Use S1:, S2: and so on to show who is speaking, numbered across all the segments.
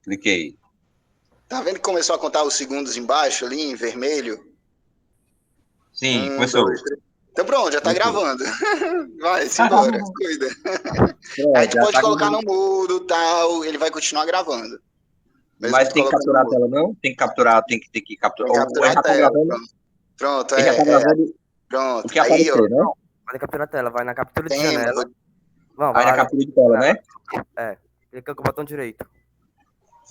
S1: Cliquei.
S2: Tá vendo que começou a contar os segundos embaixo ali, em vermelho?
S1: Sim,
S2: 2,
S1: começou.
S2: 3. Então pronto, já tá
S1: Começou.
S2: gravando. Vai, simbora, cuida. Aí
S1: Pronto,
S2: tu
S1: já
S2: pode
S1: tá
S2: colocar no
S1: gravando.
S2: mudo e tal, ele vai continuar gravando. Mesmo
S1: Mas
S2: tu
S1: tem que
S2: colocando no
S1: capturar a
S2: mudo.
S1: tela, não? Tem que capturar, tem que
S2: Tem
S1: capturar.
S2: que
S1: Ou ele
S2: capturar a
S1: já tá
S2: tela.
S1: gravando,
S2: Pronto, pronto,
S1: ele já tá gravando o
S2: pronto.
S1: que
S2: Aí, ó,
S1: aparecer, né?
S3: Pode capturar a tela, vai na captura de
S2: tem,
S3: janela. Vamos,
S1: Aí na
S3: vai lá.
S1: captura de tela, né?
S3: Clica com o botão direito.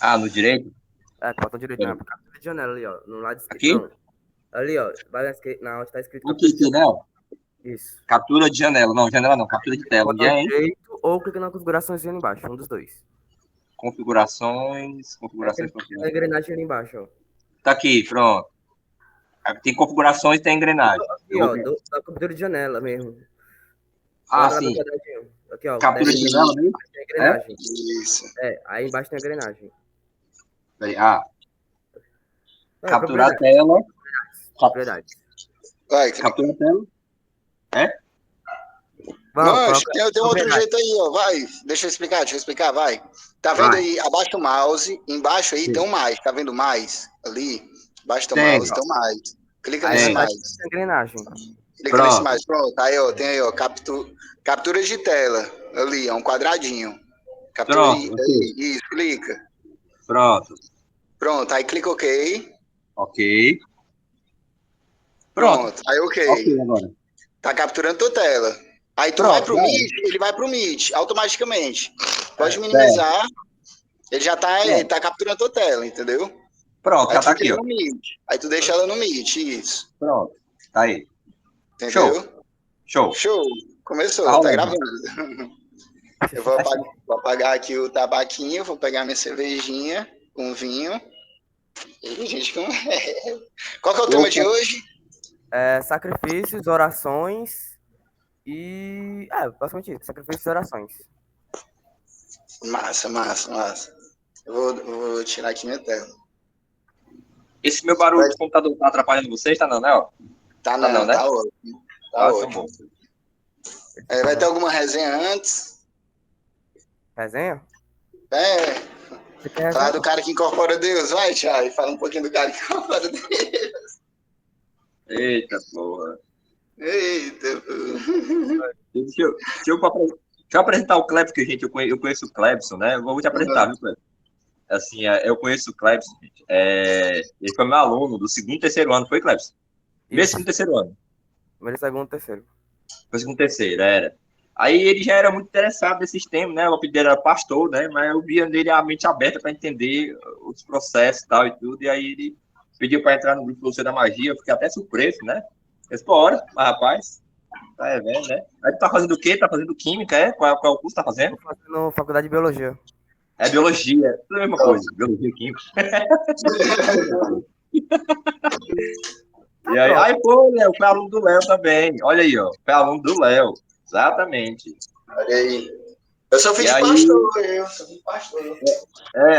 S1: Ah, no direito?
S3: Com o botão direito, na
S1: Peraí.
S3: captura de janela ali, ó. No lado esquerdo.
S1: Aqui?
S3: Não. Ali, ó. Vai na esquerda, onde tá escrito captura de
S1: Aqui,
S3: janela.
S1: não.
S3: Isso.
S1: Captura de janela. Não, janela não. Captura de
S3: Clica com
S1: tela.
S3: o
S1: Onde
S3: botão
S1: é, hein?
S3: direito ou clica na configuraçãozinha ali embaixo, um dos dois.
S1: Configurações.
S3: Aí
S1: Configurações.
S3: clica na engrenagem ali embaixo, ó.
S1: Tá aqui, pronto. Aí tem configurações e tem engrenagem. Eu
S3: Aqui,
S1: vou.
S3: ó, da captura de janela mesmo.
S1: Ah,
S3: Bota lá no
S1: sim.
S3: quadradinho. Aqui, ó,
S1: Captura de janela mesmo?
S3: embaixo tem a
S1: É?
S3: engrenagem.
S2: isso.
S3: Aí embaixo tem a engrenagem.
S1: Peraí. Ah,
S3: Não,
S1: capturar a
S3: propriedades.
S1: tela.
S3: Propriedades.
S2: Vai, clica.
S1: Captura a tela. É?
S3: Vamos,
S2: Não,
S3: coloca
S2: tem outro
S3: propriedades.
S2: jeito aí, ó. Vai, deixa eu explicar, vai. Tá vendo
S1: Vai.
S2: aí, abaixo do mouse, embaixo aí tem
S1: Sim.
S2: um mais. Tá vendo mais? Ali, abaixo do mouse
S1: Tem.
S2: tem um mais. Clica
S3: Aí
S2: nesse
S1: Tem.
S3: embaixo
S2: mais.
S3: tem a engrenagem.
S2: Clica nesse
S1: Pronto.
S2: mais. Pronto, aí, ó, tem aí, ó, captura de tela. Ali, é um quadradinho. Captura
S1: Pronto.
S2: aí,
S1: Ok.
S2: isso, clica.
S1: Pronto.
S2: Pronto, aí clica OK.
S1: Ok. Pronto.
S2: Pronto, aí
S1: Ok
S2: OK.
S1: agora.
S2: Tá capturando tua tela. Aí tu vai
S1: Pronto,
S2: pro
S1: já era.
S2: Meet, ele vai pro Meet, automaticamente. Pode
S1: Certo.
S2: minimizar. Ele já tá, ele
S1: Pronto.
S2: tá capturando tua tela, entendeu?
S1: Pronto,
S2: Aí
S1: já
S2: tu
S1: tá
S2: deixa
S1: aqui, ó.
S2: ela no Meet. Aí tu deixa ela no Meet, isso.
S1: Pronto. Tá aí. Show.
S2: Entendeu?
S1: Show.
S2: Show.
S1: Tá
S2: Começou, tá
S1: rolando.
S2: gravando. Eu vou apagar aqui o tabaquinho, vou pegar minha cervejinha com vinho. E, gente, qual que é o tema de
S1: Opa.
S2: hoje?
S3: Sacrifícios, orações e. Basicamente isso. Sacrifícios e orações.
S2: Massa, massa, massa. Eu vou tirar aqui minha tela.
S1: Esse meu barulho de computador tá atrapalhando vocês? Tá não, né? Ó?
S2: Tá
S1: Tá não,
S2: não,
S1: né?
S2: tá ótimo. Tá
S1: Ah, então bom.
S2: ótimo. Vai ter alguma resenha antes?
S3: Resenha?
S2: É,
S3: Você quer
S2: falar
S3: resenha?
S2: do cara que incorpora Deus. Vai, Thiago, fala um pouquinho do cara que incorpora Deus.
S1: Eita, porra.
S2: Eita, pô.
S1: Deixa eu apresentar o Clebson, que, gente, eu conheço o Clebson, né? Eu vou te apresentar, viu, Clebson? Assim, eu conheço o Clebson, gente. Ele foi meu aluno do segundo e terceiro ano, foi, Clebson? Mesmo segundo e
S3: Isso.
S1: terceiro ano.
S3: Primeiro, segundo, terceiro.
S1: Foi segundo e terceiro, era. Aí ele já era muito interessado nesses temas, né? O apelido dele era pastor, né? Mas eu via nele a mente aberta para entender os processos e tal e tudo. E aí ele pediu para entrar no grupo Filosofia da Magia. Eu fiquei até surpreso, né? Eu disse, bora, mas rapaz, tá vendo, né? Aí tu tá fazendo o quê? Tá fazendo química, é? Qual é o curso que tá fazendo?
S3: Tô fazendo faculdade de biologia.
S1: É biologia, é tudo a mesma coisa. Biologia e química.
S3: Tá
S1: E aí,
S3: próximo.
S1: pô, Léo, foi aluno do Léo também. Olha aí, ó. Foi aluno do Léo. Exatamente.
S2: Olha aí. Eu sou filho
S1: E
S2: de
S1: aí,
S2: pastor, eu sou filho de pastor.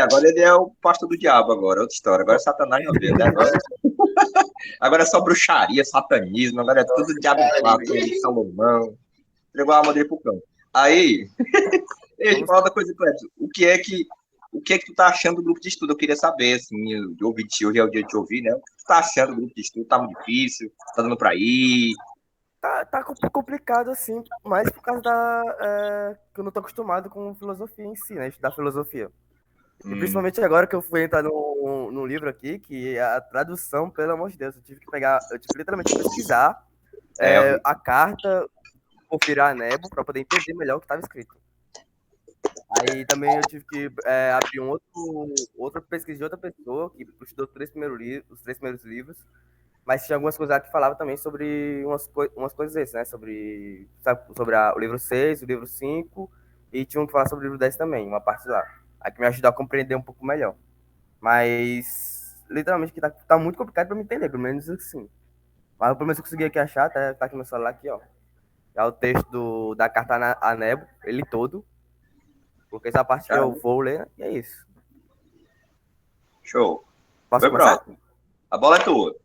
S1: agora ele é o pastor do diabo agora, outra história. Agora é Satanás na vida, né? Agora é só bruxaria, satanismo, agora é tudo diabo em
S2: Cara,
S1: quatro, de Salomão. Entregou a alma dele pro campo. Aí, deixa eu falar da coisa, Clepton. O que é que tu tá achando do grupo de estudo? Eu queria saber, assim, de ouvir de ti, hoje é o dia de te ouvir, né? O que tu tá achando do grupo de estudo? Tá muito difícil? Tá dando pra ir?
S3: Tá complicado assim, mas por causa que eu não tô acostumado com filosofia em si, né? Estudar filosofia. E
S1: Hum,
S3: principalmente agora que eu fui entrar no livro aqui, que a tradução, pelo amor de Deus, eu tive que literalmente pesquisar
S1: é horrível.
S3: a carta, conferir a Nebo para poder entender melhor o que estava escrito. Aí também eu tive que abrir outra pesquisa de outra pessoa que estudou os três primeiros livros, mas tinha algumas coisas lá que falava também sobre umas coisas essas, né? Sobre o livro 6, o livro 5 e tinha um que falar sobre o livro 10 também, uma parte lá. Aí que me ajudou a compreender um pouco melhor. Mas, literalmente, que tá muito complicado para me entender, pelo menos assim. Mas pelo menos eu consegui aqui achar, tá aqui no celular aqui, ó. É o texto da carta a Nebo, ele todo. Porque essa parte que
S1: Cara,
S3: eu vou ler, e é isso.
S1: show.
S3: Posso
S1: Foi
S3: começar?
S1: próximo. A bola é tua.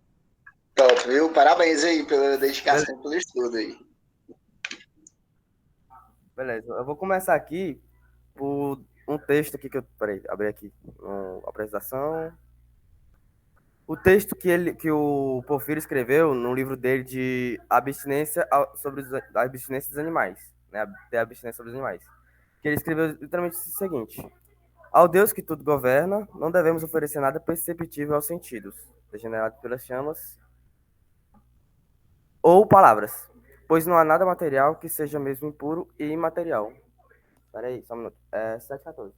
S2: top, viu? Parabéns aí pela
S3: Beleza.
S2: dedicação e pelo estudo aí.
S3: Beleza. Eu vou começar aqui por um texto aqui que eu. Peraí, abri aqui. Apresentação. O texto que o Porfírio escreveu no livro dele de abstinência sobre a abstinência dos animais, né? A abstinência sobre os animais. Que ele escreveu literalmente o seguinte: ao Deus que tudo governa, não devemos oferecer nada perceptível aos sentidos, degenerado pelas chamas ou palavras, pois não há nada material que seja mesmo impuro e imaterial. Peraí, só um minuto. 7:14.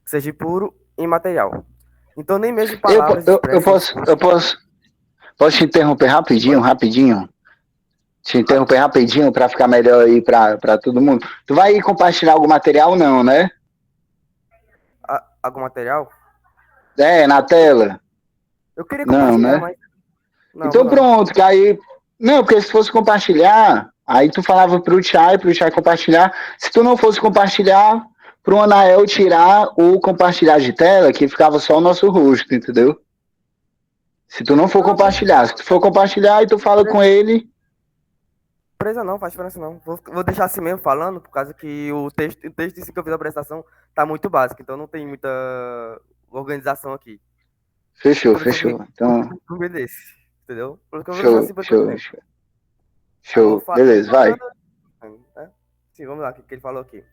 S3: Que seja impuro e imaterial. Então, nem mesmo
S4: Eu,
S3: palavras
S4: eu, eu
S3: expressam.
S4: posso, eu posso, posso te interromper rapidinho? Te interromper rapidinho para ficar melhor aí para todo mundo. Tu vai compartilhar algum material, não, né?
S3: Algum material?
S4: Na tela?
S3: Eu queria
S4: Não,
S3: compartilhar,
S4: né?
S3: mas. Não, vou
S4: Então
S3: não.
S4: pronto, que aí. Não, porque se fosse compartilhar, aí tu falava pro Chay compartilhar. Se tu não fosse compartilhar, pro Anael tirar o compartilhar de tela, que ficava só o nosso rosto, entendeu? Se tu não for
S3: Não,
S4: compartilhar, se tu for compartilhar, aí tu fala com ele.
S3: presa não, faz diferença não. Vou deixar assim mesmo falando, por causa que o texto em si que eu fiz a apresentação tá muito básico, então não tem muita organização aqui.
S4: Fechou,
S3: Então deixa eu ver
S4: fechou. Então,
S3: um desse, entendeu? Porque eu vou deixar
S4: show,
S3: assim por enquanto
S4: show,
S3: mesmo.
S4: show.
S3: Aí eu vou
S4: Show. Beleza, vai.
S3: continuando, né? Sim, vamos lá, o que ele falou aqui.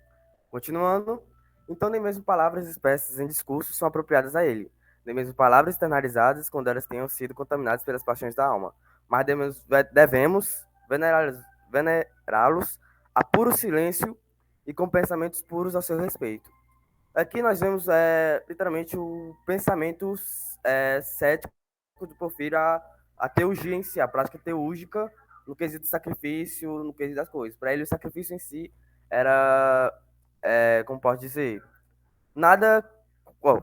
S3: Continuando, então nem mesmo palavras expressas em discurso são apropriadas a ele, nem mesmo palavras externalizadas quando elas tenham sido contaminadas pelas paixões da alma, mas devemos venerá-los a puro silêncio e com pensamentos puros ao seu respeito. Aqui nós vemos literalmente o pensamento cético de Porfírio, a teurgia em si, a prática teúrgica no quesito do sacrifício, no quesito das coisas. Para ele, o sacrifício em si era, como posso dizer, nada. Bom,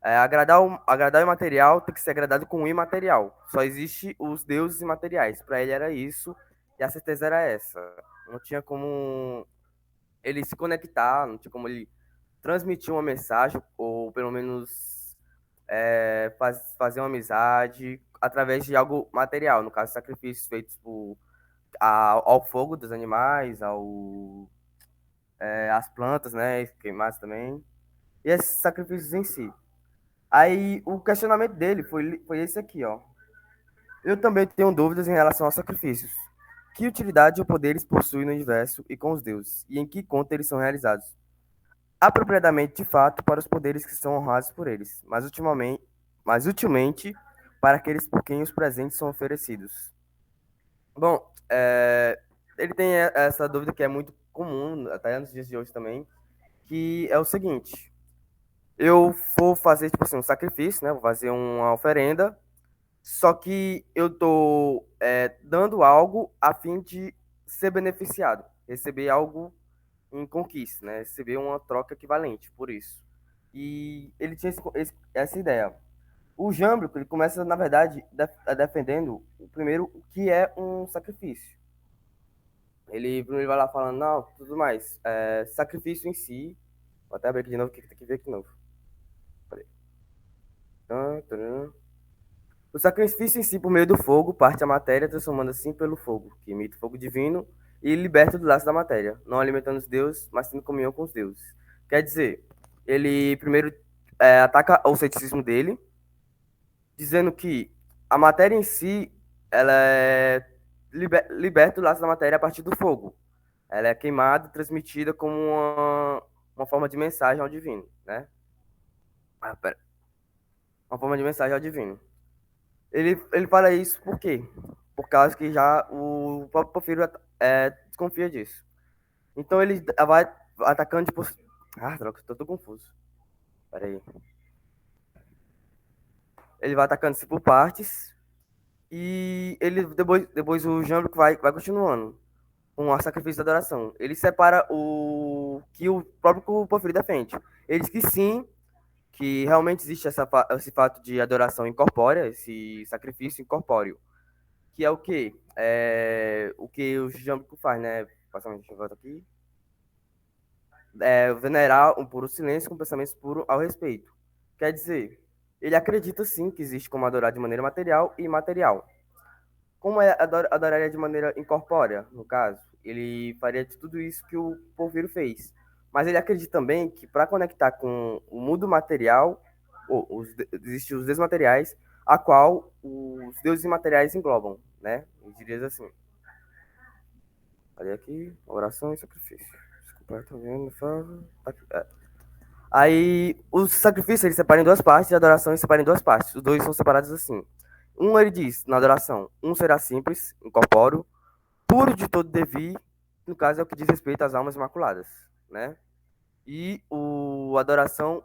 S3: agradar o imaterial tem que ser agradado com o imaterial. Só existe os deuses imateriais. Para ele era isso, e a certeza era essa. Não tinha como ele se conectar, não tinha como ele transmitir uma mensagem, ou pelo menos fazer uma amizade através de algo material, no caso, sacrifícios feitos ao fogo dos animais, às plantas, né, queimadas também, e esses sacrifícios em si. Aí o questionamento dele foi esse aqui, ó. Eu também tenho dúvidas em relação aos sacrifícios. Que utilidade ou poder eles possuem no universo e com os deuses, e em que conta eles são realizados? Apropriadamente, de fato, para os poderes que são honrados por eles, mas utilmente para aqueles por quem os presentes são oferecidos. Bom, ele tem essa dúvida que é muito comum, até nos dias de hoje também, que é o seguinte: eu vou fazer, tipo assim, um sacrifício, né? Vou fazer uma oferenda, só que eu tô dando algo a fim de ser beneficiado, receber algo em conquista, né? Receber uma troca equivalente por isso. E ele tinha essa ideia. O Jâmblico, ele começa, na verdade, defendendo, primeiro, o que é um sacrifício. Ele primeiro vai lá falando, não, tudo mais. Sacrifício em si. Vou até abrir aqui de novo, que tem que ver aqui de novo. Peraí. O sacrifício em si, por meio do fogo, parte a matéria, transformando assim pelo fogo, que imita o fogo divino, e liberta do laço da matéria, não alimentando os deuses, mas tendo comunhão com os deuses. Quer dizer, ele primeiro ataca o ceticismo dele, dizendo que a matéria em si, ela é liberta do laço da matéria a partir do fogo. Ela é queimada e transmitida como uma forma de mensagem ao divino, né? Pera. Uma forma de mensagem ao divino. Ele fala isso por quê? Por causa que já o próprio Porfírio desconfia disso. Então ele vai atacando tipo. Ah, droga, tô confuso. Pera aí. Ele vai atacando-se por partes. E ele depois o Jamblico vai continuando com o sacrifício da adoração. Ele separa o que o próprio Porfírio defende. Ele diz que sim, que realmente existe esse fato de adoração incorpórea, esse sacrifício incorpóreo. Que é o quê? O que o Jamblico faz, né? Passar deixa eu voltar aqui. Venerar um puro silêncio com pensamentos puros ao respeito. Quer dizer, ele acredita sim que existe como adorar de maneira material e imaterial. Como adoraria de maneira incorpórea, no caso? Ele faria de tudo isso que o Porfírio fez. Mas ele acredita também que para conectar com o mundo material, existem os deuses materiais, a qual os deuses imateriais englobam, né? Eu diria assim. Olha aqui, oração e sacrifício. Desculpa, tô vendo. Aí, os sacrifícios ele separa em duas partes e a adoração ele separa em duas partes. Os dois são separados assim. Ele diz, na adoração, será simples, incorpóreo, puro de todo devir, no caso é o que diz respeito às almas imaculadas, né? E o adoração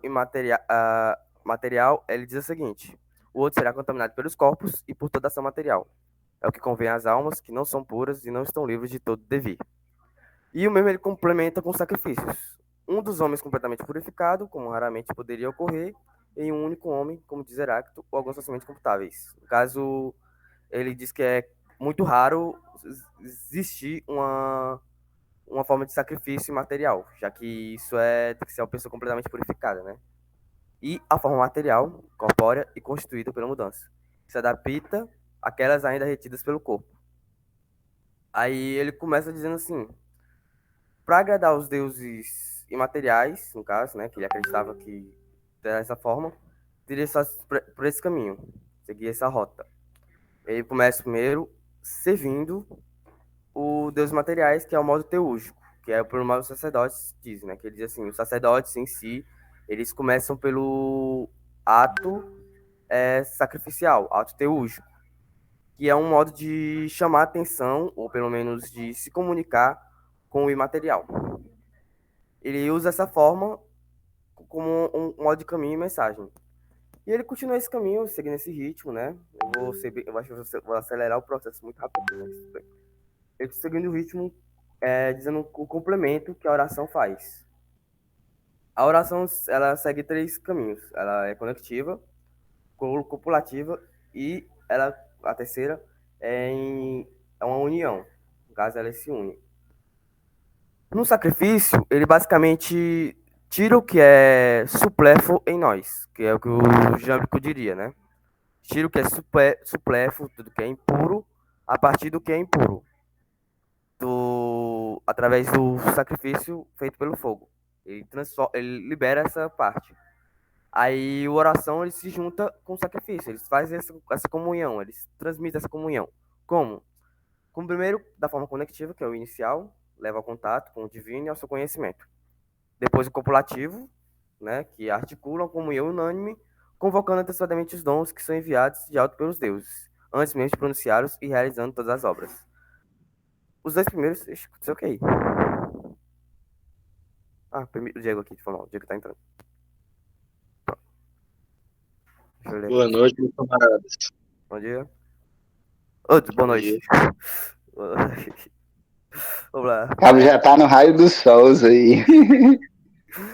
S3: material, ele diz o seguinte: o outro será contaminado pelos corpos e por toda ação material. É o que convém às almas que não são puras e não estão livres de todo devir. E o mesmo ele complementa com sacrifícios. Um dos homens completamente purificado, como raramente poderia ocorrer, em um único homem, como diz Heráclito, ou alguns facilmente computáveis. No caso, ele diz que é muito raro existir uma forma de sacrifício material, já que isso tem que ser uma pessoa completamente purificada, né? E a forma material, corpórea e constituída pela mudança. Se adapta àquelas ainda retidas pelo corpo. Aí ele começa dizendo assim: para agradar os deuses imateriais, no caso, né, que ele acreditava que dessa forma, teria só por esse caminho, seguir essa rota. Ele começa primeiro servindo os deuses materiais, que é o modo teúrgico, que é por mal os sacerdotes dizem, né? Que ele diz assim, os sacerdotes em si, eles começam pelo ato sacrificial, ato teúrgico, que é um modo de chamar atenção, ou pelo menos de se comunicar com o imaterial. Ele usa essa forma como um modo de caminho e mensagem. E ele continua esse caminho, seguindo esse ritmo, né? Eu acho que eu vou acelerar o processo muito rápido, né? Ele seguindo o ritmo, dizendo o complemento que a oração faz. A oração, ela segue três caminhos. Ela é conectiva, copulativa e a terceira é uma união. No caso, ela se une. No sacrifício, ele basicamente tira o que é supléfluo em nós, que é o que o Jâmblico diria, né? Tira o que é supléfluo, tudo que é impuro, a partir do que é impuro, através do sacrifício feito pelo fogo. Ele libera essa parte. Aí, a oração, ele se junta com o sacrifício, eles fazem essa comunhão, eles transmitem essa comunhão. Como? Como primeiro, da forma conectiva, que é o inicial, leva ao contato com o divino e ao seu conhecimento. Depois o copulativo, né, que articula a comunhão unânime, convocando antecipadamente os dons que são enviados de alto pelos deuses, antes mesmo de pronunciá-los e realizando todas as obras. Os dois primeiros, aconteceu o que aí? O Diego aqui, falou, o Diego tá entrando.
S5: Boa noite, meus camaradas.
S3: Bom dia. Boa noite. Vamos lá.
S4: O cabo já tá no raio dos sols aí.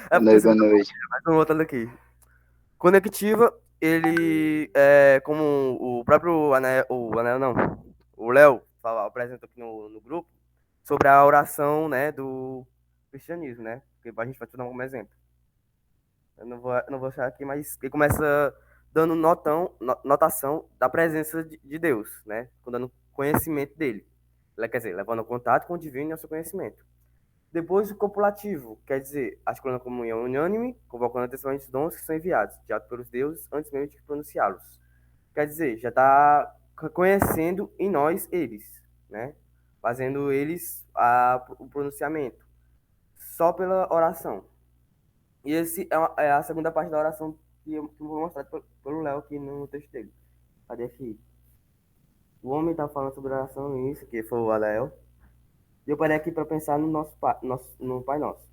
S4: Boa noite.
S3: Mas vamos voltando aqui. Conectiva, ele como o próprio Anel, o Léo apresentou aqui no grupo, sobre a oração, né, do cristianismo, né? Que a gente vai tomar como exemplo. Eu não vou achar aqui, mas ele começa dando notação da presença de Deus, né? Dando conhecimento dele. Quer dizer, levando contato com o divino e o seu conhecimento. Depois o copulativo, quer dizer, articulando a comunhão unânime, convocando antecipadamente os dons que são enviados, enviados pelos deuses, antes mesmo de pronunciá-los. Quer dizer, já está conhecendo em nós eles, né? Fazendo eles o pronunciamento, só pela oração. E esse é a segunda parte da oração que eu vou mostrar pelo Léo aqui no texto dele. Cadê aqui? O homem está falando sobre oração nisso, que foi o Léo. E eu parei aqui para pensar no no Pai Nosso.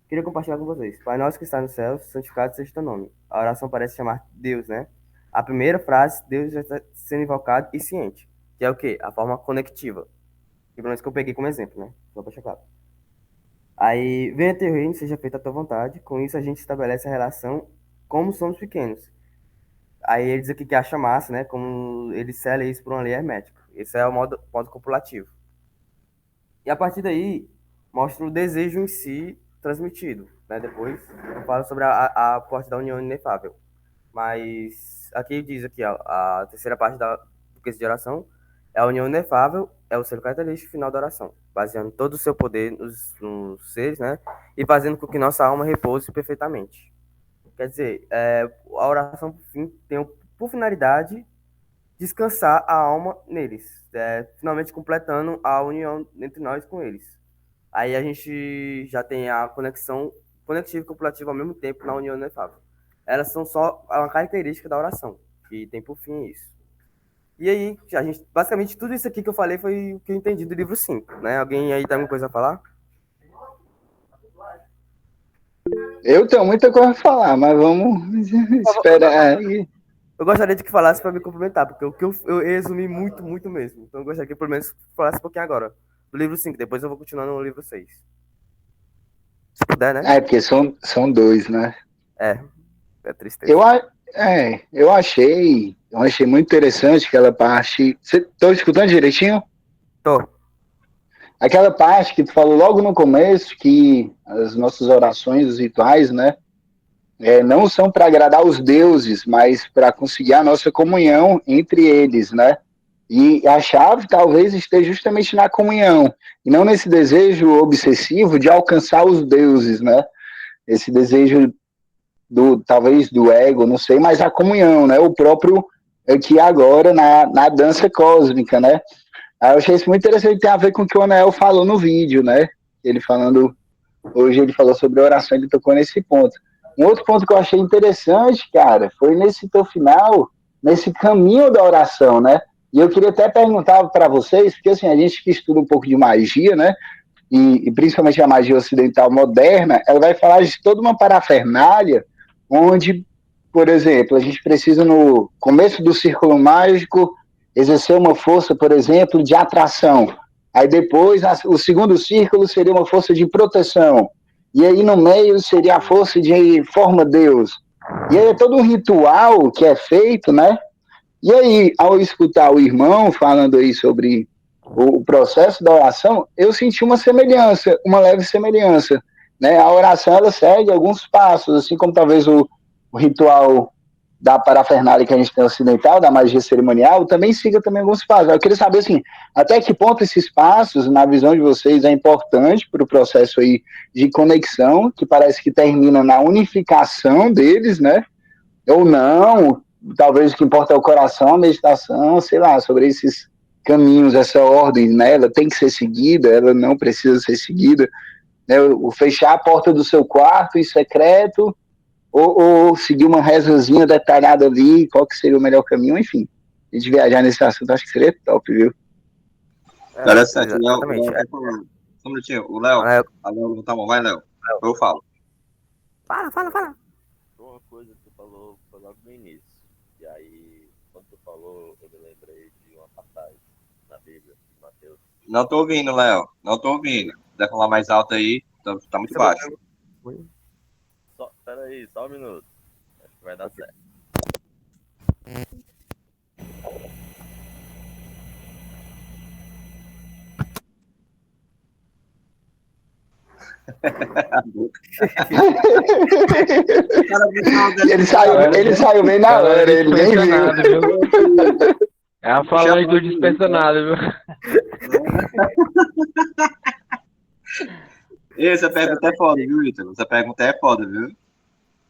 S3: Queria compartilhar com vocês. Pai Nosso que está no céu, santificado seja o teu nome. A oração parece chamar Deus, né? A primeira frase, Deus já está sendo invocado e ciente. Que é o quê? A forma conectiva. Que pelo menos que eu peguei como exemplo, né? Só para checar. Aí, venha teu reino, seja feita a tua vontade. Com isso a gente estabelece a relação como somos pequenos. Aí ele diz aqui que acha massa, né? Como ele sela isso por uma lei hermética. Esse é o modo copulativo. E a partir daí, mostra o desejo em si transmitido, né? Depois eu falo sobre a parte da união inefável. Mas aqui diz aqui, ó, a terceira parte do quesito de oração é a união inefável, é o selo característico final da oração. baseando todo o seu poder nos seres, né? E fazendo com que nossa alma repouse perfeitamente. Quer dizer, a oração, por fim, tem por finalidade descansar a alma neles, finalmente completando a união entre nós com eles. Aí a gente já tem a conexão conectiva e copulativa ao mesmo tempo na união inefável. Elas são só uma característica da oração, que tem por fim isso. E aí, a gente, basicamente, tudo isso aqui que eu falei foi o que eu entendi do livro 5, né? Alguém aí tem alguma coisa a falar?
S4: Eu tenho muita coisa a falar, mas vamos esperar aí.
S3: Eu gostaria de que falasse para me complementar, porque o que eu resumi muito, muito mesmo. Então eu gostaria que pelo menos falasse um pouquinho agora. Do livro 5, depois eu vou continuar no livro 6. Se puder, né?
S4: Porque são dois, né?
S3: É tristeza.
S4: Eu achei muito interessante aquela parte. Você tá escutando direitinho?
S3: Tô.
S4: Aquela parte que tu falou logo no começo, que as nossas orações, os rituais, né? Não são para agradar os deuses, mas para conseguir a nossa comunhão entre eles, né? E a chave talvez esteja justamente na comunhão, e não nesse desejo obsessivo de alcançar os deuses, né? Esse desejo talvez do ego, não sei, mas a comunhão, né? O próprio aqui agora na dança cósmica, né? Aí eu achei isso muito interessante, tem a ver com o que o Anael falou no vídeo, né? Hoje ele falou sobre oração, ele tocou nesse ponto. Um outro ponto que eu achei interessante, cara, foi nesse teu final, nesse caminho da oração, né? E eu queria até perguntar para vocês, porque assim, a gente que estuda um pouco de magia, né? E principalmente a magia ocidental moderna, ela vai falar de toda uma parafernália onde, por exemplo, a gente precisa no começo do círculo mágico exercer uma força, por exemplo, de atração. Aí depois o segundo círculo seria uma força de proteção. E aí no meio seria a força de forma Deus. E aí é todo um ritual que é feito, né? E aí, ao escutar o irmão falando aí sobre o processo da oração, eu senti uma semelhança, uma leve semelhança. Né? A oração ela segue alguns passos, assim como talvez o ritual da parafernália que a gente tem ocidental, da magia cerimonial, também siga também alguns passos. Eu queria saber, assim, até que ponto esses passos, na visão de vocês, é importante para o processo aí de conexão, que parece que termina na unificação deles, né? Ou não, talvez o que importa é o coração, a meditação, sei lá, sobre esses caminhos, essa ordem, né? Ela tem que ser seguida, ela não precisa ser seguida. Né? O fechar a porta do seu quarto em secreto, ou seguir uma rezazinha detalhada ali, qual que seria o melhor caminho, enfim. A gente viajar nesse assunto, acho que seria top, viu?
S1: Interessante, o Léo
S3: Exatamente.
S1: tá falando. Só um minutinho, o Léo, a Léo não tá bom, vai, Léo, eu falo.
S3: Fala.
S6: Uma coisa que tu falou foi logo no início. E aí, quando tu falou, eu me lembrei de uma passagem na Bíblia, de Mateus.
S1: Não tô ouvindo, Léo. Não tô ouvindo. Se puder falar mais alto aí, tá muito baixo.
S6: Pera aí, só um minuto. Acho que vai dar certo.
S4: Ele saiu bem na hora, ele nem viu.
S5: É a falange do dispensionado, viu?
S1: Essa pergunta é foda, viu, Ítalo? Essa pergunta é foda, viu?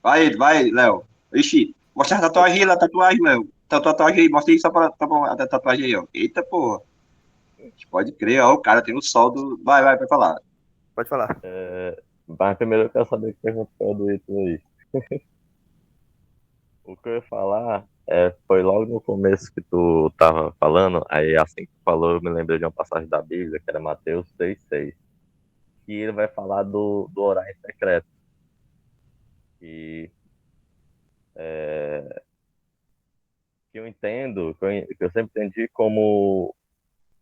S1: Vai, Léo. Ixi, mostra a tatuagem aí, Léo. Tatuagem aí, mostra aí só pra a tatuagem aí, ó. Eita, porra. Pode crer, ó, o cara tem o sol do... Vai falar.
S3: Pode falar.
S6: Mas primeiro eu quero saber que pergunta foi do Ítalo aí. O que eu ia falar foi logo no começo que tu tava falando, aí assim que tu falou, eu me lembrei de uma passagem da Bíblia, que era Mateus 6,6. Que ele vai falar do orar em secreto. Que eu entendo, que eu sempre entendi como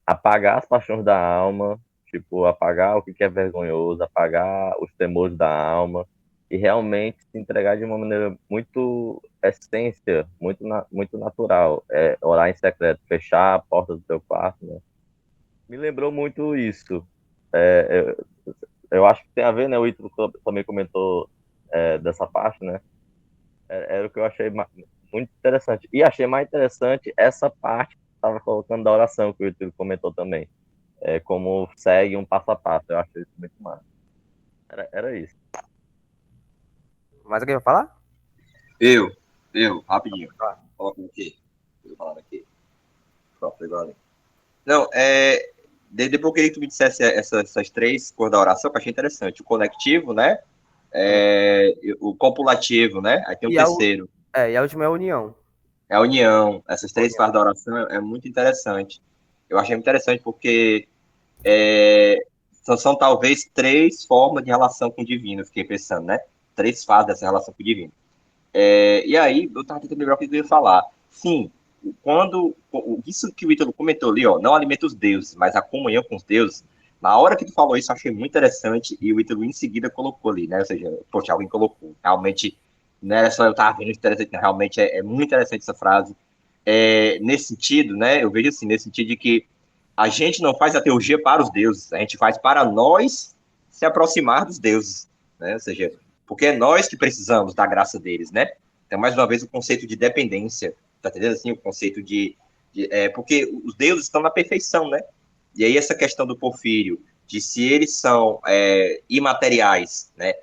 S6: apagar as paixões da alma, tipo, apagar o que é vergonhoso, apagar os temores da alma e realmente se entregar de uma maneira muito essência, muito natural. Orar em secreto, fechar a porta do teu quarto, né? Me lembrou muito isso. Eu acho que tem a ver, né? O Ítalo também comentou dessa parte, né? Era o que eu achei muito interessante. E achei mais interessante essa parte que estava colocando da oração, que o Ítalo comentou também. como segue um passo a passo. Eu acho isso muito massa. Era isso.
S3: Mais alguém vai falar?
S1: Eu, rapidinho. Coloca aqui. Eu tô falando aqui. Pronto, agora. Não, depois eu queria que tu me dissesse essas três cores da oração, que eu achei interessante. O conectivo, né? O copulativo, né? Aí tem o
S3: E
S1: terceiro.
S3: e a última é a união.
S1: É a união. Essas três
S3: União.
S1: partes da oração é muito interessante. Eu achei muito interessante porque são talvez três formas de relação com o divino, eu fiquei pensando, né? Três fases dessa relação com o divino. E aí, eu estava tentando lembrar o que eu ia falar. Sim, isso que o Ítalo comentou ali, ó, não alimenta os deuses, mas a comunhão com os deuses, na hora que tu falou isso, eu achei muito interessante, e o Ítalo em seguida colocou ali, né? Ou seja, poxa, alguém colocou. Realmente, não era só eu estar vendo interessante, realmente é muito interessante essa frase. Nesse sentido, né? Eu vejo assim, nesse sentido de que a gente não faz a teologia para os deuses, a gente faz para nós se aproximar dos deuses, né? Ou seja, porque é nós que precisamos da graça deles, né? Então, mais uma vez, o conceito de dependência, tá entendendo assim? O conceito porque os deuses estão na perfeição, né? E aí essa questão do Porfírio, de se eles são imateriais, né?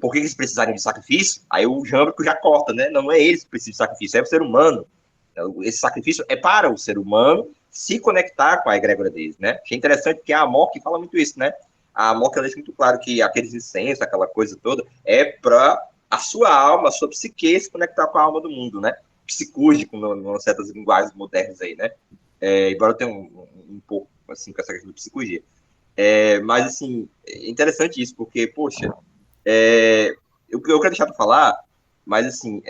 S1: Por que eles precisarem de sacrifício? Aí o Jâmbrico já corta, né? Não é eles que precisam de sacrifício, é o ser humano. Então, esse sacrifício é para o ser humano se conectar com a egrégora deles, né? Achei interessante porque a Amok fala muito isso, né? A Amok deixa muito claro que aqueles incensos, aquela coisa toda, é para a sua alma, a sua psique se conectar com a alma do mundo, né? Psicúrgico, em certas linguagens modernas aí, né? Embora eu tenha um pouco, assim, com essa questão de psicologia. Mas, assim, é interessante isso, porque, poxa, eu quero deixar para falar, mas, assim,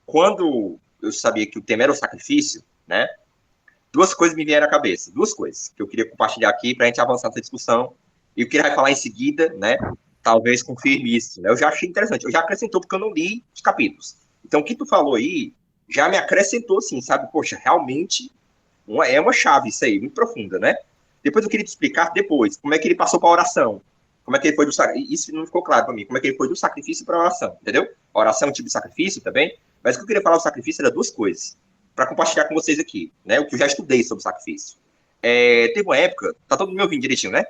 S1: quando eu sabia que o tema era o sacrifício, né? Duas coisas me vieram à cabeça. Duas coisas que eu queria compartilhar aqui para a gente avançar nessa discussão. E o que ele vai falar em seguida, né? Talvez confirme isso. Né? Eu já achei interessante. Eu já acrescentou porque eu não li os capítulos. Então, o que tu falou aí já me acrescentou, assim, sabe? Poxa, realmente é uma chave isso aí, muito profunda, né? Depois eu queria te explicar depois como é que ele passou para a oração. Como é que ele foi do sacrifício. Isso não ficou claro para mim. Como é que ele foi do sacrifício para a oração, entendeu? A oração é um tipo de sacrifício também. Mas o que eu queria falar do sacrifício era duas coisas para compartilhar com vocês aqui, né? O que eu já estudei sobre sacrifício. Teve uma época, tá todo mundo me ouvindo direitinho, né?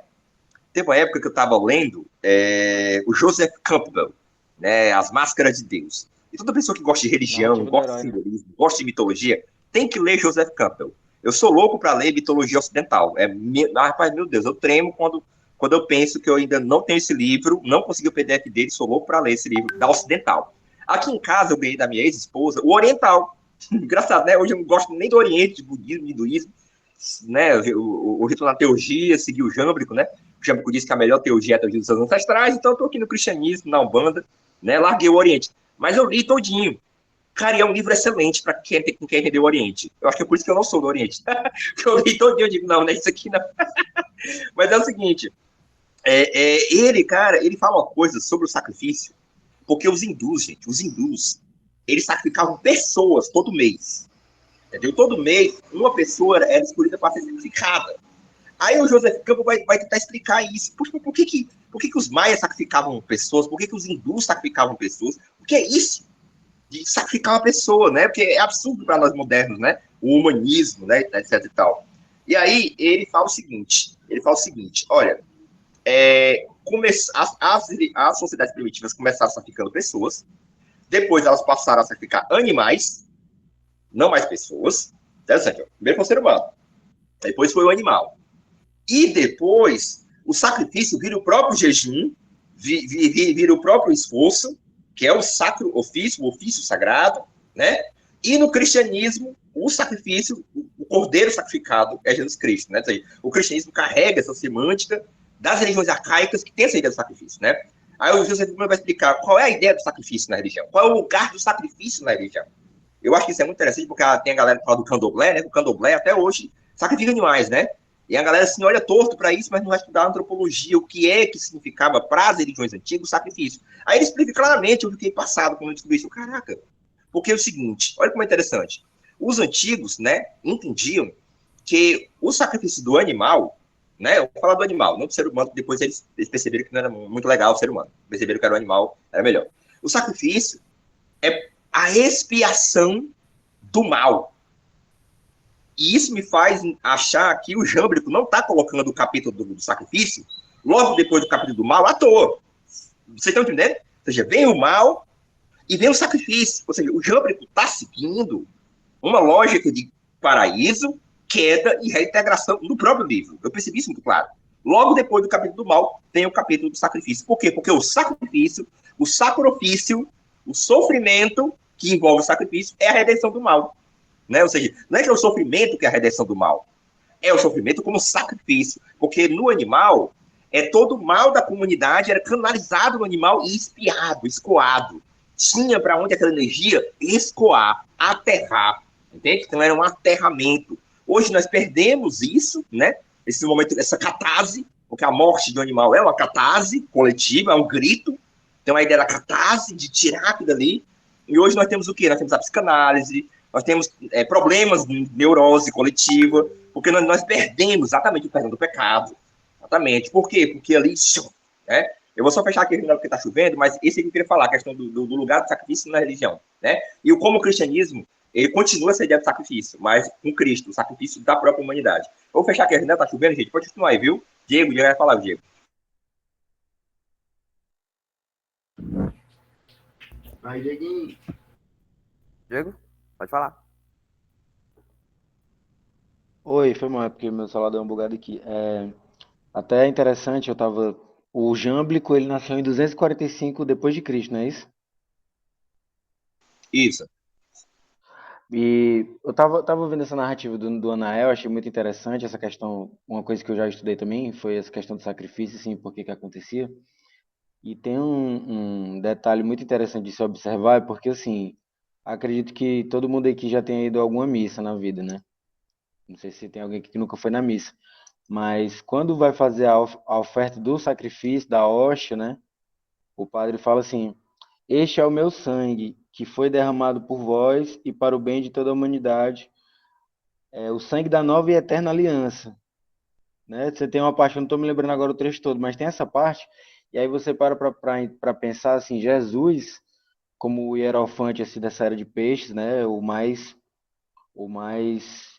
S1: Teve uma época que eu estava lendo o Joseph Campbell, né? As Máscaras de Deus. E toda pessoa que gosta de religião, gosta de simbolismo, gosta de mitologia, tem que ler Joseph Campbell. Eu sou louco para ler mitologia ocidental. Rapaz, meu Deus, eu tremo quando eu penso que eu ainda não tenho esse livro, não consegui o PDF dele, sou louco para ler esse livro da ocidental. Aqui em casa eu ganhei da minha ex-esposa o oriental. Engraçado, né? Hoje eu não gosto nem do Oriente, de budismo, hinduísmo, né? O rito na teologia, seguir o Jâmbrico, né? O Jâmbrico disse que a melhor teologia é a teologia dos seus ancestrais, então eu tô aqui no cristianismo, na Umbanda, né? Larguei o Oriente. Mas eu li todinho. Cara, e é um livro excelente para quem quer entender o Oriente. Eu acho que é por isso que eu não sou do Oriente. Eu li todinho, eu digo, não é isso aqui não. Mas é o seguinte, ele, cara, ele fala uma coisa sobre o sacrifício, porque os hindus, gente, eles sacrificavam pessoas todo mês. Entendeu? Todo mês, uma pessoa era escolhida para ser sacrificada. Aí o Joseph Campbell vai tentar explicar isso. Por que os maias sacrificavam pessoas? Por que os hindus sacrificavam pessoas? O que é isso de sacrificar uma pessoa, né? Porque é absurdo para nós modernos, né? O humanismo, né? Etc e tal. E aí ele fala o seguinte, olha, as sociedades primitivas começaram sacrificando pessoas, depois elas passaram a sacrificar animais, não mais pessoas. Interessante, ó. Primeiro foi o ser humano, depois foi o animal. E depois, o sacrifício vira o próprio jejum, vira o próprio esforço, que é o sacro ofício, o ofício sagrado, né? E no cristianismo, o sacrifício, o cordeiro sacrificado é Jesus Cristo, né? O cristianismo carrega essa semântica das religiões arcaicas que tem essa ideia do sacrifício, né? Aí o José vai explicar qual é a ideia do sacrifício na religião, qual é o lugar do sacrifício na religião. Eu acho que isso é muito interessante, porque tem a galera que fala do candomblé, né? O candomblé até hoje sacrifica animais, né? E a galera assim olha torto para isso, mas não vai estudar antropologia, o que é que significava para as religiões antigas o sacrifício. Aí ele explica claramente, eu fiquei passado quando eu descobri isso. Caraca, porque é o seguinte, olha como é interessante. Os antigos, né, entendiam que o sacrifício do animal, né, eu vou falar do animal, não do ser humano, depois eles perceberam que não era muito legal o ser humano, perceberam que era o animal, era melhor. O sacrifício é a expiação do mal. E isso me faz achar que o Jâmblico não está colocando o capítulo do sacrifício logo depois do capítulo do mal à toa. Vocês estão entendendo? Ou seja, vem o mal e vem o sacrifício. Ou seja, o Jâmblico está seguindo uma lógica de paraíso, queda e reintegração no próprio livro. Eu percebi isso muito claro. Logo depois do capítulo do mal, tem o capítulo do sacrifício. Por quê? Porque o sacrifício, o sacrifício, o sofrimento que envolve o sacrifício é a redenção do mal. Né? Ou seja, não é que é o sofrimento que é a redenção do mal, é o sofrimento como sacrifício. Porque no animal, todo o mal da comunidade era canalizado no animal e espiado, escoado. Tinha para onde aquela energia escoar, aterrar. Entende? Então era um aterramento. Hoje nós perdemos isso, né? Esse momento, essa catarse, porque a morte do animal é uma catarse coletiva, é um grito. Então a ideia da catarse, de tirar aquilo dali. E hoje nós temos o quê? Nós temos a psicanálise, nós temos problemas de neurose coletiva, porque nós perdemos exatamente o perdão do pecado. Exatamente. Por quê? Porque ali, né? Eu vou só fechar aqui porque está chovendo, mas esse é que eu queria falar, a questão do lugar do sacrifício na religião, né? E como o cristianismo, ele continua essa ideia de sacrifício, mas com Cristo, o sacrifício da própria humanidade. Eu vou fechar aqui, ainda está chovendo, gente, pode continuar aí, viu? Diego vai falar, Diego.
S4: Aí, Dieguinho.
S3: Diego, pode falar.
S7: Oi, foi mal, é porque meu celular deu uma bugada aqui. Até é interessante, o Jâmblico, ele nasceu em 245 depois de Cristo, não é isso?
S1: Isso.
S7: E eu tava vendo essa narrativa do Anael, achei muito interessante essa questão, uma coisa que eu já estudei também, foi essa questão do sacrifício, assim, por que que acontecia. E tem um detalhe muito interessante de se observar, é porque, assim, acredito que todo mundo aqui já tenha ido a alguma missa na vida, né? Não sei se tem alguém aqui que nunca foi na missa. Mas quando vai fazer a oferta do sacrifício, da hóstia, né? O padre fala assim: Este é o meu sangue, que foi derramado por vós e para o bem de toda a humanidade. É o sangue da nova e eterna aliança. Né? Você tem uma parte, eu não estou me lembrando agora o trecho todo, mas tem essa parte, e aí você para pensar assim: Jesus, como o hierofante assim, dessa era de peixes, né? O mais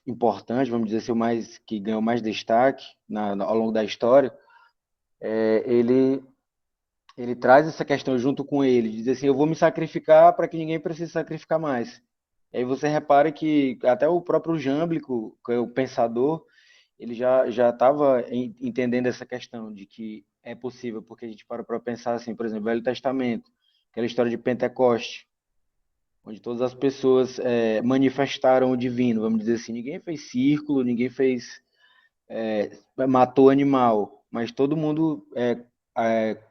S7: importante, vamos dizer assim, o mais que ganhou mais destaque ao longo da história, ele traz essa questão junto com ele, diz assim, eu vou me sacrificar para que ninguém precise sacrificar mais. E aí você repara que até o próprio Jâmblico, que é o pensador, ele já estava entendendo essa questão de que é possível, porque a gente para pensar assim, por exemplo, Velho Testamento, aquela história de Pentecoste, onde todas as pessoas manifestaram o divino, vamos dizer assim, ninguém fez círculo, ninguém matou animal, mas todo mundo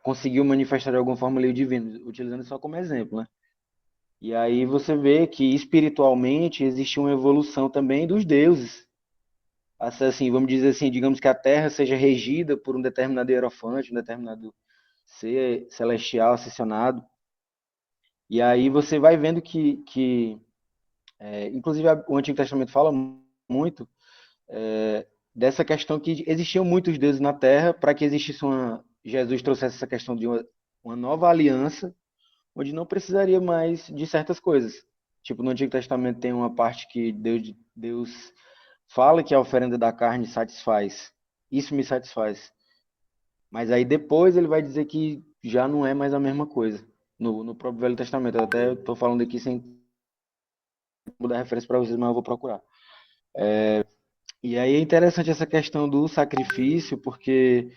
S7: conseguiu manifestar de alguma forma ali o divino, utilizando só como exemplo, né? E aí você vê que espiritualmente existe uma evolução também dos deuses. Assim, vamos dizer assim, digamos que a Terra seja regida por um determinado hierofante, um determinado ser celestial ascensionado. E aí você vai vendo inclusive o Antigo Testamento fala muito dessa questão que existiam muitos deuses na Terra para que existisse Jesus trouxesse essa questão de uma nova aliança, onde não precisaria mais de certas coisas. Tipo, no Antigo Testamento tem uma parte que Deus fala que a oferenda da carne satisfaz. Isso me satisfaz. Mas aí depois ele vai dizer que já não é mais a mesma coisa. No próprio Velho Testamento. Eu até estou falando aqui sem mudar a referência para vocês, mas eu vou procurar. E aí é interessante essa questão do sacrifício, porque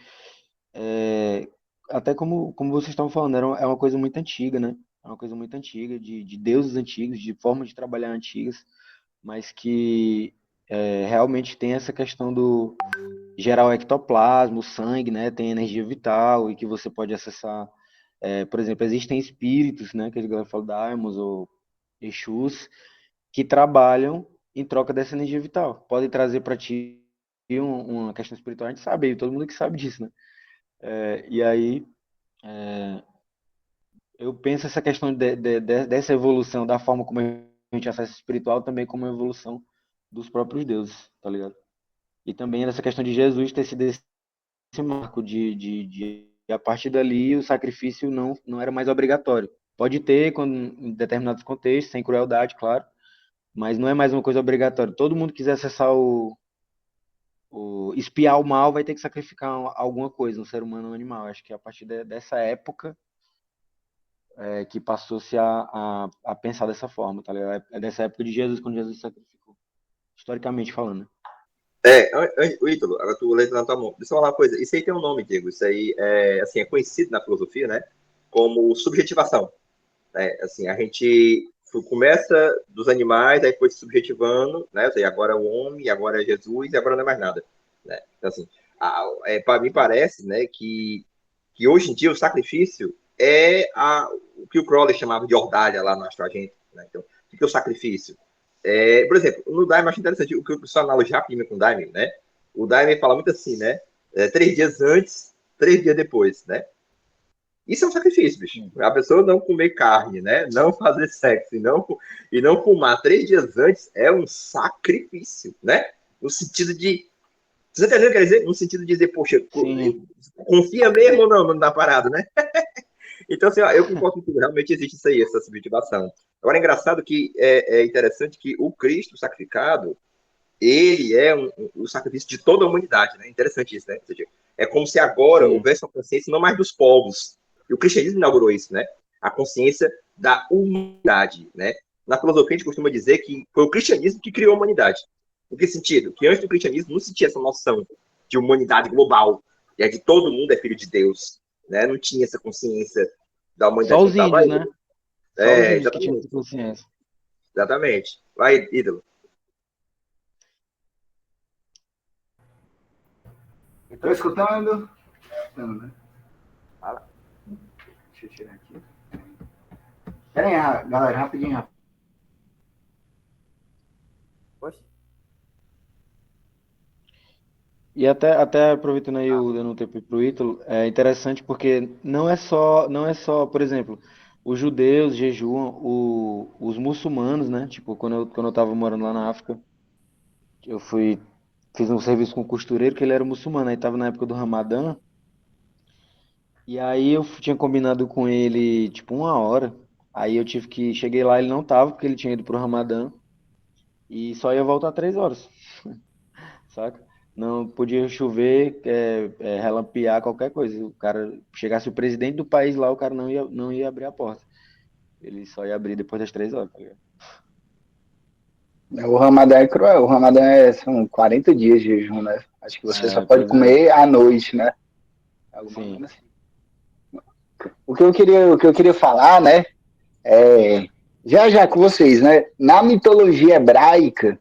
S7: até como vocês estavam falando, é uma coisa muito antiga, né? É uma coisa muito antiga, de deuses antigos, de formas de trabalhar antigas, mas que realmente tem essa questão do gerar o ectoplasma, o sangue, né? Tem energia vital e que você pode acessar. Por exemplo, existem espíritos, né? Que a galera fala daimons ou exus, que trabalham em troca dessa energia vital. Podem trazer para ti uma questão espiritual, a gente sabe, todo mundo que sabe disso, né? E aí eu penso essa questão dessa evolução, da forma como a gente acessa espiritual, também como uma evolução dos próprios deuses, tá ligado? E também essa questão de Jesus ter sido esse marco de a partir dali o sacrifício não era mais obrigatório. Pode ter em determinados contextos, sem crueldade, claro, mas não é mais uma coisa obrigatória. Todo mundo que quiser acessar espiar o mal vai ter que sacrificar alguma coisa, um ser humano ou um animal. Acho que a partir dessa época que passou-se a pensar dessa forma, tá ligado? É dessa época de Jesus, quando Jesus sacrificou. Historicamente falando.
S1: O Ítalo, agora tu lendo na tua mão. Deixa eu falar uma coisa. Isso aí tem um nome, Diego. Isso aí é conhecido na filosofia, né? Como subjetivação. Né? Assim, a gente começa dos animais, aí foi se subjetivando, né? Ou seja, agora é o homem, agora é Jesus, e agora não é mais nada. Né? Então, assim, para mim parece, né, que hoje em dia o sacrifício é o que o Crowley chamava de ordalha lá no Astrogento. Né? Então, o que é o sacrifício? Por exemplo, no Daime eu acho interessante o que o pessoal analogia rapidinho com o Daime, né? O Daime fala muito assim, né? 3 dias antes, 3 dias depois, né? Isso é um sacrifício, bicho. A pessoa não comer carne, né? Não fazer sexo e não fumar 3 dias antes é um sacrifício, né? No sentido de... Você entendeu o que quer dizer? No sentido de dizer, poxa, confia mesmo ou não na parada, né? Então, assim, eu concordo com tudo. Realmente existe isso aí, essa subjetivação. Agora, é engraçado que é interessante que o Cristo sacrificado, ele é o sacrifício de toda a humanidade, né? Interessante isso, né? Ou seja, é como se agora houvesse uma consciência não mais dos povos. E o cristianismo inaugurou isso, né? A consciência da humanidade, né? Na filosofia, a gente costuma dizer que foi o cristianismo que criou a humanidade. Em que sentido? Que antes do cristianismo não se tinha essa noção de humanidade global, e de todo mundo é filho de Deus, né? Não tinha essa consciência da humanidade.
S7: Só os índios, né? Só os índios que tinham essa consciência.
S1: Exatamente. Vai, ídolo.
S4: Estou escutando? Não, né?
S3: Fala.
S4: Deixa eu tirar aqui. Pera aí, galera, rapidinho.
S3: Poxa.
S7: E até aproveitando aí dando um tempo pro Ítalo, é interessante porque não é só, por exemplo, os judeus jejuam, os muçulmanos, né? Tipo, quando eu tava morando lá na África, eu fiz um serviço com um costureiro que ele era muçulmano, aí tava na época do Ramadã, e aí eu tinha combinado com ele, tipo, 1 hora, aí eu cheguei lá, ele não tava, porque ele tinha ido pro Ramadã, e só ia voltar 3 horas, saca? Não podia chover, relampear, qualquer coisa. O cara, chegasse o presidente do país lá, o cara não ia abrir a porta. Ele só ia abrir depois das 3 horas, tá ligado?
S4: O Ramadã é cruel. O Ramadã são 40 dias de jejum, né? Acho que você só pode
S7: Pois é.
S4: comer à noite, né?
S7: Sim.
S4: Assim. O que eu queria falar, né? Já com vocês, né? Na mitologia hebraica,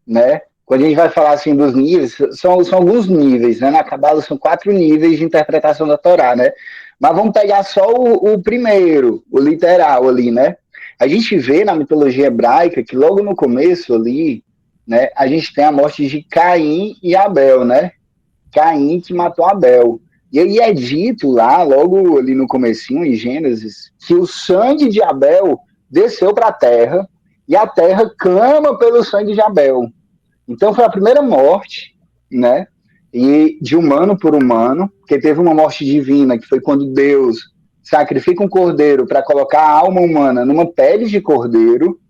S4: né? Quando a gente vai falar assim dos níveis, são alguns níveis, né? Na Cabala são 4 níveis de interpretação da Torá, né? Mas vamos pegar só o primeiro, o literal ali, né? A gente vê na mitologia hebraica que logo no começo ali, né? A gente tem a morte de Caim e Abel, né? Caim que matou Abel. E aí é dito lá, logo ali no comecinho, em Gênesis, que o sangue de Abel desceu para a terra e a terra clama pelo sangue de Abel. Então foi a primeira morte, né? E de humano por humano, porque teve uma morte divina, que foi quando Deus sacrifica um cordeiro para colocar a alma humana numa pele de cordeiro,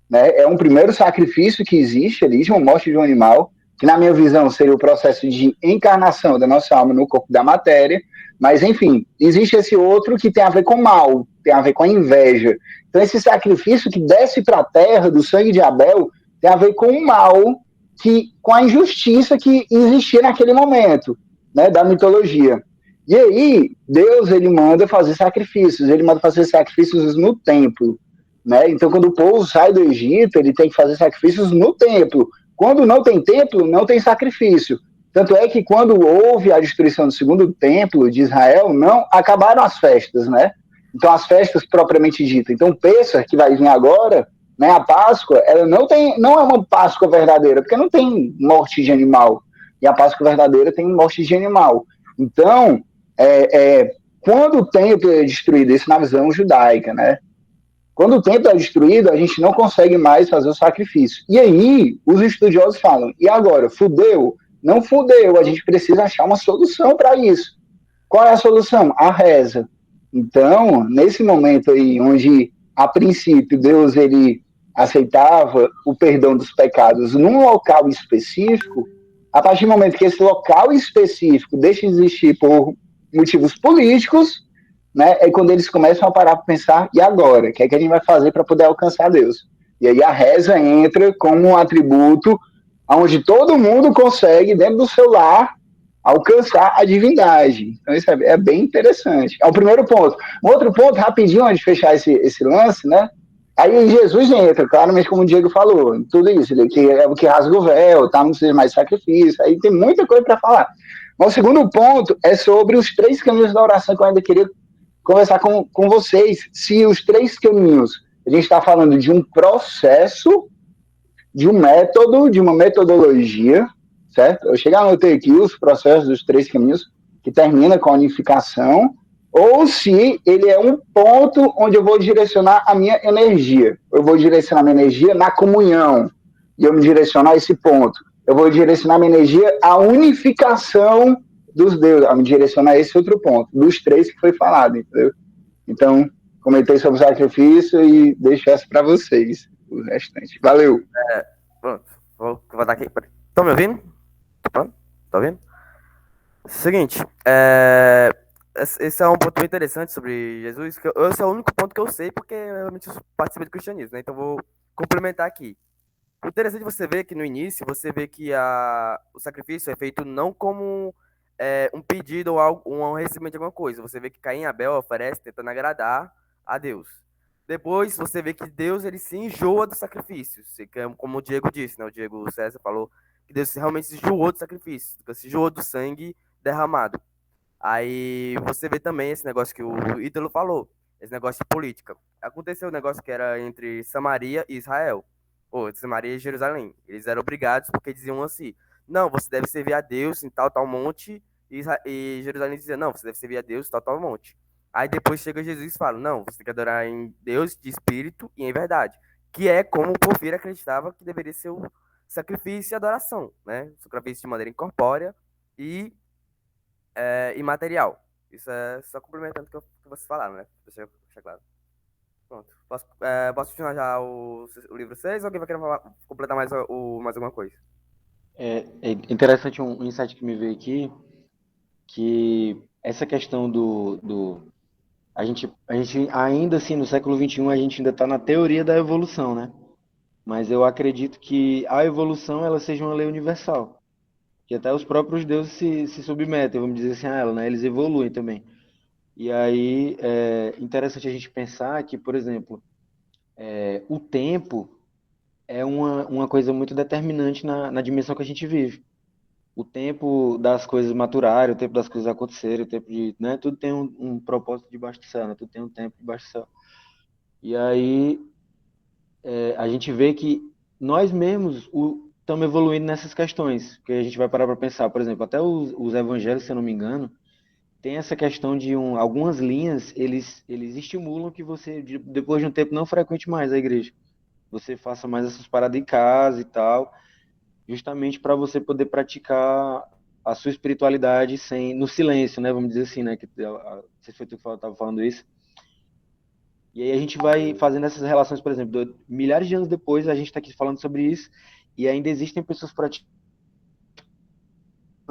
S4: né? É um primeiro sacrifício que existe ali, de uma morte de um animal, que na minha visão seria o processo de encarnação da nossa alma no corpo da matéria, mas enfim, existe esse outro que tem a ver com mal, tem a ver com a inveja. Então esse sacrifício que desce para a terra do sangue de Abel tem a ver com o mal, com a injustiça que existia naquele momento, né, da mitologia. E aí, Deus, ele manda fazer sacrifícios no templo, né? Então, quando o povo sai do Egito, ele tem que fazer sacrifícios no templo. Quando não tem templo, não tem sacrifício. Tanto é que quando houve a destruição do segundo templo de Israel, não acabaram as festas, né? Então, as festas propriamente ditas. Então, Pêssar, que vai vir agora, né, a Páscoa, ela não é uma Páscoa verdadeira, porque não tem morte de animal. E a Páscoa verdadeira tem morte de animal. Então, quando o templo é destruído, isso na visão judaica, né? Quando o templo é destruído, a gente não consegue mais fazer o sacrifício. E aí, os estudiosos falam, e agora, fudeu? Não fudeu, a gente precisa achar uma solução para isso. Qual é a solução? A reza. Então, nesse momento aí, onde, a princípio, Deus, ele aceitava o perdão dos pecados num local específico, a partir do momento que esse local específico deixa de existir por motivos políticos, né, é quando eles começam a parar para pensar, e agora? O que é que a gente vai fazer para poder alcançar Deus? E aí a reza entra como um atributo onde todo mundo consegue, dentro do seu lar, alcançar a divindade. Então isso é bem interessante. É o primeiro ponto. Um outro ponto, rapidinho, antes de fechar esse lance, né? Aí Jesus entra, claramente, como o Diego falou, tudo isso, ele que é o que rasga o véu, tá? Não precisa mais sacrifício, aí tem muita coisa para falar. Mas o segundo ponto é sobre os 3 caminhos da oração que eu ainda queria conversar com vocês. Se os 3 caminhos, a gente está falando de um processo, de um método, de uma metodologia, certo? Eu cheguei a anotar aqui os processos dos 3 caminhos, que termina com a unificação, ou se ele é um ponto onde eu vou direcionar a minha energia. Eu vou direcionar minha energia na comunhão, e eu me direcionar a esse ponto. Eu vou direcionar minha energia à unificação dos deuses, a me direcionar a esse outro ponto, dos 3 que foi falado, entendeu? Então, comentei sobre o sacrifício e deixo essa para vocês, o restante. Valeu!
S3: Pronto, vou dar aqui. Estão me ouvindo? Pronto? Tá ouvindo? Seguinte, esse é um ponto bem interessante sobre Jesus, que esse é o único ponto que eu sei, porque eu realmente participei do cristianismo, né? Então vou complementar aqui. O interessante é você ver que no início, você vê que o sacrifício é feito não como um pedido ou algo, um recebimento de alguma coisa. Você vê que Caim e Abel oferece tentando agradar a Deus. Depois você vê que Deus ele se enjoa do sacrifício. Como o Diego disse, né? O Diego César falou que Deus realmente se enjoou do sacrifício, se enjoou do sangue derramado. Aí você vê também esse negócio que o Ítalo falou, esse negócio de política. Aconteceu um negócio que era entre Samaria e Israel, ou Samaria e Jerusalém. Eles eram obrigados porque diziam assim: não, você deve servir a Deus em tal monte, e Jerusalém dizia: não, você deve servir a Deus em tal monte. Aí depois chega Jesus e fala: não, você tem que adorar em Deus de espírito e em verdade, que é como o Porfírio acreditava que deveria ser o sacrifício e adoração, né? Sacrifício de maneira incorpórea e imaterial. Isso é só complementando o que vocês falaram, né? Deixa eu deixar claro. Pronto. Posso continuar já o livro 6 ou alguém vai querer completar mais alguma coisa?
S7: É interessante um insight que me veio aqui, que essa questão a gente ainda assim, no século XXI, a gente ainda está na teoria da evolução, né? Mas eu acredito que a evolução ela seja uma lei universal, que até os próprios deuses se submetem, vamos dizer assim, a ela, né? Eles evoluem também. E aí é interessante a gente pensar que, por exemplo, o tempo é uma coisa muito determinante na dimensão que a gente vive. O tempo das coisas maturarem, o tempo das coisas acontecerem, o tempo de, né? Tudo tem um propósito debaixo do céu, né? Tudo tem um tempo debaixo do céu. E aí a gente vê que nós mesmos estamos evoluindo nessas questões, que a gente vai parar para pensar. Por exemplo, até os evangelhos, se eu não me engano, tem essa questão de algumas linhas, eles estimulam que você, depois de um tempo, não frequente mais a igreja. Você faça mais essas paradas em casa e tal, justamente para você poder praticar a sua espiritualidade no silêncio, né? Vamos dizer assim, né? Não sei se foi tu que estava falando isso. E aí a gente vai fazendo essas relações, por exemplo, milhares de anos depois, a gente está aqui falando sobre isso, e ainda existem pessoas praticando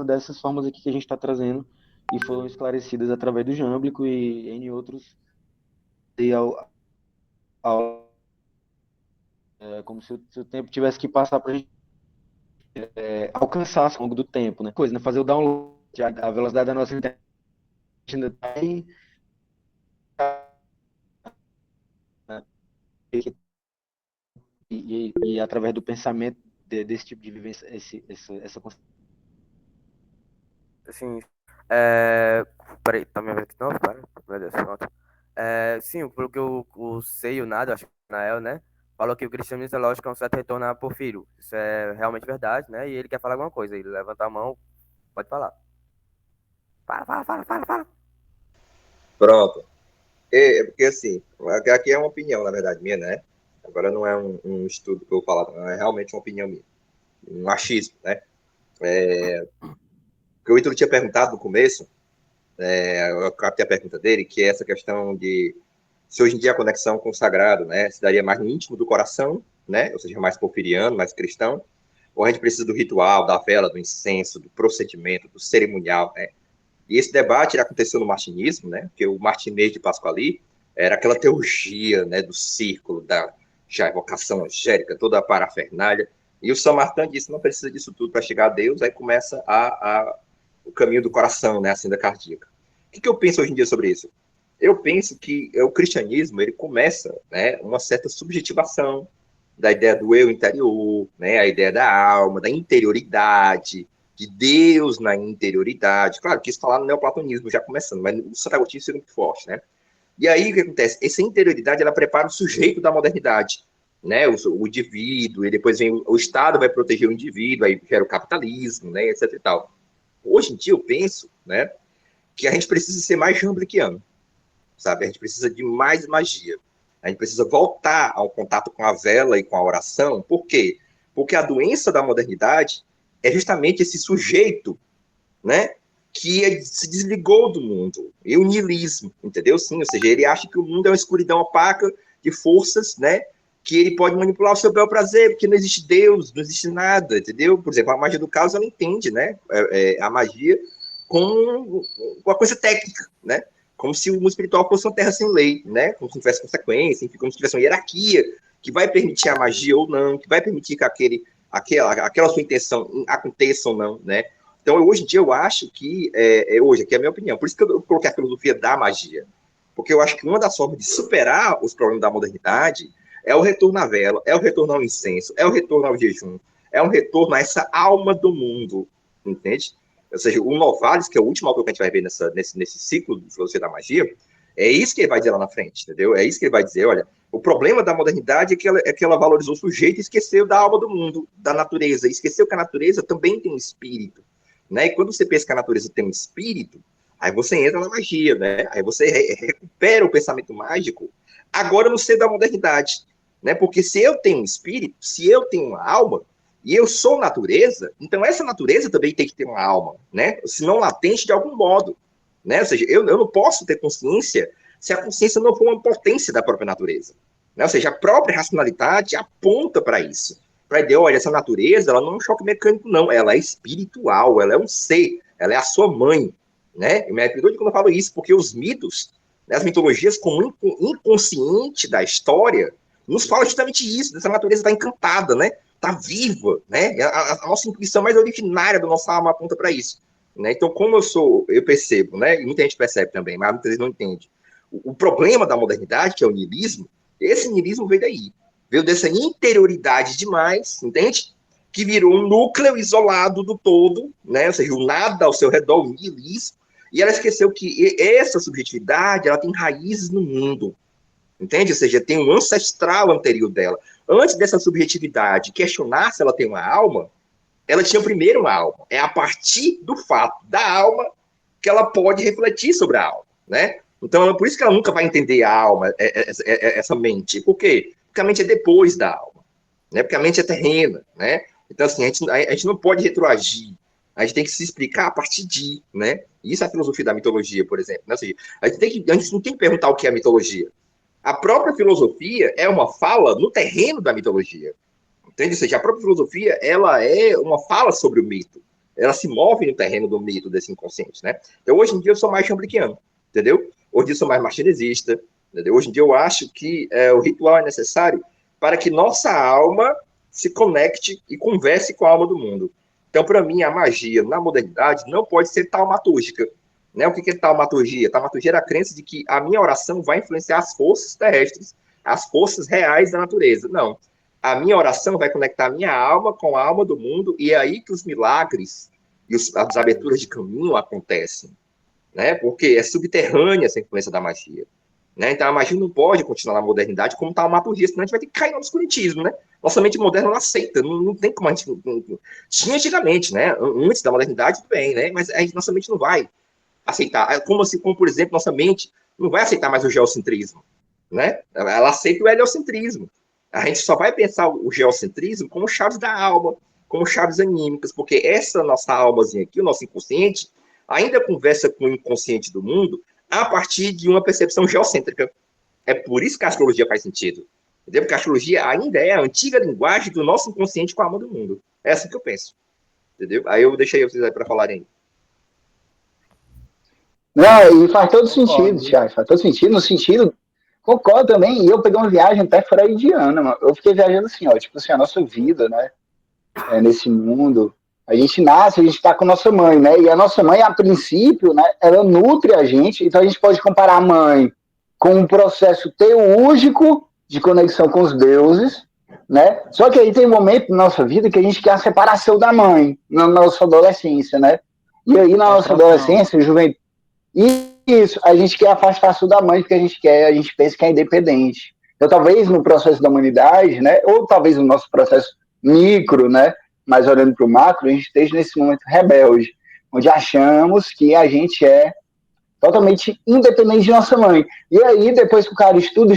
S7: dessas formas aqui que a gente está trazendo, e foram esclarecidas através do Jâmblico e em outros, e como se o tempo tivesse que passar para a gente alcançar ao longo do tempo, né? Coisa, né? Fazer o download, a velocidade da nossa internet ainda está aí, né? E através do pensamento desse tipo de vivência, essa
S3: Assim, peraí, tá me vendo aqui de novo, cara? Meu Deus, pronto. Sim, pelo que eu sei, o Nada, acho que o Nael, né? Falou que o cristianismo é lógico é um certo retorno a Porfírio. Isso é realmente verdade, né? E ele quer falar alguma coisa. Ele levanta a mão, pode falar. Fala.
S1: Pronto. Porque assim, aqui é uma opinião, na verdade, minha, né? Agora não é um estudo que eu vou falar, não, é realmente uma opinião minha. Um achismo, né? O que o Ítalo tinha perguntado no começo, eu captei a pergunta dele, que é essa questão de se hoje em dia a conexão com o sagrado, né, se daria mais no íntimo do coração, né, ou seja, mais porfiriano, mais cristão, ou a gente precisa do ritual, da vela, do incenso, do procedimento, do cerimonial, né? E esse debate aconteceu no martinismo, né, porque o Martinez de Pasquali era aquela teologia, né, do círculo, da já evocação angélica, toda a parafernália, e o Saint-Martin disse, não precisa disso tudo para chegar a Deus, aí começa o caminho do coração, né, a senda cardíaca. O que eu penso hoje em dia sobre isso? Eu penso que o cristianismo, ele começa, né, uma certa subjetivação da ideia do eu interior, né, a ideia da alma, da interioridade, de Deus na interioridade. Claro que isso está lá no neoplatonismo, já começando, mas o Santo Agostinho é muito forte, né? E aí o que acontece? Essa interioridade, ela prepara o sujeito da modernidade, né? O indivíduo, e depois vem o Estado vai proteger o indivíduo, aí gera o capitalismo, né, etc e tal. Hoje em dia eu penso, né, que a gente precisa ser mais jambliquiano, sabe? A gente precisa de mais magia. A gente precisa voltar ao contato com a vela e com a oração. Por quê? Porque a doença da modernidade é justamente esse sujeito, né, que se desligou do mundo. E o niilismo, entendeu? Sim, ou seja, ele acha que o mundo é uma escuridão opaca de forças, né, que ele pode manipular o seu bel prazer, porque não existe Deus, não existe nada, entendeu? Por exemplo, a magia do caos, ela entende, né, a magia com uma coisa técnica, né? Como se o mundo espiritual fosse uma terra sem lei, né? Como se não tivesse consequência, enfim, como se tivesse uma hierarquia que vai permitir a magia ou não, que vai permitir que aquela sua intenção aconteça ou não, né? Então, hoje em dia, eu acho que, hoje, aqui é a minha opinião, por isso que eu coloquei a filosofia da magia, porque eu acho que uma das formas de superar os problemas da modernidade é o retorno à vela, é o retorno ao incenso, é o retorno ao jejum, é um retorno a essa alma do mundo, entende? Ou seja, o Novalis, que é o último autor que a gente vai ver nesse ciclo de filosofia da magia, é isso que ele vai dizer lá na frente, entendeu? É isso que ele vai dizer, olha, o problema da modernidade é que ela valorizou o sujeito e esqueceu da alma do mundo, da natureza, e esqueceu que a natureza também tem um espírito, né? E quando você pensa que a natureza tem um espírito, aí você entra na magia, né? Aí você recupera o pensamento mágico, agora no seio da modernidade, né? Porque se eu tenho um espírito, se eu tenho uma alma, e eu sou natureza, então essa natureza também tem que ter uma alma, né? Se não latente de algum modo, né? Ou seja, eu não posso ter consciência se a consciência não for uma potência da própria natureza, né? Ou seja, a própria racionalidade aponta para isso, para dizer, olha, essa natureza, ela não é um choque mecânico, não, ela é espiritual, ela é um ser, ela é a sua mãe, né? Eu me arrependo de quando eu falo isso, porque os mitos, né, as mitologias como inconsciente da história, nos falam justamente isso, dessa natureza está encantada, né? Está viva, né? A nossa intuição mais originária da nossa alma aponta para isso, né? Então, como eu percebo, né? E muita gente percebe também, mas muitas vezes não entende. O problema da modernidade, que é o niilismo, esse niilismo veio daí, veio dessa interioridade demais, entende? Que virou um núcleo isolado do todo, né? Ou seja, o nada ao seu redor, o niilismo, e ela esqueceu que essa subjetividade, ela tem raízes no mundo, entende? Ou seja, tem um ancestral anterior dela. Antes dessa subjetividade questionar se ela tem uma alma, ela tinha primeiro uma alma. É a partir do fato da alma que ela pode refletir sobre a alma, né? Então, é por isso que ela nunca vai entender a alma, essa mente. Por quê? Porque a mente é depois da alma, né? Porque a mente é terrena, né? Então, assim, a gente não pode retroagir. A gente tem que se explicar a partir de, né? Isso é a filosofia da mitologia, por exemplo, né? Ou seja, a gente não tem que perguntar o que é mitologia. A própria filosofia é uma fala no terreno da mitologia. Entende? Ou seja, a própria filosofia, ela é uma fala sobre o mito. Ela se move no terreno do mito, desse inconsciente, né? Então, hoje em dia, eu sou mais chambliquiano, entendeu? Hoje em dia, eu sou mais martinezista, entendeu? Hoje em dia, eu acho que o ritual é necessário para que nossa alma se conecte e converse com a alma do mundo. Então, para mim, a magia na modernidade não pode ser taumatúrgica. Né? O que é taumaturgia? Taumaturgia era a crença de que a minha oração vai influenciar as forças terrestres, as forças reais da natureza. Não. A minha oração vai conectar a minha alma com a alma do mundo, e é aí que os milagres e as aberturas de caminho acontecem. Né? Porque é subterrânea essa influência da magia. Né? Então a magia não pode continuar na modernidade como taumaturgia, senão a gente vai ter que cair no obscurantismo. Né? Nossa mente moderna não aceita, não tem como a gente. Tinha antigamente, né? Antes da modernidade, tudo bem, né? Mas nossa mente não vai aceitar, como por exemplo, nossa mente não vai aceitar mais o geocentrismo, né? Ela aceita o heliocentrismo. A gente só vai pensar o geocentrismo como chaves da alma, como chaves anímicas, porque essa nossa almazinha aqui, o nosso inconsciente, ainda conversa com o inconsciente do mundo a partir de uma percepção geocêntrica, É por isso que a astrologia faz sentido. Entendeu? Porque a astrologia ainda é a antiga linguagem do nosso inconsciente com a alma do mundo. É assim que eu penso. Entendeu? Aí eu deixei vocês aí para falarem.
S4: Não, e faz todo sentido,
S3: Concordo.
S4: Thiago, faz todo sentido, no sentido, concordo também, e eu peguei uma viagem até freudiana, mano. Eu fiquei viajando assim, ó, tipo assim, a nossa vida, né, nesse mundo, a gente nasce, a gente tá com a nossa mãe, né, e a nossa mãe, a princípio, né, ela nutre a gente, então a gente pode comparar a mãe com um processo teúrgico de conexão com os deuses, né, só que aí tem um momento na nossa vida que a gente quer a separação da mãe, na nossa adolescência, né, e aí na nossa
S7: Castração.
S4: adolescência, juventude, isso, a gente quer afastar-se da mãe porque a gente pensa que é independente. Então, talvez no processo da humanidade, né, ou talvez no nosso processo micro, né, mas olhando para o macro, a gente esteja nesse momento rebelde, onde achamos que a gente é totalmente independente de nossa mãe. E aí, depois que o cara estuda,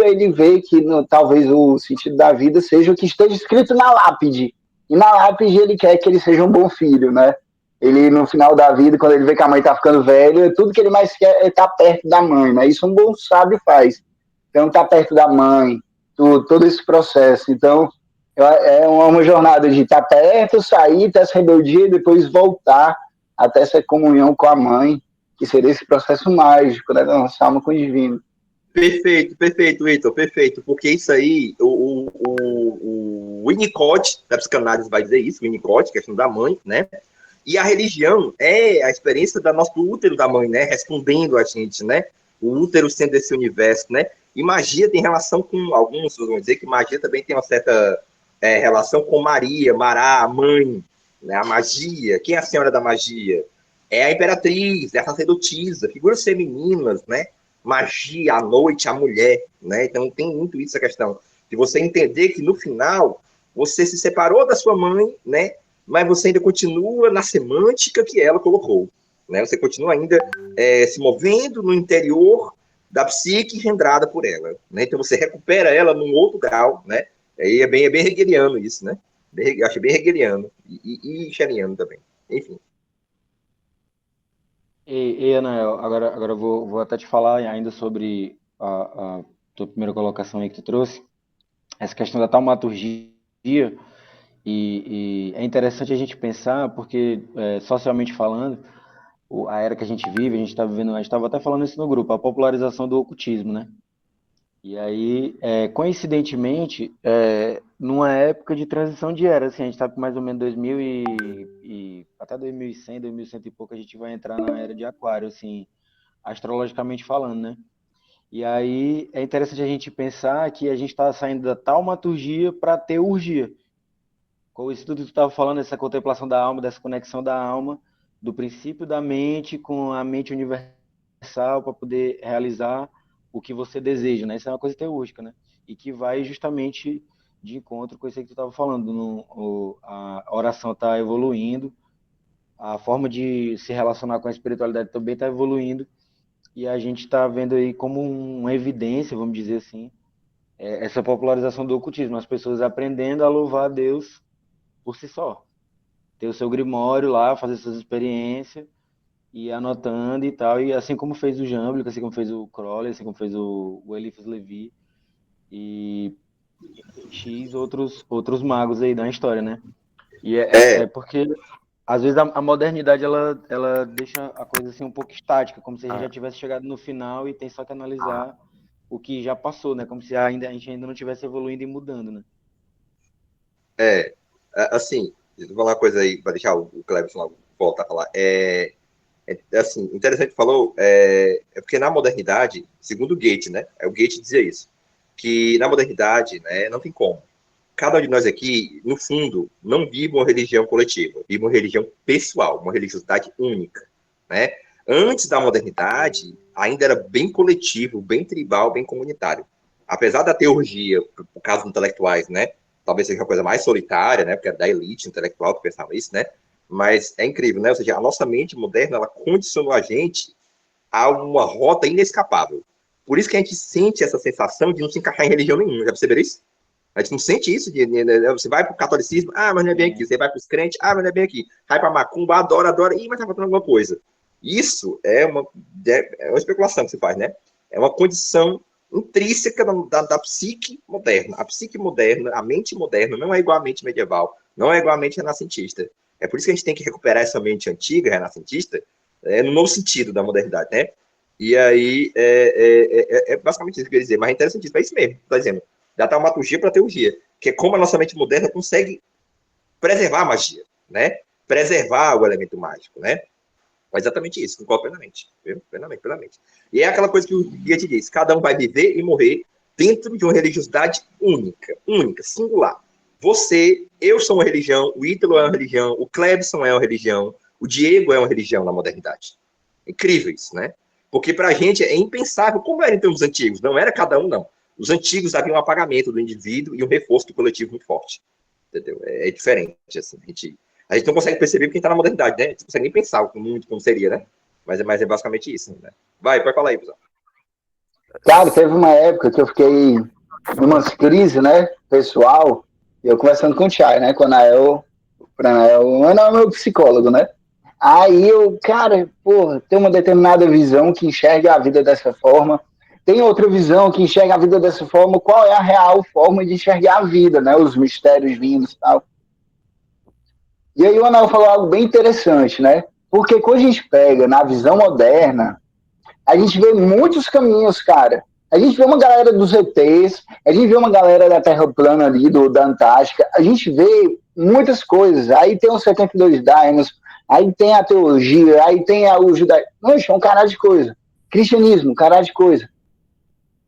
S4: ele vê que talvez o sentido da vida seja o que esteja escrito na lápide. E na lápide ele quer que ele seja um bom filho, né? Ele, no final da vida, quando ele vê que a mãe tá ficando velha, tudo que ele mais quer é estar perto da mãe, né? Isso um bom sábio faz. Então, estar perto da mãe, todo esse processo. Então, é uma jornada de estar perto, sair, ter essa rebeldia e depois voltar até essa comunhão com a mãe, que seria esse processo mágico, né, da nossa alma com o divino.
S1: Perfeito, Vitor, perfeito. Porque isso aí, o Winnicott, da psicanálise vai dizer isso, o Winnicott, questão da mãe, né? E a religião é a experiência do nosso útero da mãe, né? Respondendo a gente, né? O útero sendo esse universo, né? E magia tem relação com, alguns vão dizer que magia também tem uma certa relação com Maria, Mará, a mãe, né? A magia. Quem é a senhora da magia? É a imperatriz, é a sacerdotisa, figuras femininas, né? Magia, a noite, a mulher, né? Então tem muito isso a questão de você entender que no final você se separou da sua mãe, né? Mas você ainda continua na semântica que ela colocou, né? Você continua ainda se movendo no interior da psique engendrada por ela, né? Então você recupera ela num outro grau, né? Aí é bem hegeliano isso, né? Eu acho bem hegeliano e schelleriano também, enfim.
S7: Anael, agora eu vou até te falar ainda sobre a tua primeira colocação aí que tu trouxe, essa questão da taumaturgia, e é interessante a gente pensar, porque socialmente falando, a era que a gente vive, a gente está vivendo, a gente estava até falando isso no grupo, a popularização do ocultismo, né? E aí, coincidentemente, numa época de transição de era, assim, a gente está mais ou menos 2000 até 2100, 2100 e pouco, a gente vai entrar na era de Aquário, assim, astrologicamente falando, né? E aí é interessante a gente pensar que a gente está saindo da taumaturgia para a teurgia. Com isso tudo que tu estava falando, essa contemplação da alma, dessa conexão da alma, do princípio da mente com a mente universal para poder realizar o que você deseja, né? Isso é uma coisa teúrgica, né? E que vai justamente de encontro com isso que tu estava falando. A oração está evoluindo, a forma de se relacionar com a espiritualidade também está evoluindo, e a gente está vendo aí como uma evidência, vamos dizer assim, essa popularização do ocultismo, as pessoas aprendendo a louvar a Deus por si só. Ter o seu grimório lá, fazer suas experiências, e anotando e tal, e assim como fez o Jamblick, assim como fez o Crowley, assim como fez o Eliphas Levi, e X outros magos aí da história, né? E é porque às vezes a modernidade ela deixa a coisa assim um pouco estática, como se a gente já tivesse chegado no final e tem só que analisar o que já passou, né? Como se a gente ainda não estivesse evoluindo e mudando, né?
S1: Assim, deixa eu falar uma coisa aí, para deixar o Cleberson voltar a falar. Assim, interessante que falou, porque na modernidade, segundo o Goethe, né? O Goethe dizia isso, que na modernidade, né, não tem como. Cada um de nós aqui, no fundo, não vive uma religião coletiva, vive uma religião pessoal, uma religiosidade única, né? Antes da modernidade, ainda era bem coletivo, bem tribal, bem comunitário. Apesar da teurgia, por causa dos intelectuais, né? Talvez seja uma coisa mais solitária, né? Porque é da elite intelectual que pensava isso, né? Mas é incrível, né? Ou seja, a nossa mente moderna, ela condicionou a gente a uma rota inescapável. Por isso que a gente sente essa sensação de não se encaixar em religião nenhuma. Já perceberam isso? A gente não sente isso. Você vai para o catolicismo, mas não é bem aqui. Você vai para os crentes, mas não é bem aqui. Vai para macumba, adora, mas tá faltando alguma coisa. Isso é uma especulação que se faz, né? É uma condição intrínseca da psique moderna. A psique moderna, a mente moderna, não é igual à mente medieval, não é igual à mente renascentista. É por isso que a gente tem que recuperar essa mente antiga, renascentista, no novo sentido da modernidade, né? E aí, é basicamente isso que eu queria dizer, mas é interessantíssimo, é isso mesmo, está dizendo, da taumaturgia para a teurgia, que é como a nossa mente moderna consegue preservar a magia, né? Preservar o elemento mágico, né? É exatamente isso, concordo plenamente. Plenamente, plenamente. E é aquela coisa que o guia te diz: cada um vai viver e morrer dentro de uma religiosidade única, singular. Você, eu sou uma religião, o Ítalo é uma religião, o Clebson é uma religião, o Diego é uma religião na modernidade. Incrível isso, né? Porque para a gente é impensável, como era então os antigos, não era cada um, não. Os antigos haviam um apagamento do indivíduo e um reforço do coletivo muito forte. Entendeu? É diferente, assim. A gente não consegue perceber porque está na modernidade, né? A gente não consegue nem pensar o mundo como seria, né? Mas é basicamente isso, né? Vai, pode falar aí, pessoal.
S4: Cara, teve uma época que eu fiquei numa crise, né, pessoal, e eu conversando com o Chay, né, com o Anael, o Anael é meu psicólogo, né? Aí eu, cara, porra, tem uma determinada visão que enxerga a vida dessa forma, tem outra visão que enxerga a vida dessa forma, qual é a real forma de enxergar a vida, né? Os mistérios vindos e tal. E aí o Anael falou algo bem interessante, né? Porque quando a gente pega na visão moderna, a gente vê muitos caminhos, cara. A gente vê uma galera dos ETs, a gente vê uma galera da Terra plana ali, da Antártica, a gente vê muitas coisas. Aí tem os 72 Daimons, aí tem a teologia, aí tem o judaísmo. Nossa, é um caralho de coisa. Cristianismo, um caralho de coisa.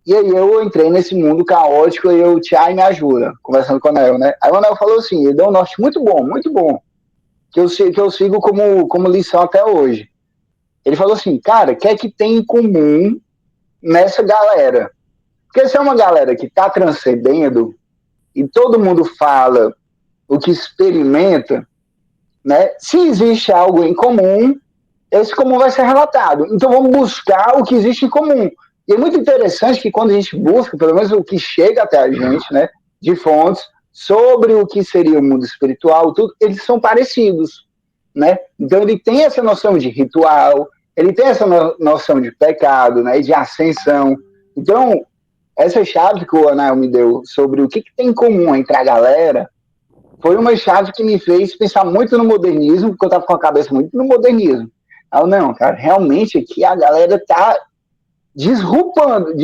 S4: E aí eu entrei nesse mundo caótico e o Tiai me ajuda, conversando com o Anel, né? Aí o Anel falou assim, ele deu um norte muito bom, que eu sigo como lição até hoje. Ele falou assim, cara, o que é que tem em comum nessa galera? Porque se é uma galera que está transcendendo e todo mundo fala o que experimenta, né? Se existe algo em comum, esse comum vai ser relatado. Então vamos buscar o que existe em comum. E é muito interessante que quando a gente busca, pelo menos o que chega até a gente, né, de fontes sobre o que seria o mundo espiritual, tudo, eles são parecidos, né? Então ele tem essa noção de ritual, ele tem essa noção de pecado, né, de ascensão. Então essa chave que o Anael me deu sobre o que tem em comum entre a galera foi uma chave que me fez pensar muito no modernismo, porque eu estava com a cabeça muito no modernismo. Aí eu, não, cara, realmente aqui a galera tá disruptando,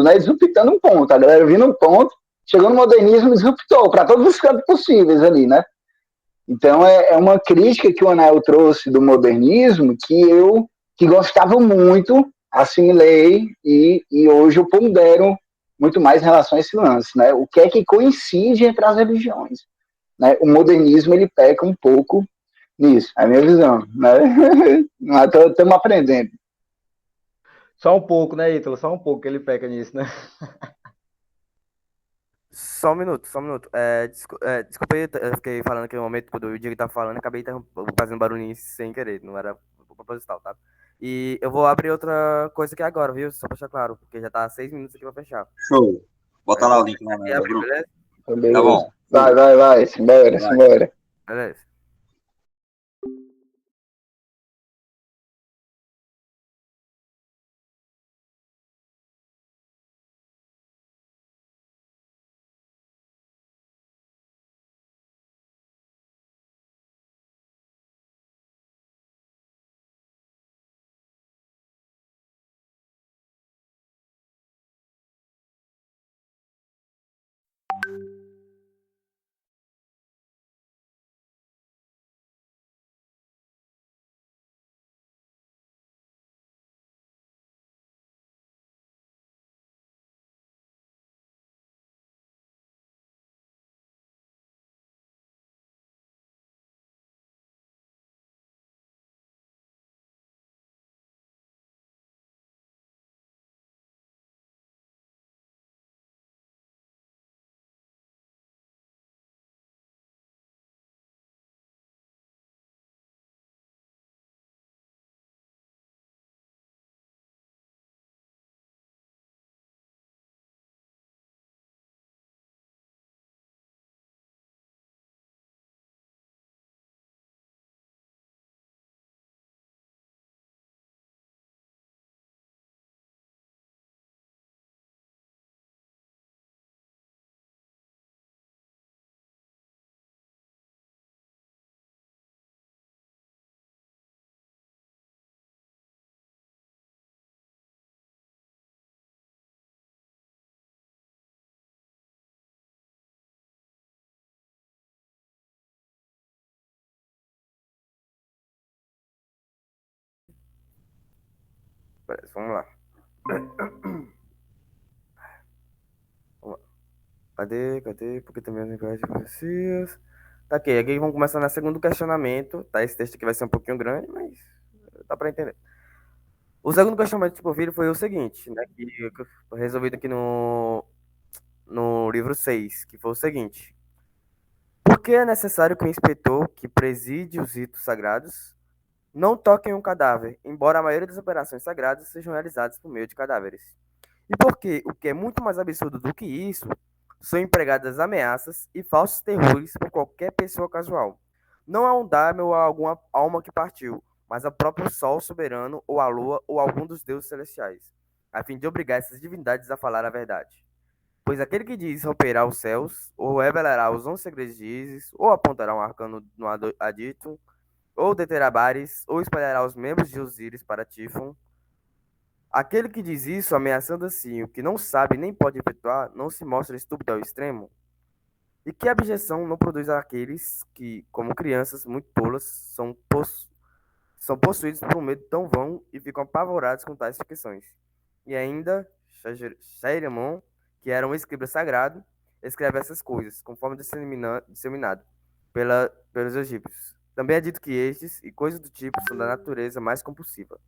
S4: né? Disruptando um ponto. A galera vindo um ponto, chegou no modernismo e disruptou para todos os cantos possíveis ali, né? Então é uma crítica que o Anael trouxe do modernismo que gostava muito, assimilei e hoje eu pondero muito mais em relação a esse lance, né? O que é que coincide entre as religiões, né? O modernismo ele peca um pouco nisso, é a minha visão, né? Estamos aprendendo.
S7: Só um pouco, né, Ítalo? Só um pouco que ele peca nisso, né?
S3: Só um minuto, só um minuto. Desculpa aí, eu fiquei falando aquele momento quando o Diego tá falando, acabei fazendo barulhinho sem querer, não era proposital, tá? E eu vou abrir outra coisa aqui agora, viu? Só pra deixar claro, porque já tá 6 minutos aqui pra fechar.
S1: Show. Bota
S3: Aí
S1: lá
S3: eu
S1: o link
S3: vou
S1: no
S3: abrir,
S1: grupo.
S3: beleza?
S1: Tá
S4: Beleza.
S1: bom.
S4: Vai,
S1: Show.
S4: vai, vai. Simbora,
S1: Vai.
S4: simbora.
S3: Beleza. Vamos lá. Cadê? Porque também as linguagens de profecias. Tá aqui, aqui vamos começar no segundo questionamento, tá? Esse texto aqui vai ser um pouquinho grande, mas dá para entender. O segundo questionamento de Porfírio foi o seguinte, né? Que foi resolvido aqui no livro 6, que foi o seguinte. Por que é necessário que o inspetor que preside os ritos sagrados não toque em um cadáver, embora a maioria das operações sagradas sejam realizadas por meio de cadáveres? E por que, o que é muito mais absurdo do que isso, são empregadas ameaças e falsos terrores por qualquer pessoa casual? Não a um dharma ou a alguma alma que partiu, mas ao próprio sol soberano, ou a lua, ou algum dos deuses celestiais, a fim de obrigar essas divindades a falar a verdade. Pois aquele que diz romperá os céus, ou revelará os 11 segredos de Ísis, ou apontará um arcano no adito, ou deterá bares, ou espalhará os membros de Osíris para Tifon. Aquele que diz isso, ameaçando assim o que não sabe nem pode efetuar, não se mostra estúpido ao extremo? E que abjeção não produz àqueles que, como crianças muito tolas, são possuídos por um medo tão vão e ficam apavorados com tais ficções? E ainda, Shairamon, que era um escriba sagrado, escreve essas coisas, conforme disseminado pelos egípcios. Também é dito que estes e coisas do tipo são da natureza mais compulsiva.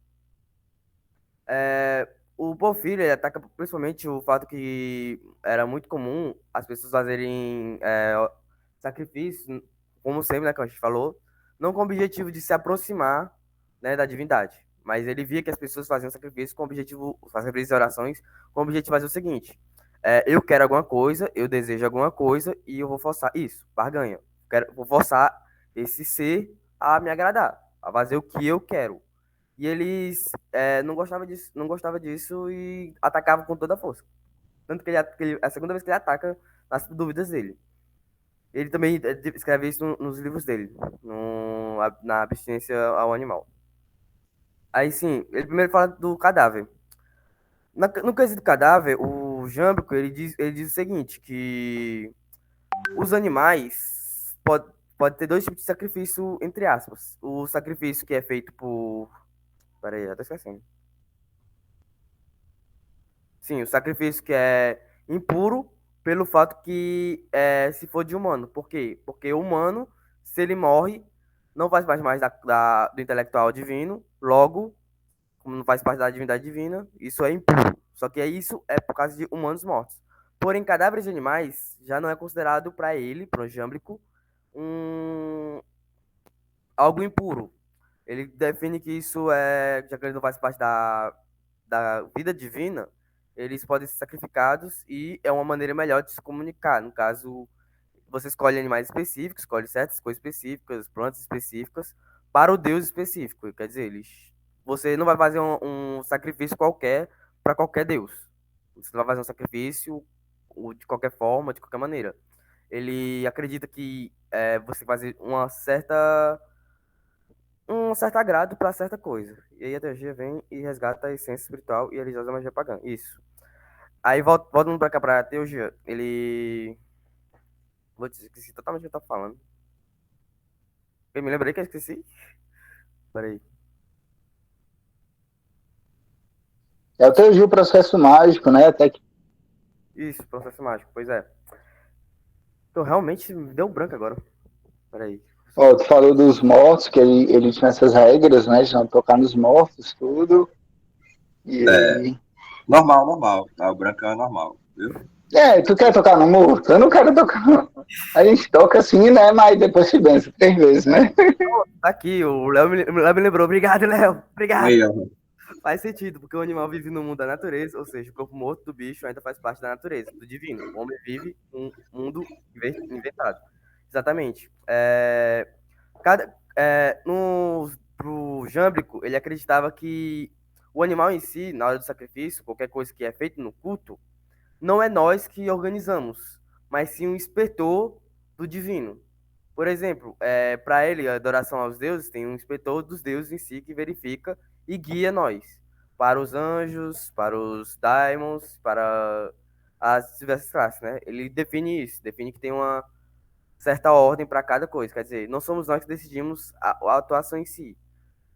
S3: O Porfírio ele ataca principalmente o fato que era muito comum as pessoas fazerem sacrifícios, como sempre, né, que a gente falou, não com o objetivo de se aproximar, né, da divindade, mas ele via que as pessoas faziam sacrifício com o objetivo, sacrifícios e orações com o objetivo de fazer o seguinte: eu quero alguma coisa, eu desejo alguma coisa e eu vou forçar isso, barganha. Vou forçar esse ser a me agradar, a fazer o que eu quero. E eles não gostava disso e atacavam com toda a força. Tanto que a segunda vez que ele ataca nas dúvidas dele. Ele também escreve isso nos livros dele, na abstinência ao animal. Aí sim, ele primeiro fala do cadáver. No quesito cadáver, o Jâmbico, ele diz o seguinte, que os animais pode ter dois tipos de sacrifício, entre aspas. O sacrifício que é feito por... Peraí, já tô esquecendo. Sim, o sacrifício que é impuro pelo fato que se for de humano. Por quê? Porque o humano, se ele morre, não faz parte mais do intelectual divino, logo, como não faz parte da divindade divina, isso é impuro. Só que isso é por causa de humanos mortos. Porém, cadáveres de animais já não é considerado para ele, para o Jâmblico, algo impuro. Ele define que isso já que ele não faz parte da vida divina, eles podem ser sacrificados e é uma maneira melhor de se comunicar. No caso, você escolhe animais específicos, escolhe certas coisas específicas, plantas específicas, para o deus específico. Quer dizer, você não vai fazer um sacrifício qualquer para qualquer deus. Você não vai fazer um sacrifício de qualquer forma, de qualquer maneira. Ele acredita que você fazer um certo agrado para certa coisa. E aí a teologia vem e resgata a essência espiritual e religiosa da magia pagã. Isso. Aí voltando para cá para a teologia, ele... Vou dizer, esqueci totalmente o que eu tava falando. Eu me lembrei que eu esqueci. Peraí.
S4: É o teu Gil processo mágico, né? Até que...
S3: Isso, processo mágico, pois é. Então, realmente me deu um branco agora. Peraí.
S4: Ó, tu falou dos mortos, que ele tinha essas regras, né? De não tocar nos mortos, tudo. E aí...
S1: Normal. O brancão é normal, viu?
S4: Tu quer tocar no morto? Eu não quero tocar, não. A gente toca assim, né? Mas depois se bença 3 vezes, né?
S3: Tá aqui, o Léo me lembrou. Obrigado, Léo. Obrigado.
S1: Aí, ó.
S3: Faz sentido, porque o animal vive no mundo da natureza, ou seja, o corpo morto do bicho ainda faz parte da natureza, do divino. O homem vive um mundo inventado. Exatamente. Pro Jâmblico, ele acreditava que o animal em si, na hora do sacrifício, qualquer coisa que é feito no culto, não é nós que organizamos, mas sim um inspetor do divino. Por exemplo, para ele, a adoração aos deuses tem um inspetor dos deuses em si que verifica e guia nós para os anjos, para os daimons, para as diversas classes, né? Ele define isso, define que tem uma certa ordem para cada coisa. Quer dizer, não somos nós que decidimos a atuação em si,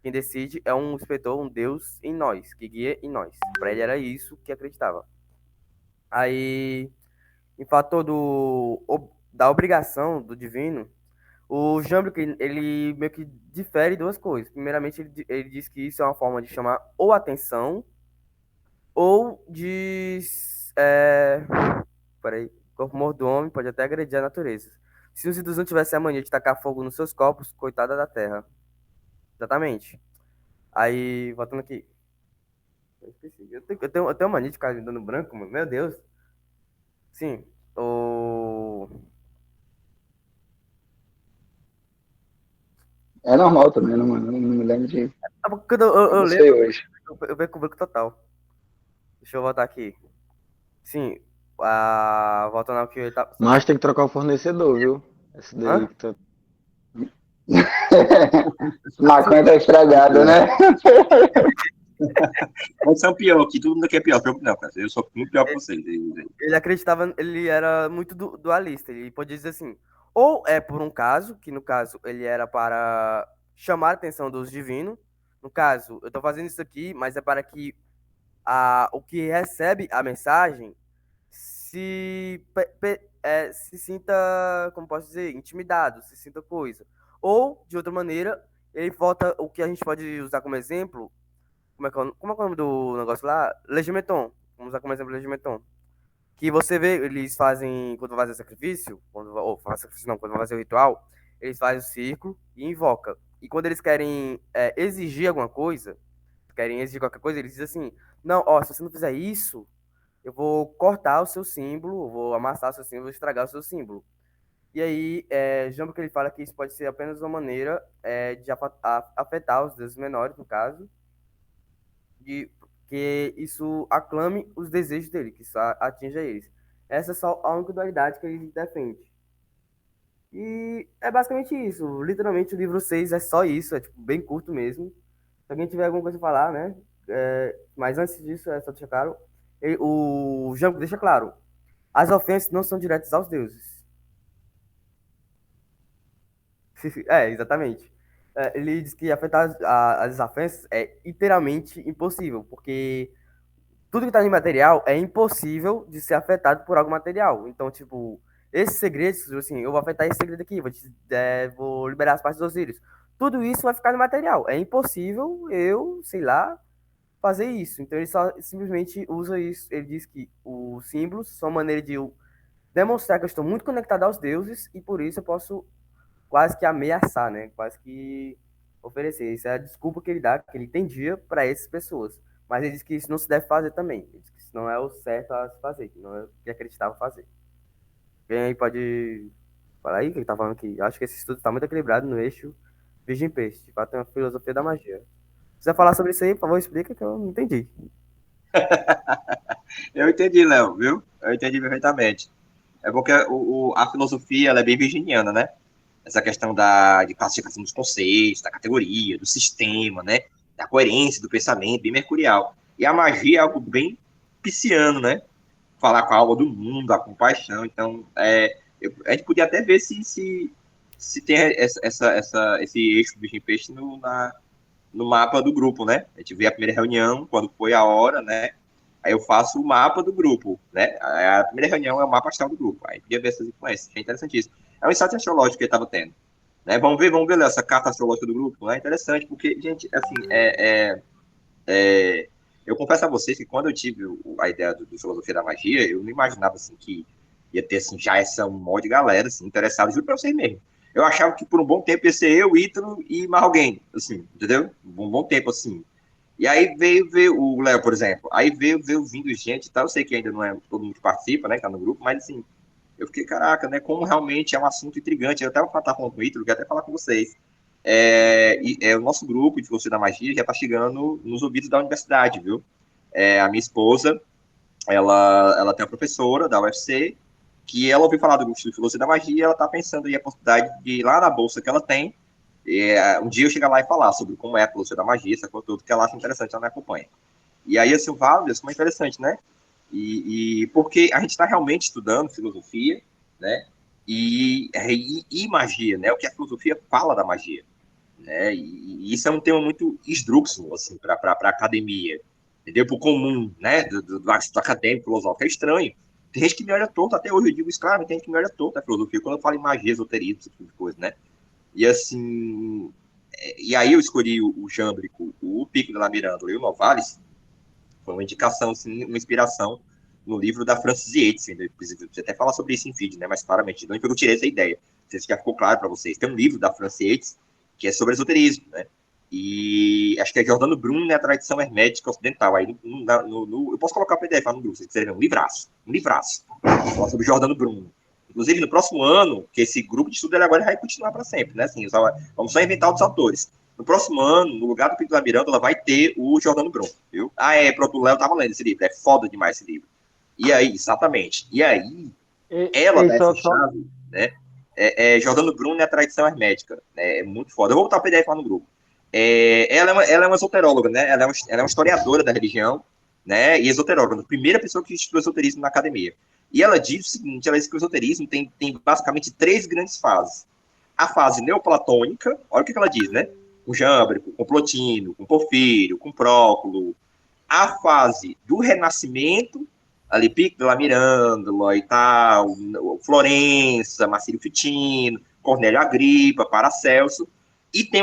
S3: Quem decide é um inspetor, um Deus em nós, que guia em nós. Para ele era isso que acreditava. Aí, em fator da obrigação do divino, o Jamblick, ele meio que difere duas coisas. Primeiramente, ele diz que isso é uma forma de chamar ou atenção ou de... Peraí. O corpo morto do homem pode até agredir a natureza. Se os ídolos não tivessem a mania de tacar fogo nos seus corpos, coitada da terra. Exatamente. Aí, voltando aqui. Eu esqueci. Eu tenho mania de ficar dando branco, mano. Meu Deus. Sim. O...
S4: É normal também, não me lembro de
S3: Quando eu
S4: não sei
S3: lembro,
S4: hoje.
S3: eu perco o branco total. Deixa eu voltar aqui. Sim. Voltando ao que ele tá...
S7: Mas tem que trocar o fornecedor, viu? Esse daí
S3: Hã?
S7: que tá...
S4: Maconha tá estragada, né?
S1: Vocês são pior aqui, todo mundo aqui é pior. Não, cara. Eu sou muito pior que vocês.
S3: Ele acreditava, ele era muito dualista. Ele podia dizer assim, ou é por um caso, que no caso ele era para chamar a atenção dos divinos. No caso, eu estou fazendo isso aqui, mas é para que o que recebe a mensagem se sinta, como posso dizer, intimidado, se sinta coisa. Ou, de outra maneira, ele volta o que a gente pode usar como exemplo, como é que é o nome do negócio lá? Legimeton. Vamos usar como exemplo Legimeton. Que você vê, eles fazem, quando vão fazer sacrifício, ou faz sacrifício não, quando vão fazer o ritual, eles fazem o círculo e invoca. E quando eles querem exigir alguma coisa, querem exigir qualquer coisa, eles dizem assim, não, ó, se você não fizer isso, eu vou cortar o seu símbolo, eu vou amassar o seu símbolo, vou estragar o seu símbolo. E aí, Jambo que ele fala que isso pode ser apenas uma maneira de afetar os deuses menores, no caso, de que isso aclame os desejos dele, que isso atinja eles. Essa é só a única dualidade que ele defende. E é basicamente isso. Literalmente o livro 6 é só isso, é tipo, bem curto mesmo. Se alguém tiver alguma coisa a falar, né? Mas antes disso, é só deixar claro. O Jango deixa claro. As ofensas não são diretas aos deuses. Exatamente. Ele diz que afetar as ofensas é inteiramente impossível, porque tudo que está em material é impossível de ser afetado por algo material. Então, tipo, esses segredos, tipo assim, eu vou afetar esse segredo aqui, vou liberar as partes dos Osíris. Tudo isso vai ficar no material. É impossível eu, sei lá, fazer isso. Então, ele só simplesmente usa isso. Ele diz que os símbolos são maneira de eu demonstrar que eu estou muito conectado aos deuses e por isso eu posso quase que ameaçar, né? Quase que oferecer. Isso é a desculpa que ele dá, que ele entendia para essas pessoas. Mas ele diz que isso não se deve fazer também. Ele diz que isso não é o certo a se fazer, que não é o que acreditava fazer. Quem aí pode falar aí que ele tá falando que acho que esse estudo está muito equilibrado no eixo Virgem Peixe. De fato, é uma filosofia da magia. Se você falar sobre isso aí, por favor, explica que eu não entendi.
S1: Eu entendi, Léo, viu? Eu entendi perfeitamente. É porque a filosofia ela é bem virginiana, né? Essa questão de classificação dos conceitos, da categoria, do sistema, né? Da coerência do pensamento, bem mercurial. E a magia é algo bem pisciano, né? Falar com a alma do mundo, a compaixão. Então, a gente podia até ver se tem esse eixo Virgem Peixe no mapa do grupo, né? A gente vê a primeira reunião, quando foi a hora, né? Aí eu faço o mapa do grupo, né? A primeira reunião é o mapa astral do grupo. Aí podia ver essas influências, é interessantíssimo. É um insight astrológico que ele estava tendo. Né? Vamos ver essa carta astrológica do grupo. É interessante, porque, gente, assim, eu confesso a vocês que quando eu tive a ideia do Filosofia da Magia, eu não imaginava, assim, que ia ter, assim, já essa mod de galera, assim, interessada, juro pra vocês mesmo. Eu achava que por um bom tempo ia ser eu, Ítalo e mais alguém, assim, entendeu? Um bom tempo, assim. E aí veio o Léo, por exemplo. Aí veio vindo gente e tal. Eu sei que ainda não é todo mundo que participa, né? Que tá no grupo, mas assim, eu fiquei, caraca, né? Como realmente é um assunto intrigante. Eu até vou estar falando com o Ítalo, quero até falar com vocês. O nosso grupo de Filosofia da Magia já tá chegando nos ouvidos da universidade, viu? A minha esposa, ela tem uma professora da UFC, que ela ouviu falar do grupo de Filosofia da Magia e ela tá pensando aí a possibilidade de ir lá na bolsa que ela tem, um dia eu chegar lá e falar sobre como é a filosofia da magia, essa coisa toda que ela acha interessante, ela me acompanha. E aí, assim, o Valdes, como é interessante, né? Porque a gente está realmente estudando filosofia, né? E magia, né? O que a filosofia fala da magia. né? E isso é um tema muito esdrúxulo, assim, para a academia, entendeu? Para o comum, né? Do acadêmico, filosófico, é estranho. Tem gente que me olha torto, até hoje eu digo isso, claro, tem gente que me olha torto na filosofia, quando eu falo em magia, esoterismo, esse tipo de coisa, né? E assim, e aí eu escolhi o Jâmbrico, o Pico de la Miranda e o Novalis, foi uma indicação, assim, uma inspiração no livro da Frances Yates, você até falar sobre isso em vídeo, né? Mas claramente, de onde eu tirei essa ideia? Não sei se já ficou claro para vocês. Tem um livro da Frances Yates que é sobre esoterismo, né? E acho que é Giordano Bruno, né, a tradição hermética ocidental. Aí eu posso colocar o PDF lá no grupo, se vocês quiserem ver, um livraço. Falar sobre Giordano Bruno. Inclusive, no próximo ano, que esse grupo de estudo ele agora vai continuar para sempre, né? Assim, vamos só inventar outros autores. No próximo ano, no lugar do Pico da Miranda, vai ter o Giordano Bruno, viu? Pronto, o Léo tava lendo esse livro. É foda demais esse livro. E aí, exatamente. E aí, ela dá essa chave, né? Giordano Bruno é a tradição hermética. É muito foda. Eu vou botar o PDF lá no grupo. Ela é uma esoteróloga, né? Ela é uma historiadora da religião, né? E esoteróloga. A primeira pessoa que estudou esoterismo na academia. E ela diz o seguinte, ela diz que o esoterismo tem basicamente 3 grandes fases. A fase neoplatônica, olha o que ela diz, né? Com Jâmbrico, com Plotino, com Porfírio, com Próculo. A fase do Renascimento, ali Pico della Mirandola e tal, Florença, Marcílio Fitino, Cornélio Agripa, Paracelso, e tem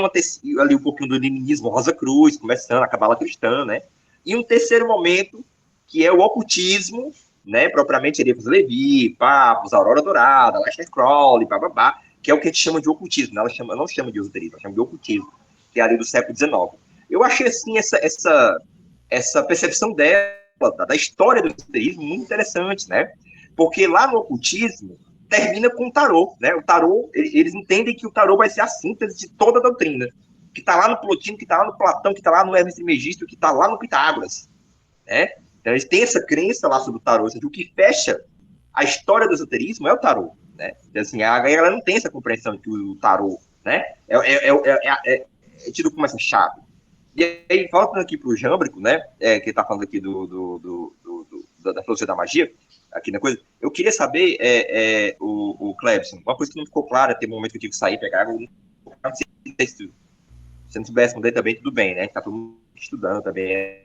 S1: ali um pouquinho do iluminismo, Rosa Cruz, começando a cabala cristã, né? E um terceiro momento, que é o ocultismo, né? Propriamente Ericos Levi, Papos, Aurora Dourada, Lester Crowley, bababá, que é o que a gente chama de ocultismo, né? Ela não chama de esoterismo, ela chama de ocultismo, que é ali do século XIX. Eu achei, assim, essa percepção dela, da história do esoterismo, muito interessante, né? Porque lá no ocultismo, termina com o tarô, né? O tarô, eles entendem que o tarô vai ser a síntese de toda a doutrina, que está lá no Plotino, que está lá no Platão, que está lá no Hermes Trismegisto, que está lá no Pitágoras, né? Então, eles têm essa crença lá sobre o tarô, ou seja, o que fecha a história do esoterismo é o tarô, né? Então, assim, a galera não tem essa compreensão de que o tarô, né, é tido como essa chave. E aí, voltando aqui para o Jâmbrico, né, que está falando aqui da filosofia da magia, aqui na coisa, eu queria saber, o Clebson, uma coisa que não ficou clara, tem um momento que eu tive que sair, pegar água, não sei se você não soubesse responder também, tudo bem, né, está todo mundo estudando também,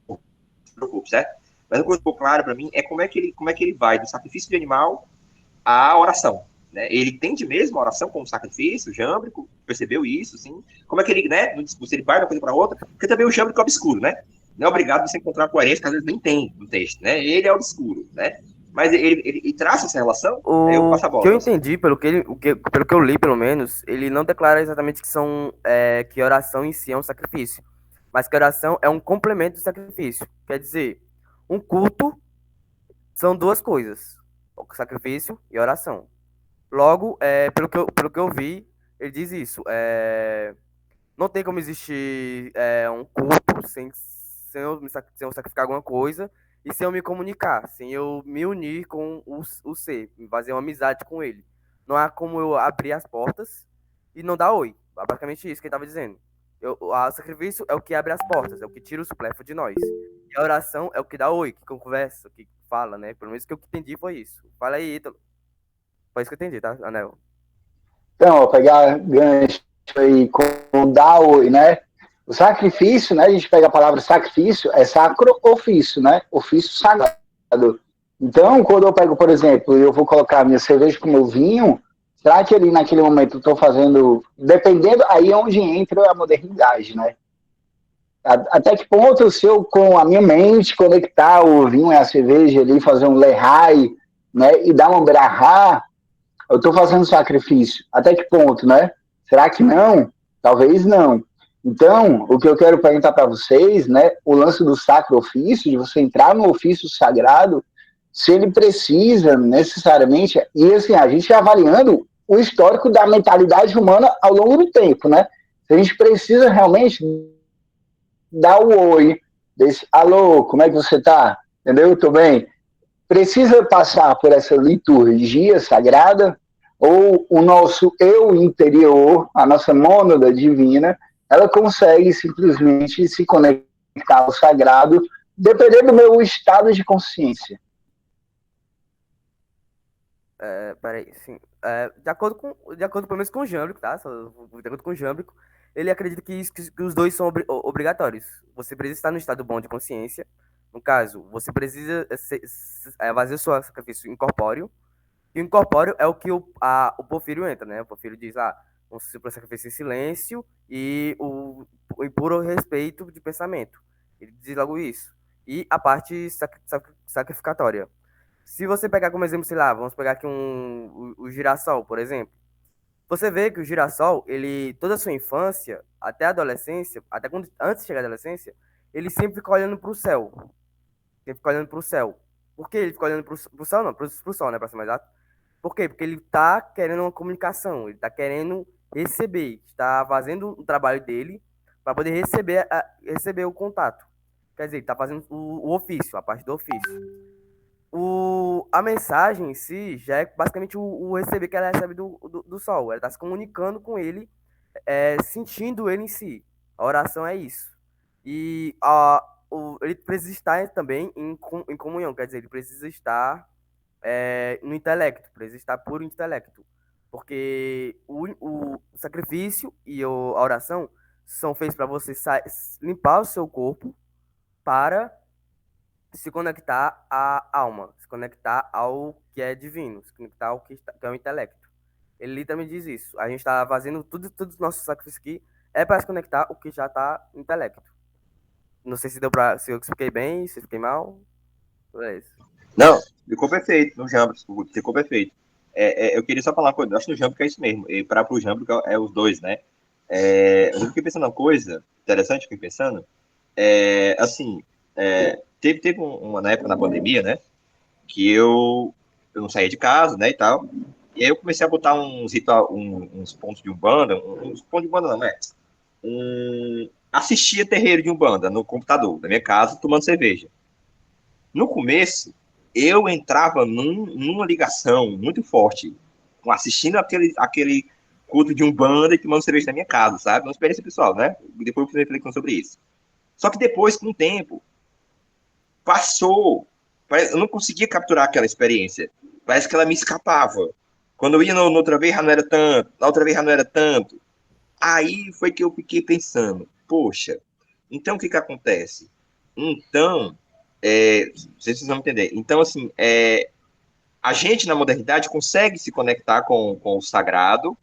S1: não se preocupe, certo? Mas uma coisa que ficou clara para mim é como é que ele vai do sacrifício de animal à oração. Né? Ele entende mesmo a oração como sacrifício, o Jâmbrico percebeu isso, assim. Como é que ele, né, no discurso, ele vai de uma coisa para outra, porque também o Jâmbrico é obscuro, né? Não é obrigado você encontrar coerência, que às vezes nem tem no texto, né? Ele é obscuro, né? Mas ele traça essa relação, eu passo a bola.
S3: O que eu entendi, pelo que eu li, pelo menos, ele não declara exatamente que oração em si é um sacrifício, mas que oração é um complemento do sacrifício. Quer dizer, um culto são 2 coisas, sacrifício e oração. Logo, pelo que eu vi, ele diz isso. Não tem como existir um culto sem eu sacrificar alguma coisa e sem eu me comunicar, sem eu me unir com o ser, fazer uma amizade com ele. Não há como eu abrir as portas e não dar oi. É basicamente isso que ele estava dizendo. O sacrifício é o que abre as portas, é o que tira o supérfluo de nós. E a oração é o que dá oi, que conversa, que fala, né? Pelo menos o que eu entendi foi isso. Fala aí, Ítalo. Foi isso que eu entendi, tá, Anel?
S4: Então, ó, pegar gancho aí com dar oi, né? O sacrifício, né? A gente pega a palavra sacrifício, é sacro ofício, né? Ofício sagrado. Então, quando eu pego, por exemplo, eu vou colocar minha cerveja com meu vinho, será que ali naquele momento eu estou fazendo, dependendo, aí é onde entra a modernidade, né? Até que ponto, se eu, com a minha mente, conectar o vinho e a cerveja ali, fazer um lehai, né? E dar um brahá, eu estou fazendo sacrifício. Até que ponto, né? Será que não? Talvez não. Então, o que eu quero perguntar para vocês, né? O lance do sacro ofício, de você entrar no ofício sagrado, se ele precisa necessariamente, e assim, a gente avaliando o histórico da mentalidade humana ao longo do tempo, né? Se a gente precisa realmente dar o oi, desse, alô, como é que você tá? Entendeu? Tô bem. Precisa passar por essa liturgia sagrada, ou o nosso eu interior, a nossa mônada divina, ela consegue simplesmente se conectar ao sagrado, dependendo do meu estado de consciência.
S3: Peraí, sim. De acordo pelo menos com o Jâmblico, tá? De acordo com o Jâmblico, ele acredita que os dois são obrigatórios. Você precisa estar no estado bom de consciência. No caso, você precisa fazer o seu sacrifício incorpóreo. E o incorpóreo é o que o Porfírio entra, né? O Porfírio diz, um simples sacrifício em silêncio e o puro respeito de pensamento. Ele diz logo isso. E a parte sacrificatória. Se você pegar como exemplo, sei lá, vamos pegar aqui o girassol, por exemplo. Você vê que o girassol, ele, toda a sua infância, até a adolescência, antes de chegar à adolescência, ele sempre fica olhando para o céu. Sempre fica olhando para o céu. Por que ele fica olhando para o céu? Não, para o sol, né, para ser mais exato. Por quê? Porque ele tá querendo uma comunicação, ele tá querendo receber, está fazendo o trabalho dele para poder receber o contato. Quer dizer, ele tá fazendo o ofício, a parte do ofício. A mensagem em si já é basicamente o receber que ela recebe do sol. Ela está se comunicando com ele, sentindo ele em si. A oração é isso. E ele precisa estar também em comunhão, quer dizer, ele precisa estar no intelecto, precisa estar puro intelecto. Porque o sacrifício e a oração são feitos para você limpar o seu corpo para se conectar à alma, se conectar ao que é divino, se conectar ao que é o intelecto. Ele literalmente diz isso. A gente está fazendo tudo os nossos sacrifícios aqui para se conectar o que já está no intelecto. Não sei se eu expliquei bem, se eu expliquei mal. É isso.
S1: Não, ficou perfeito no Jambo, ficou perfeito. Eu queria só falar uma coisa, eu acho que no Jambo que é isso mesmo, e para o Jambo é os dois, né? Eu fiquei pensando uma coisa interessante, fiquei pensando, assim, teve uma na época da pandemia, né, que eu não saía de casa, né, e tal, e aí eu comecei a botar uns pontos de Umbanda, uns pontos de Umbanda não, né, assistia terreiro de Umbanda no computador da minha casa, tomando cerveja. No começo, eu entrava numa ligação muito forte, assistindo aquele culto de Umbanda e tomando cerveja na minha casa, sabe? Uma experiência pessoal, né? Depois eu fiz reflexão sobre isso. Só que depois, com o tempo, passou. Eu não conseguia capturar aquela experiência. Parece que ela me escapava. Quando eu ia na outra vez, já não era tanto. Na outra vez, já não era tanto. Aí foi que eu fiquei pensando, poxa, então o que que acontece? Então, vocês vão entender. Então, assim, a gente na modernidade consegue se conectar com o sagrado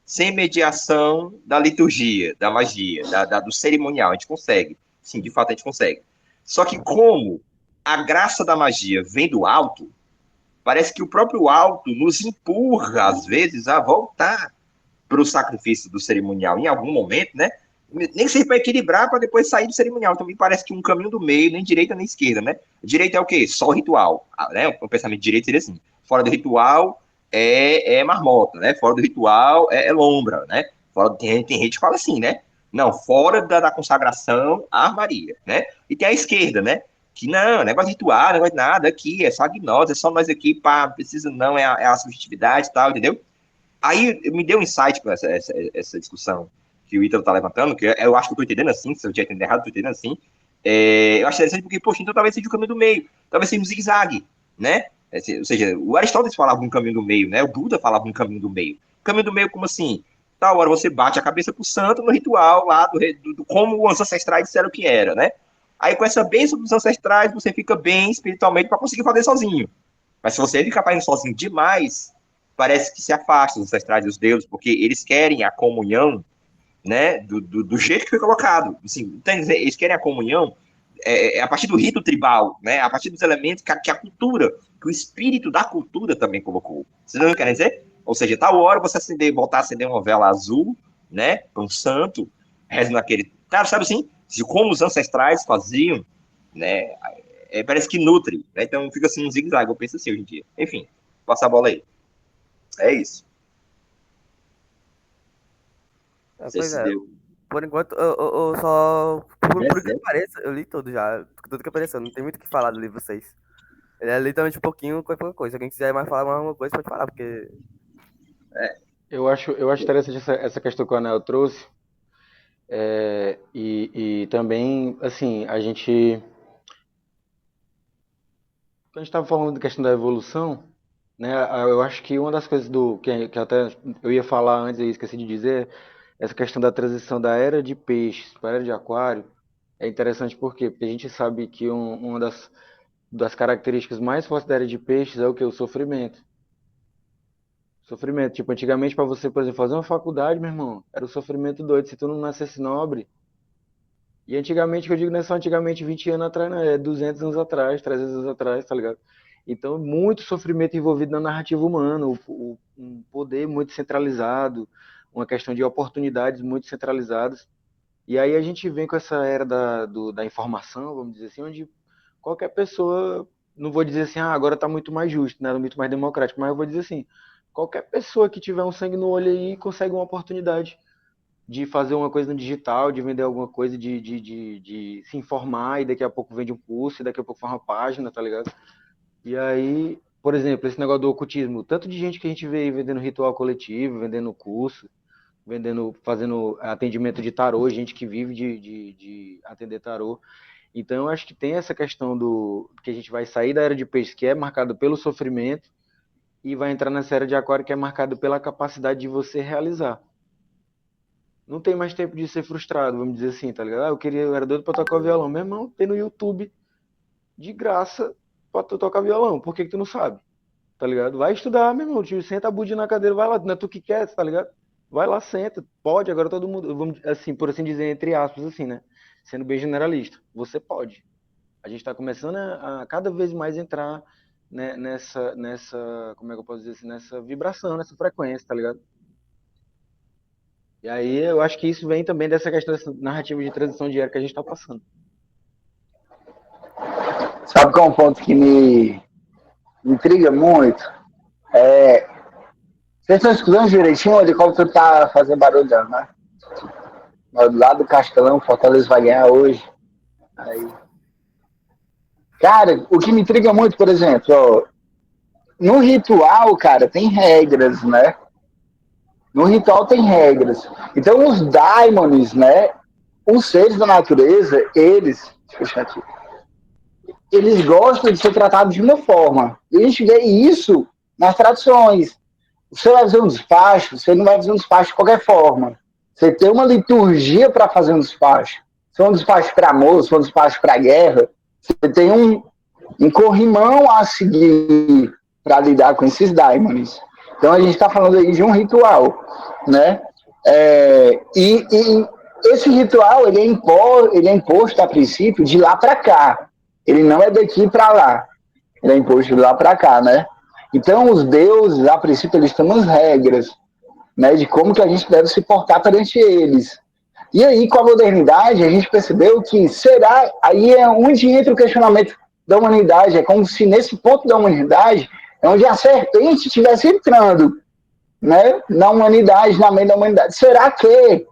S1: sem mediação da liturgia, da magia, do cerimonial. A gente consegue. Sim, de fato a gente consegue. Só que como a graça da magia vem do alto, parece que o próprio alto nos empurra, às vezes, a voltar para o sacrifício do cerimonial em algum momento, né? Nem sempre para equilibrar para depois sair do cerimonial. Então me parece que um caminho do meio, nem direita nem esquerda, né? Direita é o quê? Só o ritual, né? O pensamento de direita seria assim: fora do ritual é marmota, né? Fora do ritual é lombra, né? Tem gente que fala assim, né? Não, fora da consagração, a armaria, né? E tem a esquerda, né? Que não, negócio de ritual, negócio de nada, aqui é só gnose, é só nós aqui, pá, precisa não, é a subjetividade e tal, entendeu? Aí me deu um insight para essa discussão que o Ítalo está levantando, que eu acho que eu estou entendendo assim, se eu tinha entendido errado, estou entendendo assim. Eu acho interessante porque, poxa, então talvez seja o caminho do meio, talvez seja um zigue-zague, né? Ou seja, o Aristóteles falava um caminho do meio, né? O Buda falava um caminho do meio. Caminho do meio como assim? Tal hora você bate a cabeça pro santo no ritual lá do como os ancestrais disseram que era, né? Aí com essa bênção dos ancestrais você fica bem espiritualmente para conseguir fazer sozinho. Mas se você ficar fazendo sozinho demais, parece que se afasta dos ancestrais dos deuses, porque eles querem a comunhão, né, do jeito que foi colocado. Assim, então, eles querem a comunhão a partir do rito tribal, né, a partir dos elementos que a cultura, que o espírito da cultura também colocou. Vocês não querem dizer? Ou seja, tal hora você voltar a acender uma vela azul, né, para um santo, reza naquele. Cara, sabe assim? Como os ancestrais faziam, né? Parece que nutre, né? Então fica assim um zigue-zague, eu penso assim hoje em dia. Enfim, passa a bola aí. É isso. Não sei
S3: Pois
S1: se
S3: é.
S1: deu.
S3: Por enquanto, eu só. Por
S1: Yes,
S3: que
S1: né?
S3: pareça, eu li tudo já. Tudo que apareceu. Não tem muito o que falar do livro 6. Ele é literalmente um pouquinho, qualquer coisa. Se alguém quiser mais falar mais alguma coisa, pode falar, porque.
S7: Eu acho interessante essa questão que o Anel trouxe. E também, assim, quando a gente estava falando da questão da evolução, né? Eu acho que uma das coisas que até eu ia falar antes e esqueci de dizer, essa questão da transição da era de peixes para a era de aquário é interessante por quê? Porque a gente sabe que uma das características mais fortes da era de peixes é o que? O sofrimento. Sofrimento. Tipo, antigamente, para você, por exemplo, fazer uma faculdade, meu irmão, era o sofrimento doido. Se tu não nascesse nobre. E antigamente, que eu digo, não é só antigamente 20 anos atrás, não, é 200 anos atrás, 300 anos atrás, tá ligado? Então, muito sofrimento envolvido na narrativa humana, um poder muito centralizado, uma questão de oportunidades muito centralizadas. E aí a gente vem com essa era da informação, vamos dizer assim, onde qualquer pessoa, não vou dizer assim, ah, agora está muito mais justo, né, muito mais democrático, mas eu vou dizer assim, qualquer pessoa que tiver um sangue no olho aí consegue uma oportunidade de fazer uma coisa no digital, de vender alguma coisa, de se informar, e daqui a pouco vende um curso, e daqui a pouco faz uma página, tá ligado? E aí, por exemplo, esse negócio do ocultismo, tanto de gente que a gente vê aí vendendo ritual coletivo, vendendo curso, fazendo atendimento de tarô, gente que vive de atender tarô. Então, eu acho que tem essa questão que a gente vai sair da era de peixe, que é marcado pelo sofrimento, e vai entrar nessa era de aquário, que é marcado pela capacidade de você realizar. Não tem mais tempo de ser frustrado, vamos dizer assim, tá ligado? Eu era doido pra tocar violão. Meu irmão, tem no YouTube de graça pra tu tocar violão. Por que que tu não sabe? Tá ligado? Vai estudar, meu irmão. Tio, senta a bunda na cadeira, vai lá. Não é tu que quer, tá ligado? Vai lá, senta. Pode, agora todo mundo, vamos, assim, por assim dizer, entre aspas, assim, né? Sendo bem generalista. Você pode. A gente tá começando a cada vez mais entrar, né, como é que eu posso dizer assim, nessa vibração, nessa frequência, tá ligado? E aí eu acho que isso vem também dessa questão dessa narrativa de transição de era que a gente tá passando.
S4: Sabe qual é um ponto que me intriga muito? Vocês estão escutando direitinho? O helicóptero tá fazendo barulho, né? Do lado do Castelão, Fortaleza vai ganhar hoje. Aí. Cara, o que me intriga muito, por exemplo, ó, no ritual, cara, tem regras, né? No ritual tem regras. Então, os daimones, né? Os seres da natureza, deixa eu aqui, eles gostam de ser tratados de uma forma. E a gente vê isso nas tradições. Você vai fazer um despacho, você não vai fazer um despacho de qualquer forma. Você tem uma liturgia para fazer um despacho. Se for um despacho para amor, se for um despacho para guerra, você tem um corrimão a seguir para lidar com esses daimones. Então a gente está falando aí de um ritual, né? E esse ritual ele é imposto a princípio de lá para cá. Ele não é daqui para lá. Ele é imposto de lá para cá, né? Então os deuses, a princípio, eles têm umas regras, né, de como que a gente deve se portar perante eles. E aí, com a modernidade, a gente percebeu que será. Aí é onde entra o questionamento da humanidade. É como se nesse ponto da humanidade é onde a serpente estivesse entrando, né, na humanidade, na mente da humanidade. Será que,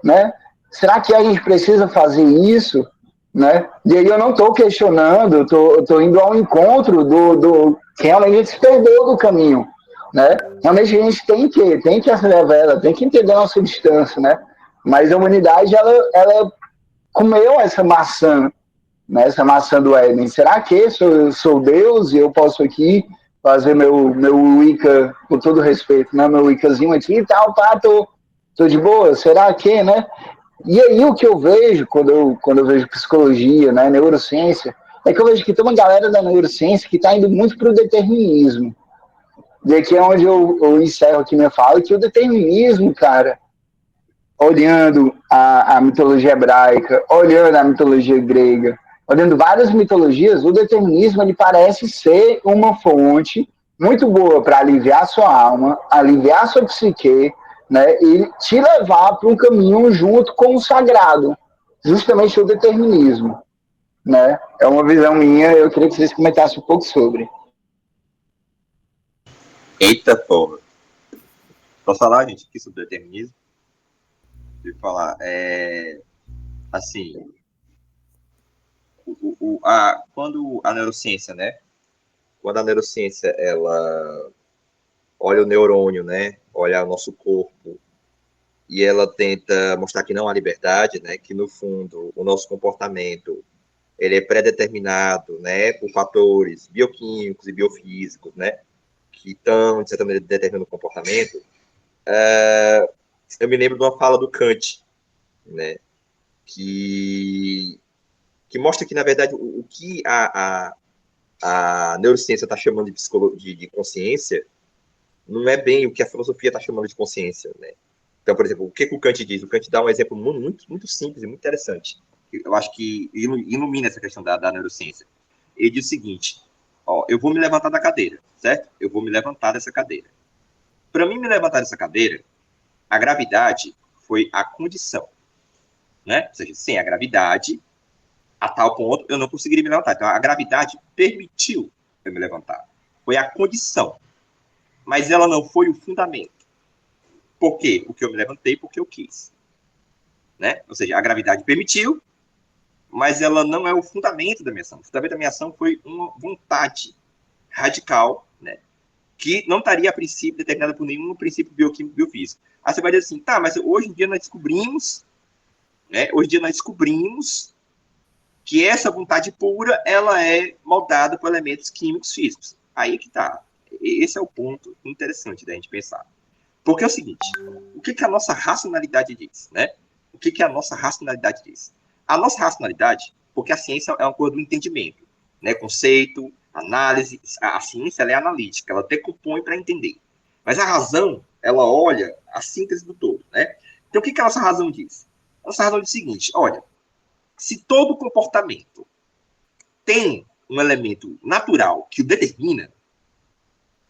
S4: né? Será que a gente precisa fazer isso, né? E aí eu não estou questionando, eu estou indo ao encontro do que realmente a gente se perdeu do caminho, né? Realmente a gente tem que acelerar ela, tem que entender a nossa distância, né? Mas a humanidade ela comeu essa maçã, né? Essa maçã do Éden. Será que sou Deus e eu posso aqui fazer meu Wicca, com todo respeito, né? Meu Wiccazinho aqui e tal, pá, tô de boa, será que, né? E aí o que eu vejo quando eu vejo psicologia, né, neurociência, é que eu vejo que tem uma galera da neurociência que está indo muito para o determinismo. E aqui é onde eu encerro aqui minha fala, que o determinismo, cara, olhando a mitologia hebraica, olhando a mitologia grega, olhando várias mitologias, o determinismo ele parece ser uma fonte muito boa para aliviar sua alma, aliviar sua psique, né, e te levar para um caminho junto com o sagrado, justamente o determinismo, né? É uma visão minha, eu queria que vocês comentassem um pouco sobre.
S1: Eita porra. Posso falar, gente, aqui sobre determinismo? Deixa eu falar. Assim, quando a neurociência, né? Quando a neurociência, ela olha o neurônio, né? Olha o nosso corpo, e ela tenta mostrar que não há liberdade, né? Que, no fundo, o nosso comportamento, ele é pré-determinado, né? Por fatores bioquímicos e biofísicos, né? estão, de certa maneira, determinando o comportamento, eu me lembro de uma fala do Kant, né, que mostra que, na verdade, o que a neurociência está chamando de consciência não é bem o que a filosofia está chamando de consciência, né? Então, por exemplo, o que o Kant diz? O Kant dá um exemplo muito, muito simples e muito interessante. Eu acho que ilumina essa questão da neurociência. Ele diz o seguinte, ó, eu vou me levantar da cadeira, certo? Eu vou me levantar dessa cadeira. Para mim me levantar dessa cadeira, a gravidade foi a condição, né? Ou seja, sem a gravidade, a tal ponto, eu não conseguiria me levantar. Então, a gravidade permitiu eu me levantar. Foi a condição. Mas ela não foi o fundamento. Por quê? Porque eu me levantei porque eu quis. Né? Ou seja, a gravidade permitiu, mas ela não é o fundamento da minha ação. O fundamento da minha ação foi uma vontade radical, né? Que não estaria, a princípio, determinada por nenhum princípio bioquímico, biofísico. Aí você vai dizer assim, tá, mas hoje em dia nós descobrimos, né? Hoje em dia nós descobrimos que essa vontade pura, ela é moldada por elementos químicos físicos. Aí que tá. Esse é o ponto interessante da gente pensar. Porque é o seguinte, o que a nossa racionalidade diz, né? O que a nossa racionalidade diz? A nossa racionalidade, porque a ciência é uma coisa do entendimento, né? Conceito, análise, a ciência ela é analítica, ela decompõe para entender. Mas a razão, ela olha a síntese do todo, né? Então, o que a nossa razão diz? A nossa razão diz o seguinte, olha, se todo comportamento tem um elemento natural que o determina,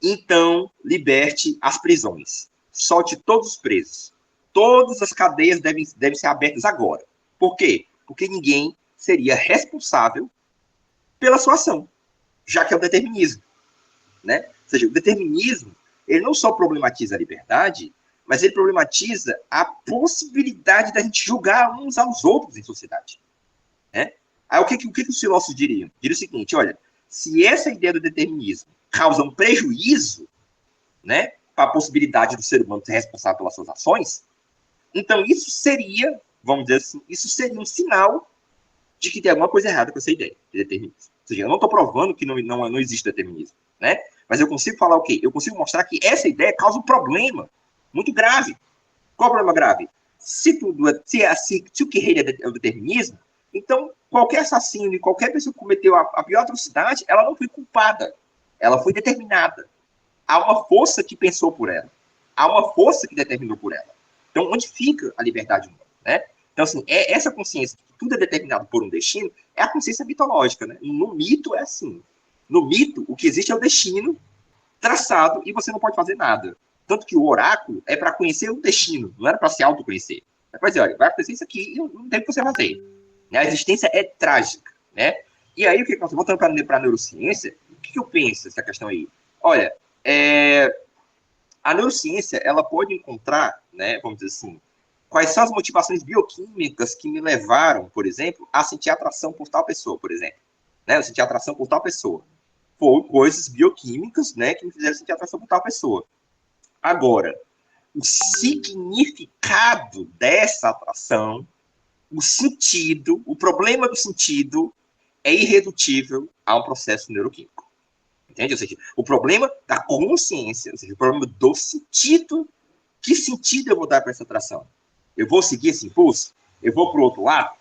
S1: então liberte as prisões. Solte todos os presos. Todas as cadeias devem ser abertas agora. Por quê? Porque ninguém seria responsável pela sua ação, já que é o determinismo. Né? Ou seja, o determinismo, ele não só problematiza a liberdade, mas ele problematiza a possibilidade da gente julgar uns aos outros em sociedade. Né? Aí o que os filósofos diriam? Diriam o seguinte, olha, se essa ideia do determinismo causa um prejuízo, né, para a possibilidade do ser humano ser responsável pelas suas ações, então isso seria, vamos dizer assim, isso seria um sinal de que tem alguma coisa errada com essa ideia de determinismo. Ou seja, eu não estou provando que não existe determinismo, né? Mas eu consigo falar o quê? Eu consigo mostrar que essa ideia causa um problema muito grave. Qual o problema grave? Se o que reina é o determinismo, então qualquer assassino e qualquer pessoa que cometeu a pior atrocidade, ela não foi culpada. Ela foi determinada. Há uma força que pensou por ela. Há uma força que determinou por ela. Então, onde fica a liberdade humana? Né? Então, assim, essa consciência de que tudo é determinado por um destino é a consciência mitológica. Né? No mito é assim. No mito, o que existe é o destino traçado e você não pode fazer nada. Tanto que o oráculo é para conhecer o destino, não era para se autoconhecer. É para dizer, olha, vai acontecer isso aqui e não tem o que você fazer. Né? A existência é trágica. Né? E aí, voltando para a neurociência, o que eu penso dessa questão aí? Olha, a neurociência, ela pode encontrar, né, vamos dizer assim, quais são as motivações bioquímicas que me levaram, por exemplo, a sentir atração por tal pessoa, por exemplo. Né, eu senti atração por tal pessoa. Foram coisas bioquímicas, né, que me fizeram sentir atração por tal pessoa. Agora, o significado dessa atração, o sentido, o problema do sentido é irredutível a um processo neuroquímico. Entende? Ou seja, o problema da consciência, ou seja, o problema do sentido, que sentido eu vou dar para essa atração? Eu vou seguir esse impulso? Eu vou para o outro lado?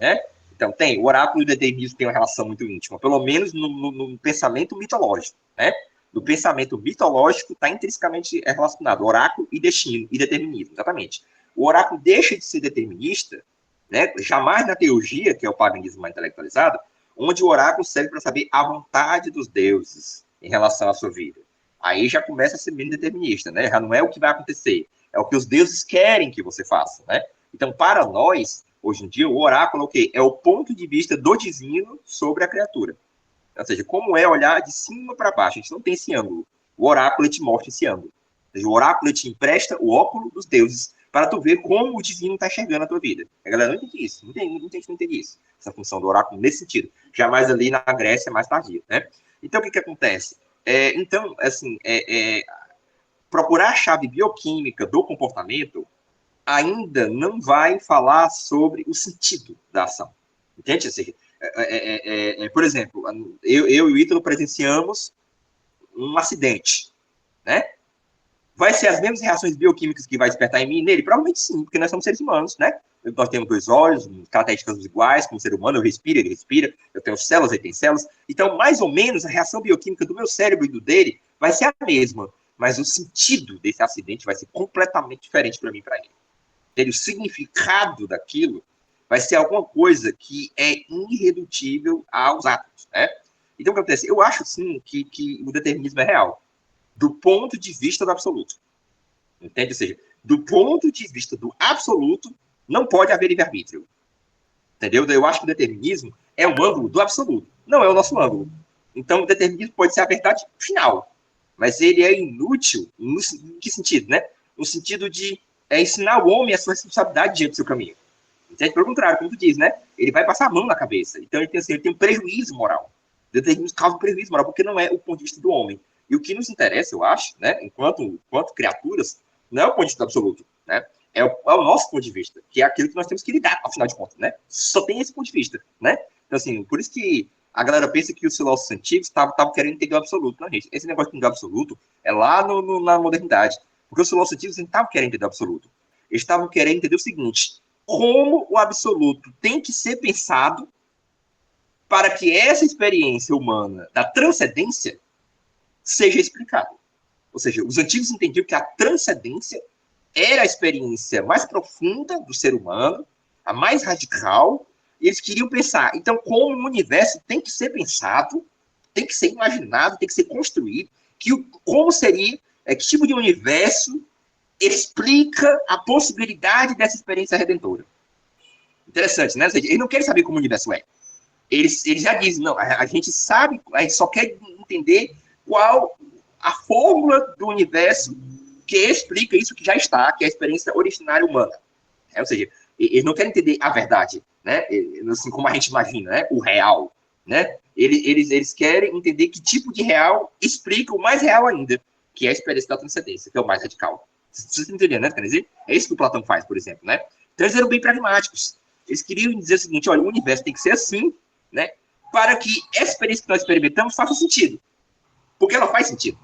S1: Né? Então, o oráculo e o determinismo têm uma relação muito íntima, pelo menos no pensamento mitológico. Né? No pensamento mitológico está intrinsecamente relacionado oráculo e destino, e determinismo, exatamente. O oráculo deixa de ser determinista, né? Jamais na teologia, que é o paganismo mais intelectualizado, onde o oráculo serve para saber a vontade dos deuses em relação à sua vida. Aí já começa a ser menos determinista, né? Já não é o que vai acontecer, é o que os deuses querem que você faça, né? Então, para nós, hoje em dia, o oráculo é o quê? É o ponto de vista do divino sobre a criatura. Ou seja, como é olhar de cima para baixo. A gente não tem esse ângulo. O oráculo te mostra esse ângulo. Ou seja, o oráculo te empresta o óculo dos deuses para tu ver como o divino está enxergando a tua vida. A galera não entende isso. Não entende isso. Essa função do oráculo nesse sentido. Jamais ali na Grécia, mais tardia. Né? Então, o que acontece? Então, assim, procurar a chave bioquímica do comportamento ainda não vai falar sobre o sentido da ação. Entende? Assim, por exemplo, eu e o Ítalo presenciamos um acidente. né? Vai ser as mesmas reações bioquímicas que vai despertar em mim e nele? Provavelmente sim, porque nós somos seres humanos, né? Nós temos 2 olhos, características iguais, como ser humano, eu respiro, ele respira, eu tenho células, ele tem células. Então, mais ou menos, a reação bioquímica do meu cérebro e do dele vai ser a mesma, mas o sentido desse acidente vai ser completamente diferente para mim e para ele. O significado daquilo vai ser alguma coisa que é irredutível aos átomos, né? Então, o que acontece? Eu acho, sim, que o determinismo é real, do ponto de vista do absoluto. Entende? Ou seja, do ponto de vista do absoluto, não pode haver livre-arbítrio. Entendeu? Eu acho que o determinismo é um ângulo do absoluto, não é o nosso ângulo. Então, o determinismo pode ser a verdade final, mas ele é inútil, no que sentido, né? No sentido de ensinar o homem a sua responsabilidade diante do seu caminho. Entende? Pelo contrário, como tu diz, né? Ele vai passar a mão na cabeça. Então, ele tem um prejuízo moral. O determinismo causa um prejuízo moral, porque não é o ponto de vista do homem. E o que nos interessa, eu acho, né, enquanto criaturas, não é o ponto de vista absoluto, né? É o nosso ponto de vista, que é aquilo que nós temos que lidar, afinal de contas, né? Só tem esse ponto de vista, né? Então, assim, por isso que a galera pensa que os filósofos antigos estavam querendo entender o absoluto. Não, gente, esse negócio de entender o absoluto é lá na modernidade. Porque os filósofos antigos não estavam querendo entender o absoluto. Eles estavam querendo entender o seguinte: como o absoluto tem que ser pensado para que essa experiência humana da transcendência seja explicada. Ou seja, os antigos entendiam que a transcendência era a experiência mais profunda do ser humano, a mais radical, e eles queriam pensar, então, como o universo tem que ser pensado, tem que ser imaginado, tem que ser construído, como seria, que tipo de universo explica a possibilidade dessa experiência redentora. Interessante, né? Ou seja, eles não querem saber como o universo é. Eles já dizem, não, a gente sabe, a gente só quer entender qual a fórmula do universo que explica isso que já está, que é a experiência originária humana. Ou seja, eles não querem entender a verdade, né? Assim como a gente imagina, né? O real, né? Eles querem entender que tipo de real explica o mais real ainda, que é a experiência da transcendência, que é o mais radical. Vocês estão entendendo, né? Quer dizer, é isso que o Platão faz, por exemplo, né? Então eles eram bem pragmáticos. Eles queriam dizer o seguinte: olha, o universo tem que ser assim, né? Para que essa experiência que nós experimentamos faça sentido. Porque ela faz sentido.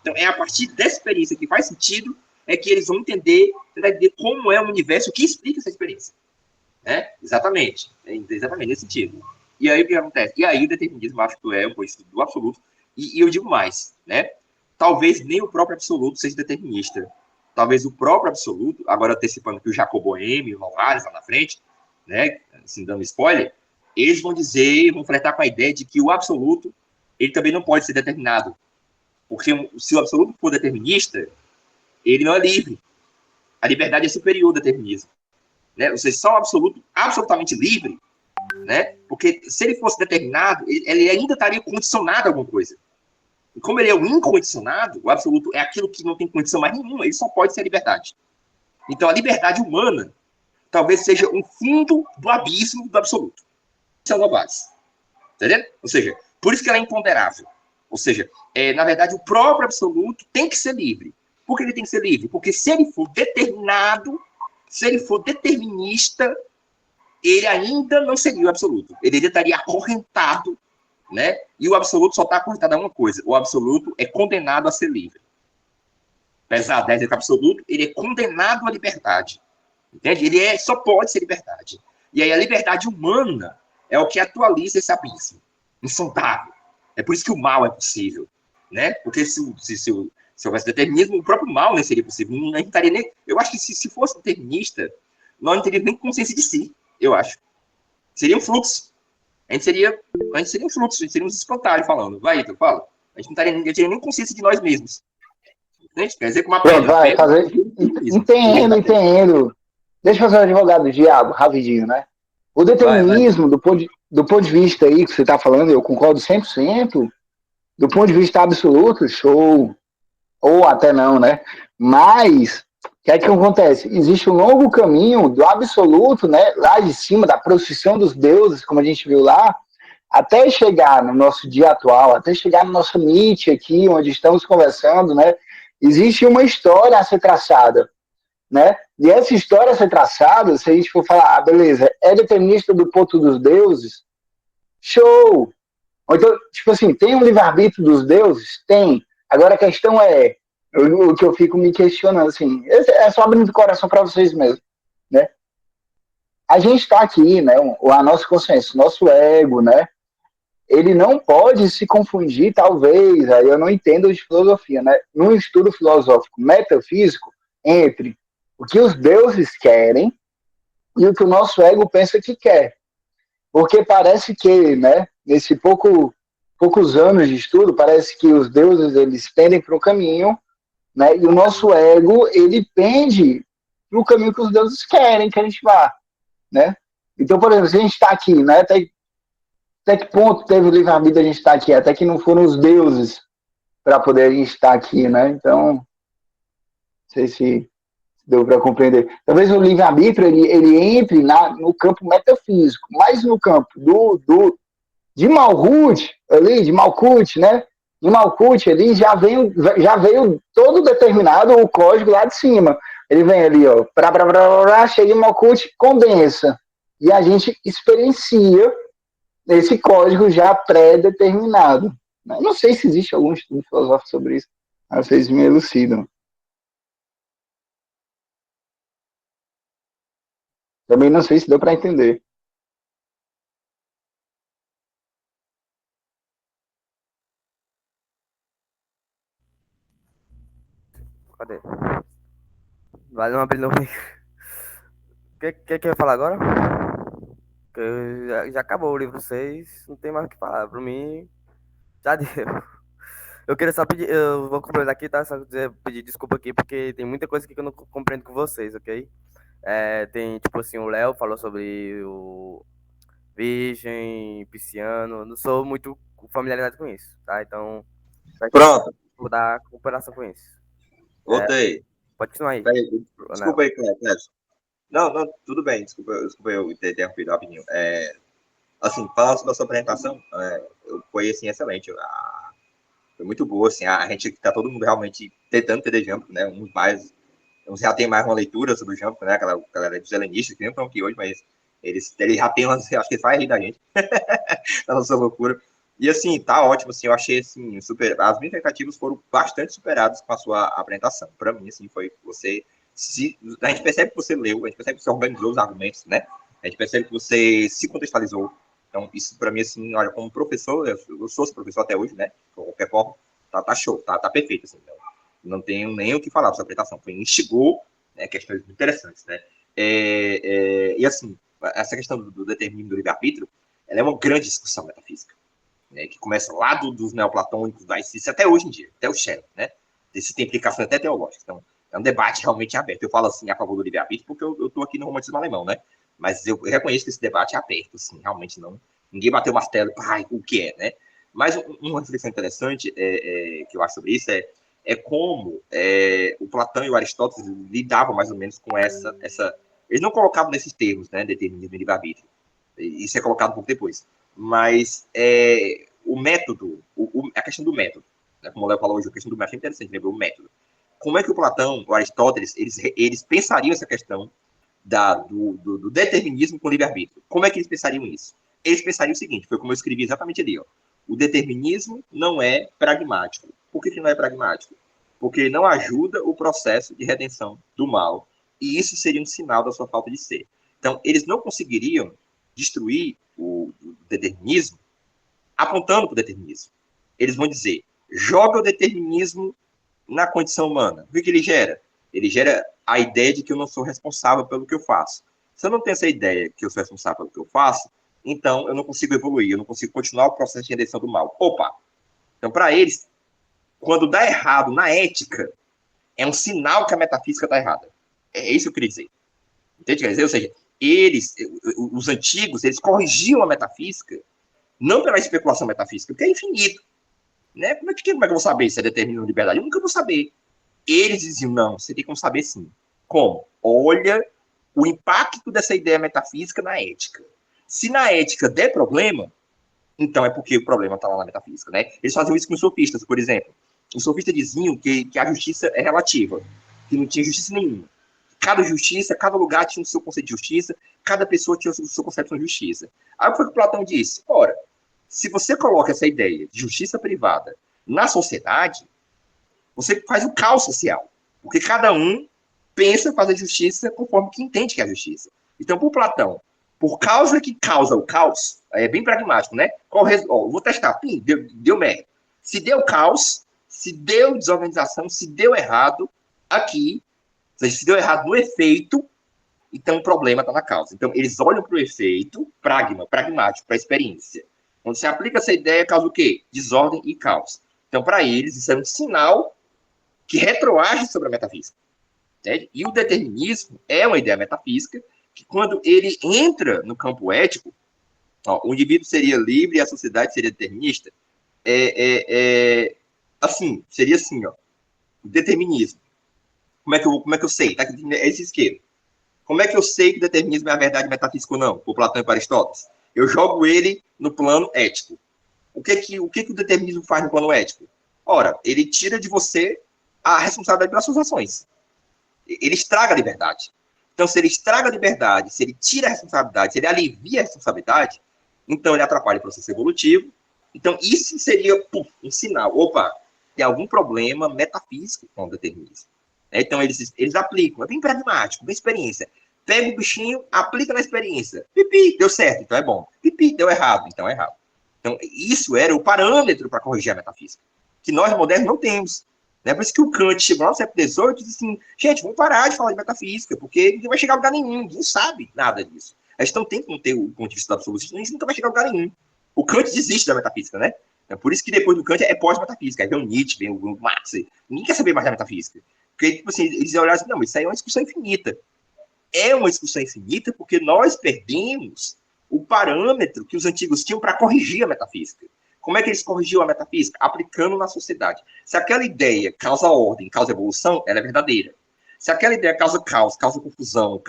S1: Então, é a partir dessa experiência que faz sentido é que eles vão entender como é o universo que explica essa experiência. Né? Exatamente. Exatamente nesse sentido. E aí, o que acontece? E aí, o determinismo, acho que é um coisa do absoluto. E eu digo mais, né? Talvez nem o próprio absoluto seja determinista. Talvez o próprio absoluto, agora antecipando que o Jacob Boehme, o Novares lá na frente, né? Assim, dando spoiler, eles vão dizer, vão flertar com a ideia de que o absoluto, ele também não pode ser determinado. Porque se o absoluto for determinista, ele não é livre. A liberdade é superior ao determinismo. Né? Ou seja, só o absoluto, absolutamente livre, né? Porque se ele fosse determinado, ele ainda estaria condicionado a alguma coisa. E como ele é o incondicionado, o absoluto é aquilo que não tem condição mais nenhuma, ele só pode ser a liberdade. Então, a liberdade humana talvez seja um fundo do abismo do absoluto. Isso é o Novares. Entendeu? Ou seja, por isso que ela é imponderável. Ou seja, na verdade, o próprio absoluto tem que ser livre. Por que ele tem que ser livre? Porque se ele for determinado, se ele for determinista, ele ainda não seria o absoluto. Ele ainda estaria acorrentado, né? E o absoluto só está acorrentado a uma coisa: o absoluto é condenado a ser livre. Apesar de dizer que o absoluto, ele é condenado à liberdade. Entende? Ele só pode ser liberdade. E aí a liberdade humana é o que atualiza esse abismo insondável. É por isso que o mal é possível, né? Porque se houvesse determinismo, o próprio mal nem seria possível. Não estaria nem... Eu acho que se fosse determinista, nós não teríamos nem consciência de si, eu acho. Seria um fluxo. A gente seria um fluxo, a gente seria uns espantalhos falando. Vai, Ito, fala. A gente não teria nem consciência de nós mesmos. Entende? Quer dizer que uma pedra...
S4: Vai, entendo. Deixa eu fazer um advogado do diabo, rapidinho, né? O determinismo, do ponto de vista aí que você está falando, eu concordo 100%, do ponto de vista absoluto, show, ou até não, né? Mas, o que é que acontece? Existe um longo caminho do absoluto, né? Lá de cima, da procissão dos deuses, como a gente viu lá, até chegar no nosso dia atual, até chegar no nosso Nietzsche aqui, onde estamos conversando, né? Existe uma história a ser traçada, né? E essa história a ser traçada, se a gente for falar, beleza, é determinista do ponto dos deuses, show! Ou então, tipo assim, tem um livre-arbítrio dos deuses? Tem. Agora a questão é, O que eu fico me questionando, assim, é só abrindo o coração para vocês mesmo, né? A gente está aqui, né? A nossa consciência, o nosso ego, né? Ele não pode se confundir, talvez, aí eu não entendo de filosofia, né? Num estudo filosófico metafísico, entre o que os deuses querem e o que o nosso ego pensa que quer. Porque parece que, né, nesse poucos anos de estudo, parece que os deuses, eles pendem para o caminho, né, e o nosso ego, ele pende para o caminho que os deuses querem que a gente vá, né? Então, por exemplo, se a gente está aqui, né, até que ponto teve o livre-arbítrio a gente estar aqui? Até que não foram os deuses para poder a gente estar aqui, né? Então, não sei se deu para compreender. Talvez o livre-arbítrio ele entre no campo metafísico, mas no campo de Malkuth, ali, de Malkuth, né? De Malkuth ali já veio todo determinado o código lá de cima. Ele vem ali, ó, chega em Malkuth, condensa. E a gente experiencia esse código já pré-determinado. Não sei se existe algum estudo filosófico sobre isso, mas vocês me elucidam. Também não sei se deu para entender.
S3: Cadê? Vai não abrir no. Que eu ia falar agora? Que já acabou o livro 6, não tem mais o que falar. Pra mim, já deu. Eu queria só pedir, eu vou complementar aqui, tá? Só pedir desculpa aqui, porque tem muita coisa aqui que eu não compreendo com vocês, ok? Tem, tipo assim, o Léo falou sobre o Virgem, Pisciano, não sou muito familiarizado com isso, tá? Então,
S1: Pronto,
S3: vou dar cooperação com isso.
S1: voltei.
S3: Pode continuar aí.
S1: Peraí, desculpa aí, Clécio. Não, tudo bem, desculpa eu ter interrompido rapidinho. Assim, falando sobre a sua apresentação, foi assim, excelente. Foi muito boa, assim, a gente tá todo mundo realmente tentando entender Jump, né? Uns já tem mais uma leitura sobre o Jump, né? Aquela galera dos helenistas que nem estão aqui hoje, mas eles já têm umas, acho que faz rir da gente, da nossa loucura. E assim, tá ótimo, assim, eu achei assim, as minhas expectativas foram bastante superadas com a sua apresentação. Para mim, assim, foi você a gente percebe que você leu, a gente percebe que você organizou os argumentos, né? A gente percebe que você se contextualizou. Então, isso para mim, assim, olha, como professor, eu sou professor até hoje, né? De qualquer forma, tá show, tá perfeito, assim. Então, não tenho nem o que falar sobre a apresentação. Foi instigou, né, questões muito interessantes, né? E assim, essa questão do determinismo do livre-arbítrio, ela é uma grande discussão metafísica, né, que começa lá dos neoplatônicos, da ICIS, até hoje em dia, até o Schelling, né? Isso tem implicações até teológicas. Então, é um debate realmente aberto. Eu falo assim a favor do livre-arbítrio porque eu estou aqui no romantismo alemão, né? Mas eu reconheço que esse debate é aberto, assim, realmente não. Ninguém bateu o martelo, o que é, né? Mas uma reflexão interessante que eu acho sobre isso é como o Platão e o Aristóteles lidavam mais ou menos com essa. Eles não colocavam nesses termos, né? Determinismo e livre-arbítrio. Isso é colocado um pouco depois. Mas o método, a questão do método, né? Como o Léo falou hoje, a questão do método é interessante, lembrou o método. Como é que o Platão, o Aristóteles, eles pensariam essa questão do determinismo com livre-arbítrio? Como é que eles pensariam isso? Eles pensariam o seguinte, foi como eu escrevi exatamente ali, ó. O determinismo não é pragmático. Por que não é pragmático? Porque não ajuda o processo de redenção do mal. E isso seria um sinal da sua falta de ser. Então, eles não conseguiriam destruir o determinismo apontando para o determinismo. Eles vão dizer, joga o determinismo na condição humana. O que ele gera? Ele gera a ideia de que eu não sou responsável pelo que eu faço. Se eu não tenho essa ideia que eu sou responsável pelo que eu faço, então eu não consigo evoluir, eu não consigo continuar o processo de redenção do mal. Opa! Então, para eles, quando dá errado na ética, é um sinal que a metafísica está errada. É isso que eu queria dizer. Entende? Quer dizer, ou seja, os antigos, eles corrigiam a metafísica, não pela especulação metafísica, porque é infinito. Né? Como é que eu vou saber se é determinismo ou liberdade? Eu nunca vou saber. Eles diziam, não, você tem como saber sim. Como? Olha o impacto dessa ideia metafísica na ética. Se na ética der problema, então é porque o problema está lá na metafísica, né? Eles faziam isso com os sofistas, por exemplo. Os sofistas diziam que a justiça é relativa, que não tinha justiça nenhuma. Cada lugar tinha o seu conceito de justiça, cada pessoa tinha o seu conceito de justiça. Aí foi o que o Platão disse, ora, se você coloca essa ideia de justiça privada na sociedade, você faz o caos social. Porque cada um pensa fazer justiça conforme que entende que é a justiça. Então, por Platão, por causa que causa o caos, é bem pragmático, né? Vou testar, deu merda. Se deu caos, se deu desorganização, se deu errado aqui, ou seja, se deu errado no efeito, então o problema está na causa. Então, eles olham para o efeito pragmático, para a experiência. Quando você aplica essa ideia, causa o quê? Desordem e caos. Então, para eles, isso é um sinal que retroage sobre a metafísica. Né? E o determinismo é uma ideia metafísica que, quando ele entra no campo ético, o indivíduo seria livre e a sociedade seria determinista. Assim, seria assim, o determinismo. Como é que eu sei? Tá aqui, é esse esquema. Como é que eu sei que o determinismo é a verdade metafísica ou não? Por Platão e por Aristóteles. Eu jogo ele no plano ético. O que o determinismo faz no plano ético? Ora, ele tira de você a responsabilidade pelas suas ações. Ele estraga a liberdade. Então, se ele estraga a liberdade, se ele tira a responsabilidade, se ele alivia a responsabilidade, então ele atrapalha o processo evolutivo. Então, isso seria um sinal. Opa, tem algum problema metafísico com o determinismo. Então, eles aplicam. É bem pragmático, bem experiência. Pega o bichinho, aplica na experiência. Pipi, deu certo, então é bom. Pipi, deu errado, então é errado. Então, isso era o parâmetro para corrigir a metafísica, que nós modernos não temos. Né? Por isso que o Kant chegou lá no século XVIII e disse assim, gente, vamos parar de falar de metafísica, porque ninguém vai chegar a lugar nenhum, ninguém sabe nada disso. A gente não tem como ter o ponto de vista absoluto, a gente nunca vai chegar a lugar nenhum. O Kant desiste da metafísica, né? É por isso que depois do Kant é pós-metafísica. Aí vem o Nietzsche, vem o Marx, ninguém quer saber mais da metafísica. Porque, tipo assim, eles olharam assim, não, mas isso aí é uma discussão infinita. É uma discussão infinita porque nós perdemos o parâmetro que os antigos tinham para corrigir a metafísica. Como é que eles corrigiam a metafísica? Aplicando na sociedade. Se aquela ideia causa ordem, causa evolução, ela é verdadeira. Se aquela ideia causa caos, causa confusão,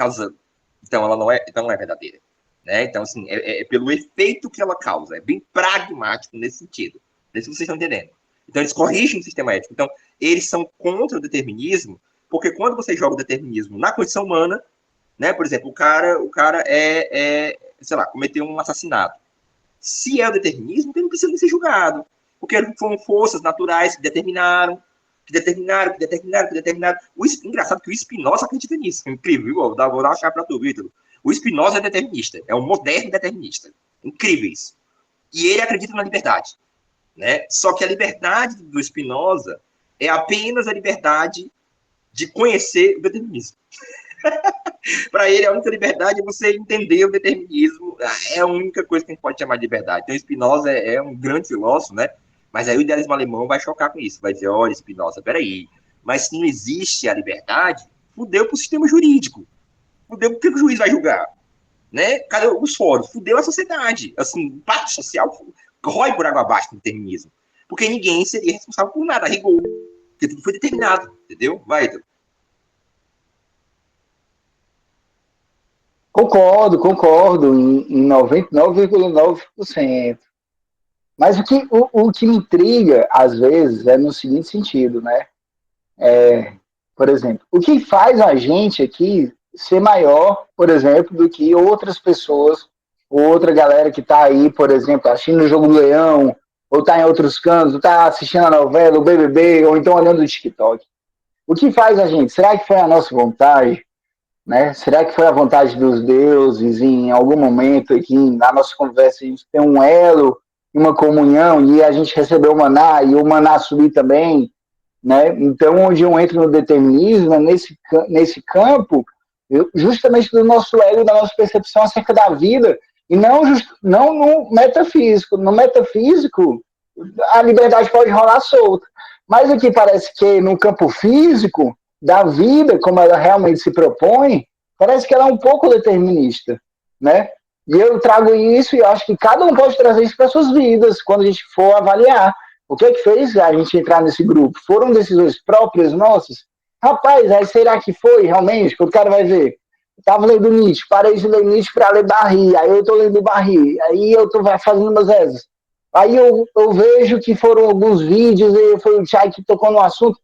S1: então ela não é verdadeira. Né? Então, assim, é pelo efeito que ela causa. É bem pragmático nesse sentido. Nesse que vocês estão entendendo. Então, eles corrigem o sistema ético. Então, eles são contra o determinismo, porque quando você joga o determinismo na condição humana, né? Por exemplo, o cara sei lá, cometeu um assassinato. Se é o determinismo, ele não precisa nem ser julgado. Porque foram forças naturais que determinaram. Engraçado que o Spinoza acredita nisso. Incrível, vou dar uma chave para tu, Vitor. O Spinoza é determinista. É um moderno determinista. Incrível isso. E ele acredita na liberdade. Né? Só que a liberdade do Spinoza é apenas a liberdade de conhecer o determinismo. Para ele, a única liberdade é você entender o determinismo. É a única coisa que a gente pode chamar de liberdade. Então, Spinoza é um grande filósofo, né? Mas aí o idealismo alemão vai chocar com isso. Vai dizer, olha, Spinoza, peraí. Mas se não existe a liberdade, fudeu para o sistema jurídico. Fudeu, por que o juiz vai julgar? Né? Cadê os fóruns? Fudeu a sociedade. Assim, o pacto social rói por água abaixo do determinismo. Porque ninguém seria responsável por nada, a rigor. Porque tudo foi determinado, entendeu? Vai, Edu.
S4: Concordo em 99,9%. Mas o que me intriga, às vezes, é no seguinte sentido, né? Por exemplo, o que faz a gente aqui ser maior, por exemplo, do que outras pessoas, ou outra galera que está aí, por exemplo, assistindo o Jogo do Leão, ou está em outros cantos, ou está assistindo a novela, o BBB, ou então olhando o TikTok. O que faz a gente? Será que foi a nossa vontade? Né? Será que foi a vontade dos deuses em algum momento aqui na nossa conversa a gente tem um elo, uma comunhão e a gente recebeu o maná e o maná subir também, né? Então onde eu entro no determinismo é nesse campo justamente do nosso ego, da nossa percepção acerca da vida e não no metafísico. No metafísico a liberdade pode rolar solta, mas aqui parece que no campo físico da vida, como ela realmente se propõe, parece que ela é um pouco determinista, né? E eu trago isso e eu acho que cada um pode trazer isso para suas vidas, quando a gente for avaliar. O que é que fez a gente entrar nesse grupo? Foram decisões próprias nossas? Rapaz, aí será que foi realmente? Que o cara vai ver. Eu tava lendo Nietzsche, parei de ler Nietzsche para ler Barry, aí eu tô lendo Barry, aí eu tô fazendo umas rezas. Aí eu vejo que foram alguns vídeos, e foi o Chay que tocou no assunto.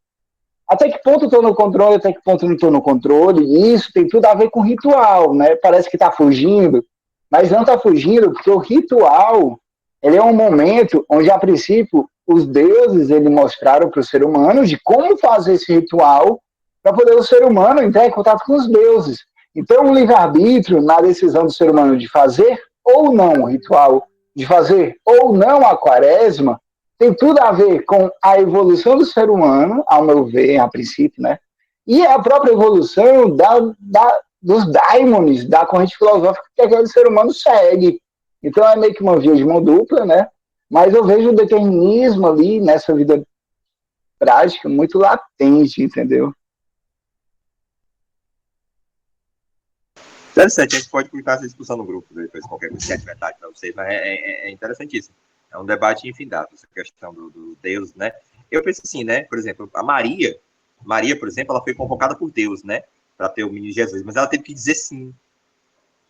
S4: Até que ponto eu estou no controle, até que ponto eu não estou no controle, e isso tem tudo a ver com ritual, né? Parece que está fugindo, mas não está fugindo, porque o ritual, ele é um momento onde, a princípio, os deuses eles mostraram para o ser humano de como fazer esse ritual para poder o ser humano entrar em contato com os deuses. Então, o livre-arbítrio na decisão do ser humano de fazer ou não o ritual, de fazer ou não a quaresma, tem tudo a ver com a evolução do ser humano, ao meu ver, a princípio, né? E a própria evolução dos daimones, da corrente filosófica que aquele ser humano segue. Então, é meio que uma via de mão dupla, né? Mas eu vejo o determinismo ali, nessa vida prática, muito latente, entendeu?
S1: Interessante, a gente pode colocar essa discussão no grupo depois, qualquer coisa que é de verdade para vocês, mas é interessantíssimo. É um debate infindável, essa questão do Deus, né? Eu penso assim, né? Por exemplo, a Maria, por exemplo, ela foi convocada por Deus, né? Para ter o menino Jesus, mas ela teve que dizer sim,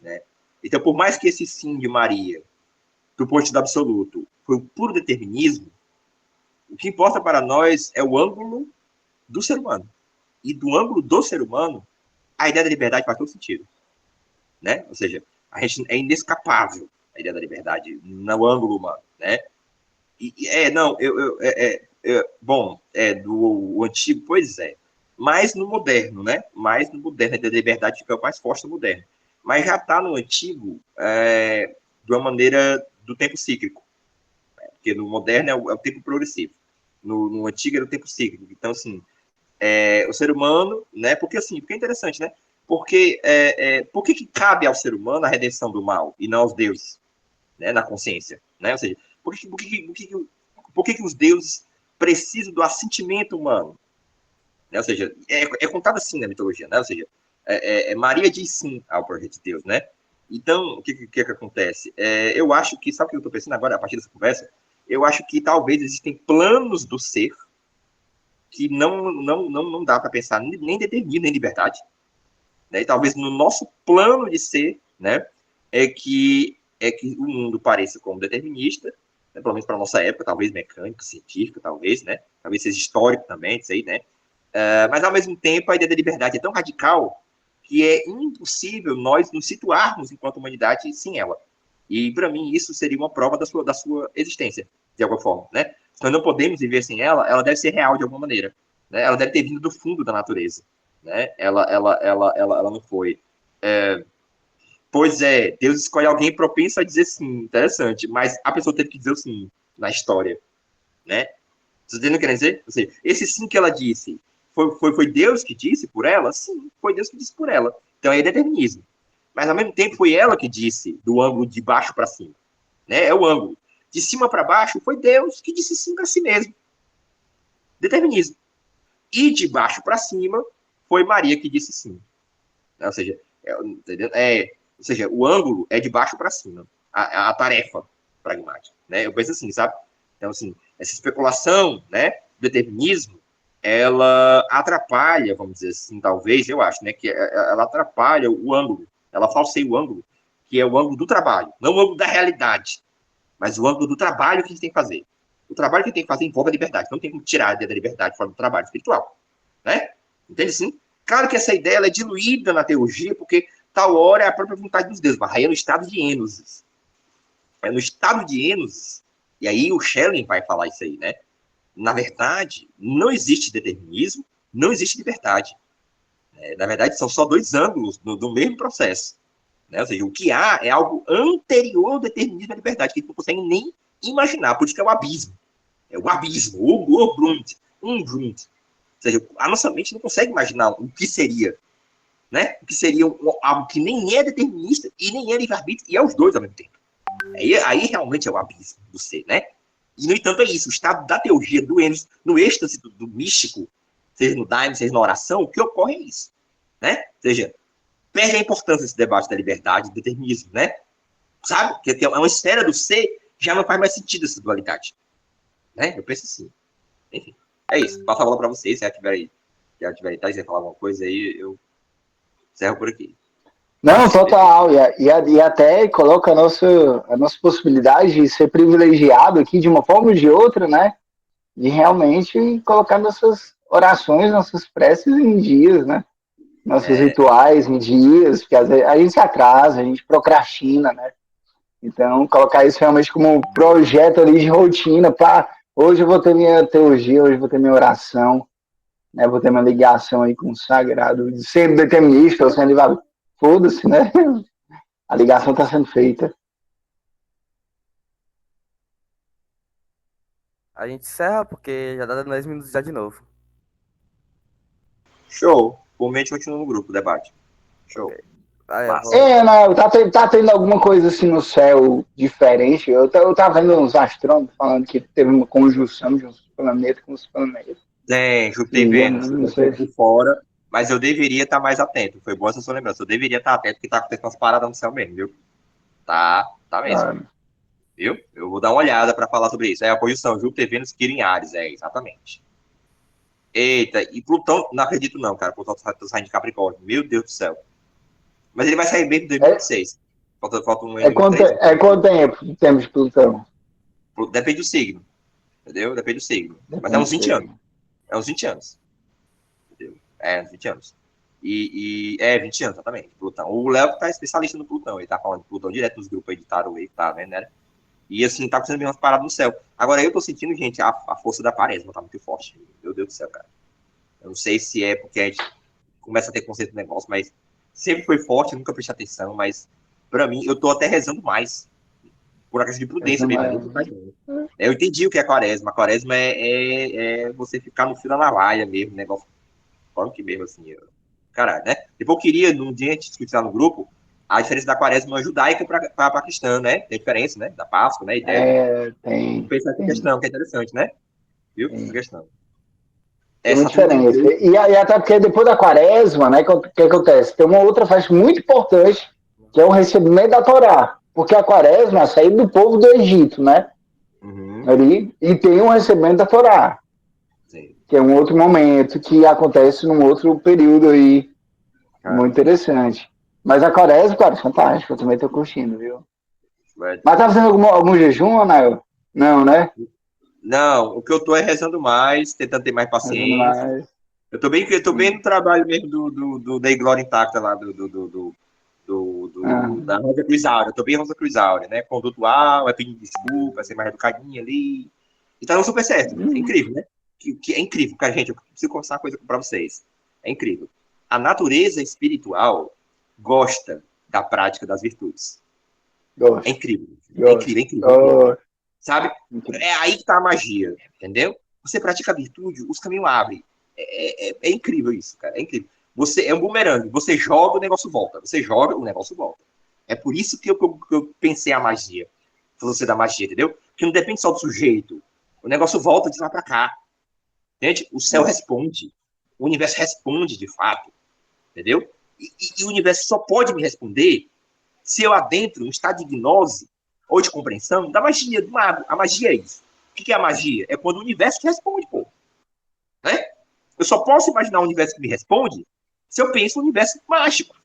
S1: né? Então, por mais que esse sim de Maria, do ponto de vista absoluto, foi o puro determinismo, o que importa para nós é o ângulo do ser humano. E do ângulo do ser humano, a ideia da liberdade faz todo sentido. Né? Ou seja, a gente é inescapável a ideia da liberdade no ângulo humano, né? Do antigo, pois é, mais no moderno, né? Mais no moderno, a ideia da liberdade fica mais forte no moderno, mas já está no antigo de uma maneira do tempo cíclico, né? Porque no moderno é o tempo progressivo, no antigo era o tempo cíclico. Então, assim, o ser humano, né? Porque é interessante, né? Porque por que cabe ao ser humano a redenção do mal e não aos deuses, né, na consciência, né? Ou seja, por que os deuses precisam do assentimento humano, né? Ou seja, é contado assim na mitologia, né? Ou seja, Maria diz sim ao projeto de Deus, né? Então, o que acontece? Eu acho que, sabe o que eu estou pensando agora, a partir dessa conversa? Eu acho que talvez existem planos do ser que não dá para pensar nem determina, nem liberdade, né? E talvez no nosso plano de ser, né, é que o mundo pareça como determinista, né, pelo menos para a nossa época, talvez mecânico, científico, talvez seja histórico também, isso aí, né? Mas ao mesmo tempo a ideia da liberdade é tão radical que é impossível nós nos situarmos enquanto humanidade sem ela. E para mim isso seria uma prova da sua existência, de alguma forma, né? Se nós não podemos viver sem ela, ela deve ser real de alguma maneira, né? Ela deve ter vindo do fundo da natureza. Né? Ela não foi. Pois é, Deus escolhe alguém propenso a dizer sim, interessante, mas a pessoa teve que dizer o sim na história, né? Você entendeu o que quer dizer? Ou seja, esse sim que ela disse, foi Deus que disse por ela? Sim, foi Deus que disse por ela. Então é determinismo. Mas ao mesmo tempo foi ela que disse do ângulo de baixo para cima, né? É o ângulo. De cima para baixo foi Deus que disse sim para si mesmo. Determinismo. E de baixo para cima foi Maria que disse sim. Ou seja, ou seja, o ângulo é de baixo para cima. A tarefa pragmática. Né? Eu penso assim, sabe? Então, assim, essa especulação, né, do determinismo, ela atrapalha, vamos dizer assim, talvez, eu acho, né, que ela atrapalha o ângulo, ela falseia o ângulo, que é o ângulo do trabalho, não o ângulo da realidade, mas o ângulo do trabalho que a gente tem que fazer. O trabalho que a gente tem que fazer envolve a liberdade, não tem como tirar a ideia da liberdade fora do trabalho espiritual. Né? Entende assim? Claro que essa ideia é diluída na teologia, porque tal hora é a própria vontade dos deuses, mas aí é no estado de ênosis. É no estado de ênosis, e aí o Schelling vai falar isso aí, né? Na verdade, não existe determinismo, não existe liberdade. Na verdade, são só dois ângulos do mesmo processo. Né? Ou seja, o que há é algo anterior ao determinismo e à liberdade, que a gente não consegue nem imaginar, por isso que é o abismo. É o abismo, o Grund. Ou seja, a nossa mente não consegue imaginar o que seria, né? O que seria algo que nem é determinista e nem é livre-arbítrio, e é os dois ao mesmo tempo. Aí realmente é o abismo do ser, né? E, no entanto, é isso. O estado da teologia, no êxtase do místico, seja no daime, seja na oração, o que ocorre é isso, né? Ou seja, perde a importância desse debate da liberdade e do determinismo, né? Sabe? Porque é uma esfera do ser, já não faz mais sentido essa dualidade. Né? Eu penso assim. Enfim, é isso. Passo a bola para vocês, se já tiver falar alguma coisa aí, eu encerro por aqui.
S4: Não, total. E até coloca a nossa possibilidade de ser privilegiado aqui de uma forma ou de outra, né? De realmente colocar nossas orações, nossas preces em dias, né? Nossos rituais em dias, porque às vezes a gente se atrasa, a gente procrastina, né? Então, colocar isso realmente como um projeto ali de rotina para Hoje eu vou ter minha teologia, hoje eu vou ter minha oração, né? Vou ter minha ligação aí com o sagrado, sendo determinista ou sendo livre. Foda-se, né? A ligação está sendo feita.
S3: A gente encerra porque já dá 10 minutos já de novo.
S1: Show. Por mim, a gente continua no grupo, o debate. Show.
S3: Aí,
S1: Massa.
S4: Não, tá tendo alguma coisa assim no céu diferente. Eu tava vendo uns astrônomos falando que teve uma conjunção de uns planetas com os planetas.
S1: Tem, Júpiter e
S4: E eu
S1: Vênus.
S4: não
S1: Eu
S4: sei.
S1: tô por fora, mas eu deveria estar mais atento. Foi bom essa sua lembrança. Eu deveria estar atento, porque tá acontecendo umas paradas no céu mesmo, viu? Tá mesmo.
S4: Ah,
S1: Viu? Eu vou dar uma olhada para falar sobre isso. É a conjunção Júpiter, Vênus, Quirino em Ares. É, exatamente. Eita, e Plutão, não acredito não, cara. Plutão tá saindo de Capricórnio. Meu Deus do céu. Mas ele vai sair bem em 2026. Falta um ano e
S4: quanto tempo temos de Plutão?
S1: Depende do signo. Entendeu? Depende do signo. Mas é
S4: Depende
S1: uns
S4: do
S1: 20
S4: signo.
S1: anos. É uns 20 anos. Entendeu? É, uns 20 anos. É, 20 anos, exatamente. Plutão. O Léo tá especialista no Plutão. Ele tá falando de Plutão direto nos grupos aí de tarô aí, tá vendo, né? E assim, tá acontecendo umas paradas no céu. Agora eu tô sentindo, gente, a força da Quaresma tá muito forte. Meu Deus do céu, cara. Eu não sei se é porque a gente começa a ter consciência do negócio, mas sempre foi forte, eu nunca prestei atenção, mas pra mim, eu tô até rezando mais. Por uma questão de prudência mesmo. Eu entendi o que é Quaresma. A Quaresma é você ficar no fio da navalha mesmo, negócio punk mesmo, assim. Caralho, né? Depois eu queria, num dia a gente discutir lá no grupo, a diferença da Quaresma judaica para cristã, né? Tem diferença, né? Da Páscoa, né? Ideia.
S4: Tem
S1: Pensar essa questão, que é interessante, né? Viu? Essa questão.
S4: Tem uma
S1: Saturno tem
S4: diferença.
S1: 3.
S4: E até porque depois da Quaresma, né, o que acontece? Tem uma outra festa muito importante, que é o recebimento da Torá. Porque a Quaresma saiu do povo do Egito, né? Ali, e tem o recebimento da Torá.
S1: Sim.
S4: Que é um outro momento que acontece num outro período aí. Muito interessante. Mas a Quaresma, cara, fantástico. Eu também tô curtindo, viu? Mas tá fazendo algum jejum, Anael? Não, né?
S1: Não, o que eu tô é rezando mais, tentando ter mais paciência. Eu tô bem no trabalho mesmo da Glória Intacta lá, da Rosa Cruz Áurea. Eu tô bem Rosa Cruz Áurea, né? Condutual, é pedindo desculpa, ser mais educadinha ali. E tá dando super certo. É incrível, né? Que é incrível, cara, gente. Eu preciso conversar uma coisa pra vocês. É incrível. A natureza espiritual gosta da prática das virtudes. É incrível. É incrível, é incrível. Sabe? É aí que tá a magia, entendeu? Você pratica a virtude, os caminhos abrem. É incrível isso, cara. É incrível. Você é um bumerangue. Você joga, o negócio volta. Você joga, o negócio volta. É por isso que eu pensei a magia. Você da magia, entendeu? Porque não depende só do sujeito. O negócio volta de lá pra cá. Entende? O céu responde. O universo responde de fato. Entendeu? E o universo só pode me responder se eu adentro um estado de gnose ou de compreensão da magia, do mago. A magia é isso. O que é a magia? É quando o universo te responde, pô. Né? Eu só posso imaginar um universo que me responde se eu penso no universo mágico.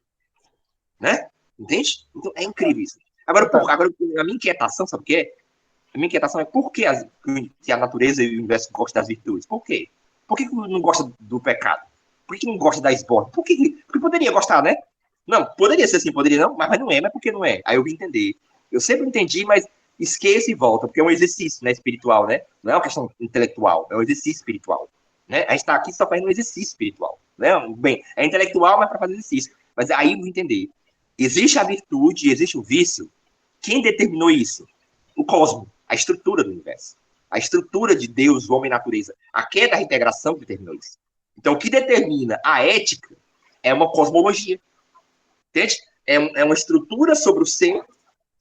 S1: Né? Entende? Então é incrível isso. Agora, a minha inquietação, sabe o que é? A minha inquietação é por que a natureza e o universo gostam das virtudes? Por quê? Por que não gosta do pecado? Por que não gosta da esborra? Porque poderia gostar, né? Não, poderia ser assim, poderia não, mas não é, mas por que não é? Aí eu vim entender. Eu sempre entendi, mas esqueça e volta, porque é um exercício, né, espiritual, né? Não é uma questão intelectual, é um exercício espiritual. Né? A gente está aqui só fazendo um exercício espiritual. Né? Bem, é intelectual, mas para fazer exercício. Mas aí eu vou entender. Existe a virtude, existe o vício. Quem determinou isso? O cosmos, a estrutura do universo. A estrutura de Deus, o homem e a natureza. A queda da integração que determinou isso. Então, o que determina a ética é uma cosmologia. Entende? É uma estrutura sobre o ser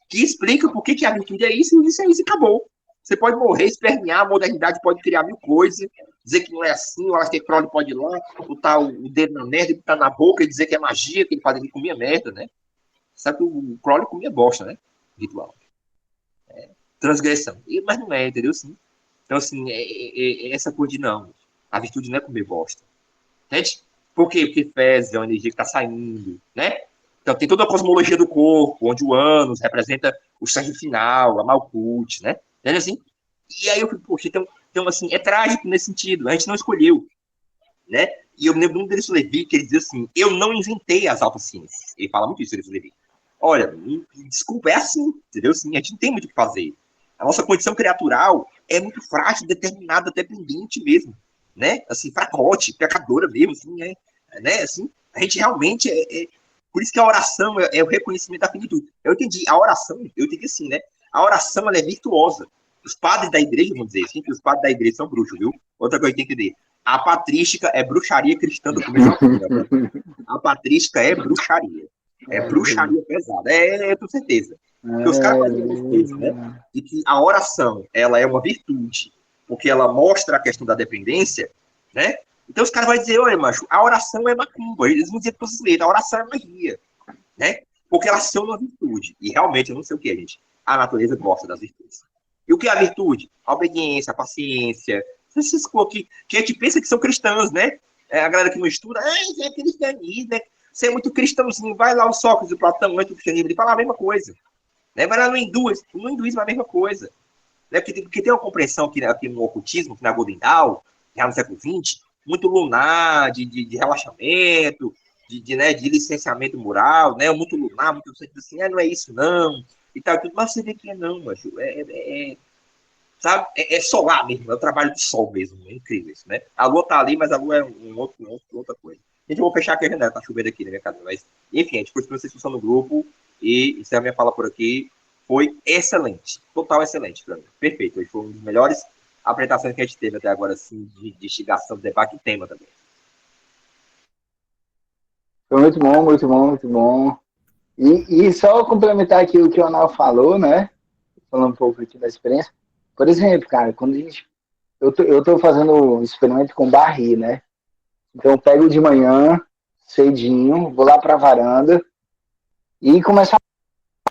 S1: que explica por que a virtude é isso e acabou. Você pode morrer, espernear, a modernidade pode criar mil coisas, dizer que não é assim, o Aleister Crowley pode ir lá, botar o dedo na merda e botar na boca e dizer que é magia, que ele faz, ele comia merda, né? Sabe que o Crowley comia bosta, né? Ritual. Transgressão. Mas não é, entendeu? Sim. Então, assim, essa coisa de não. A virtude não é comer bosta. Entende? Por quê? Porque fezes é uma energia que está saindo, né? Então, tem toda a cosmologia do corpo, onde o ânus representa o sangue final, a Malkuth, né? Entende assim? E aí eu fico, poxa, então, assim, é trágico nesse sentido. A gente não escolheu, né? E eu me lembro de um deles, Levi, que ele diz assim, eu não inventei as altas ciências. Ele fala muito isso, Levi. Olha, desculpa, é assim, entendeu? Assim, a gente não tem muito o que fazer. A nossa condição criatural é muito frágil, determinada, dependente mesmo, né? Assim, fracote, pecadora mesmo, assim, né? Assim, a gente realmente por isso que a oração é o reconhecimento da finitude. Eu entendi, a oração, eu entendi assim, né? A oração, ela é virtuosa. Os padres da igreja, vamos dizer assim, que os padres da igreja são bruxos, viu? Outra coisa que tem que entender. A patrística é bruxaria cristã do começo ao fim, né? A patrística é bruxaria. É bruxaria pesada. Eu tenho certeza. Porque os caras fazem uma defesa, né? De que a oração, ela é uma virtude, porque ela mostra a questão da dependência, né? Então os caras vão dizer, olha, macho, a oração é macumba. Eles vão dizer para vocês lerem, a oração é magia, né? Porque elas são uma virtude. E realmente, eu não sei o que, gente. A natureza gosta das virtudes. E o que é a virtude? A obediência, a paciência. Esses que a gente pensa que são cristãos, né? A galera que não estuda, isso é cristianismo, né? Você é muito cristãozinho. Vai lá o Sócrates, o Platão, entra o cristianismo, ele fala a mesma coisa. Né? Vai lá no hinduísmo é a mesma coisa. Né? Porque tem uma compreensão aqui no ocultismo, que na Golden Dawn, já no século XX, muito lunar, de relaxamento, né, de licenciamento moral, né, muito lunar, muito assim, não é isso não, e tal, tudo, mas você vê que não, mas sabe, solar mesmo, é o trabalho do sol mesmo, é incrível isso, né? A lua tá ali, mas a lua é outra coisa. Gente, eu vou fechar aqui a janela, tá chovendo aqui na minha casa, mas, enfim, a gente continua essa discussão no grupo, e isso é a minha fala por aqui, foi excelente, total excelente pra mim, perfeito, hoje foi um dos melhores apresentações que a gente teve até agora, assim, de instigação, de debate e tema também.
S4: Foi muito bom, muito bom, muito bom. E só complementar aqui o que o Anal falou, né? Falando um pouco aqui da experiência. Por exemplo, cara, quando eu tô fazendo um experimento com barri, né? Então eu pego de manhã, cedinho, vou lá pra varanda e começo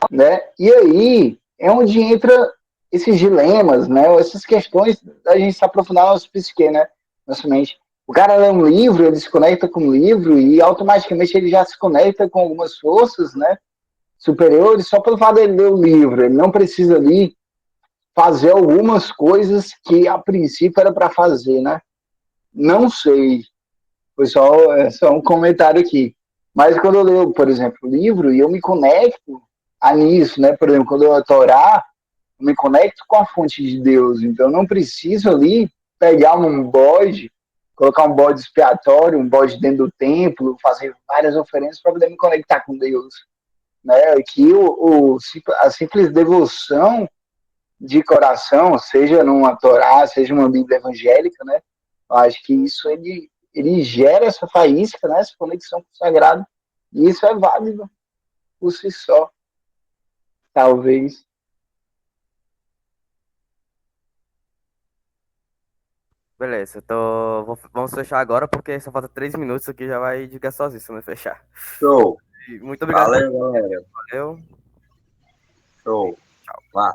S4: né? E aí é onde entra esses dilemas, né? Essas questões da gente se aprofundar na nossa psique, né? Nossa mente. O cara lê um livro, ele se conecta com o livro e automaticamente ele já se conecta com algumas forças, né? Superiores, só pelo fato dele ler o livro. Ele não precisa ali fazer algumas coisas que a princípio era para fazer, né? Não sei. Foi só um comentário aqui. Mas quando eu leio, por exemplo, o livro e eu me conecto a nisso, né? Por exemplo, quando eu orar, eu me conecto com a fonte de Deus. Então eu não preciso ali pegar um bode, colocar um bode expiatório, um bode dentro do templo, fazer várias oferenças para poder me conectar com Deus. Né? Que a simples devoção de coração, seja numa Torá, seja uma Bíblia evangélica, né? Eu acho que isso ele gera essa faísca, né? Essa conexão com o sagrado, e isso é válido por si só, talvez.
S3: Beleza, vamos fechar agora porque só falta 3 minutos aqui, já vai digar sozinho se não fechar.
S1: Show.
S3: E muito obrigado.
S1: Valeu, galera.
S3: Valeu.
S1: Show. Lá.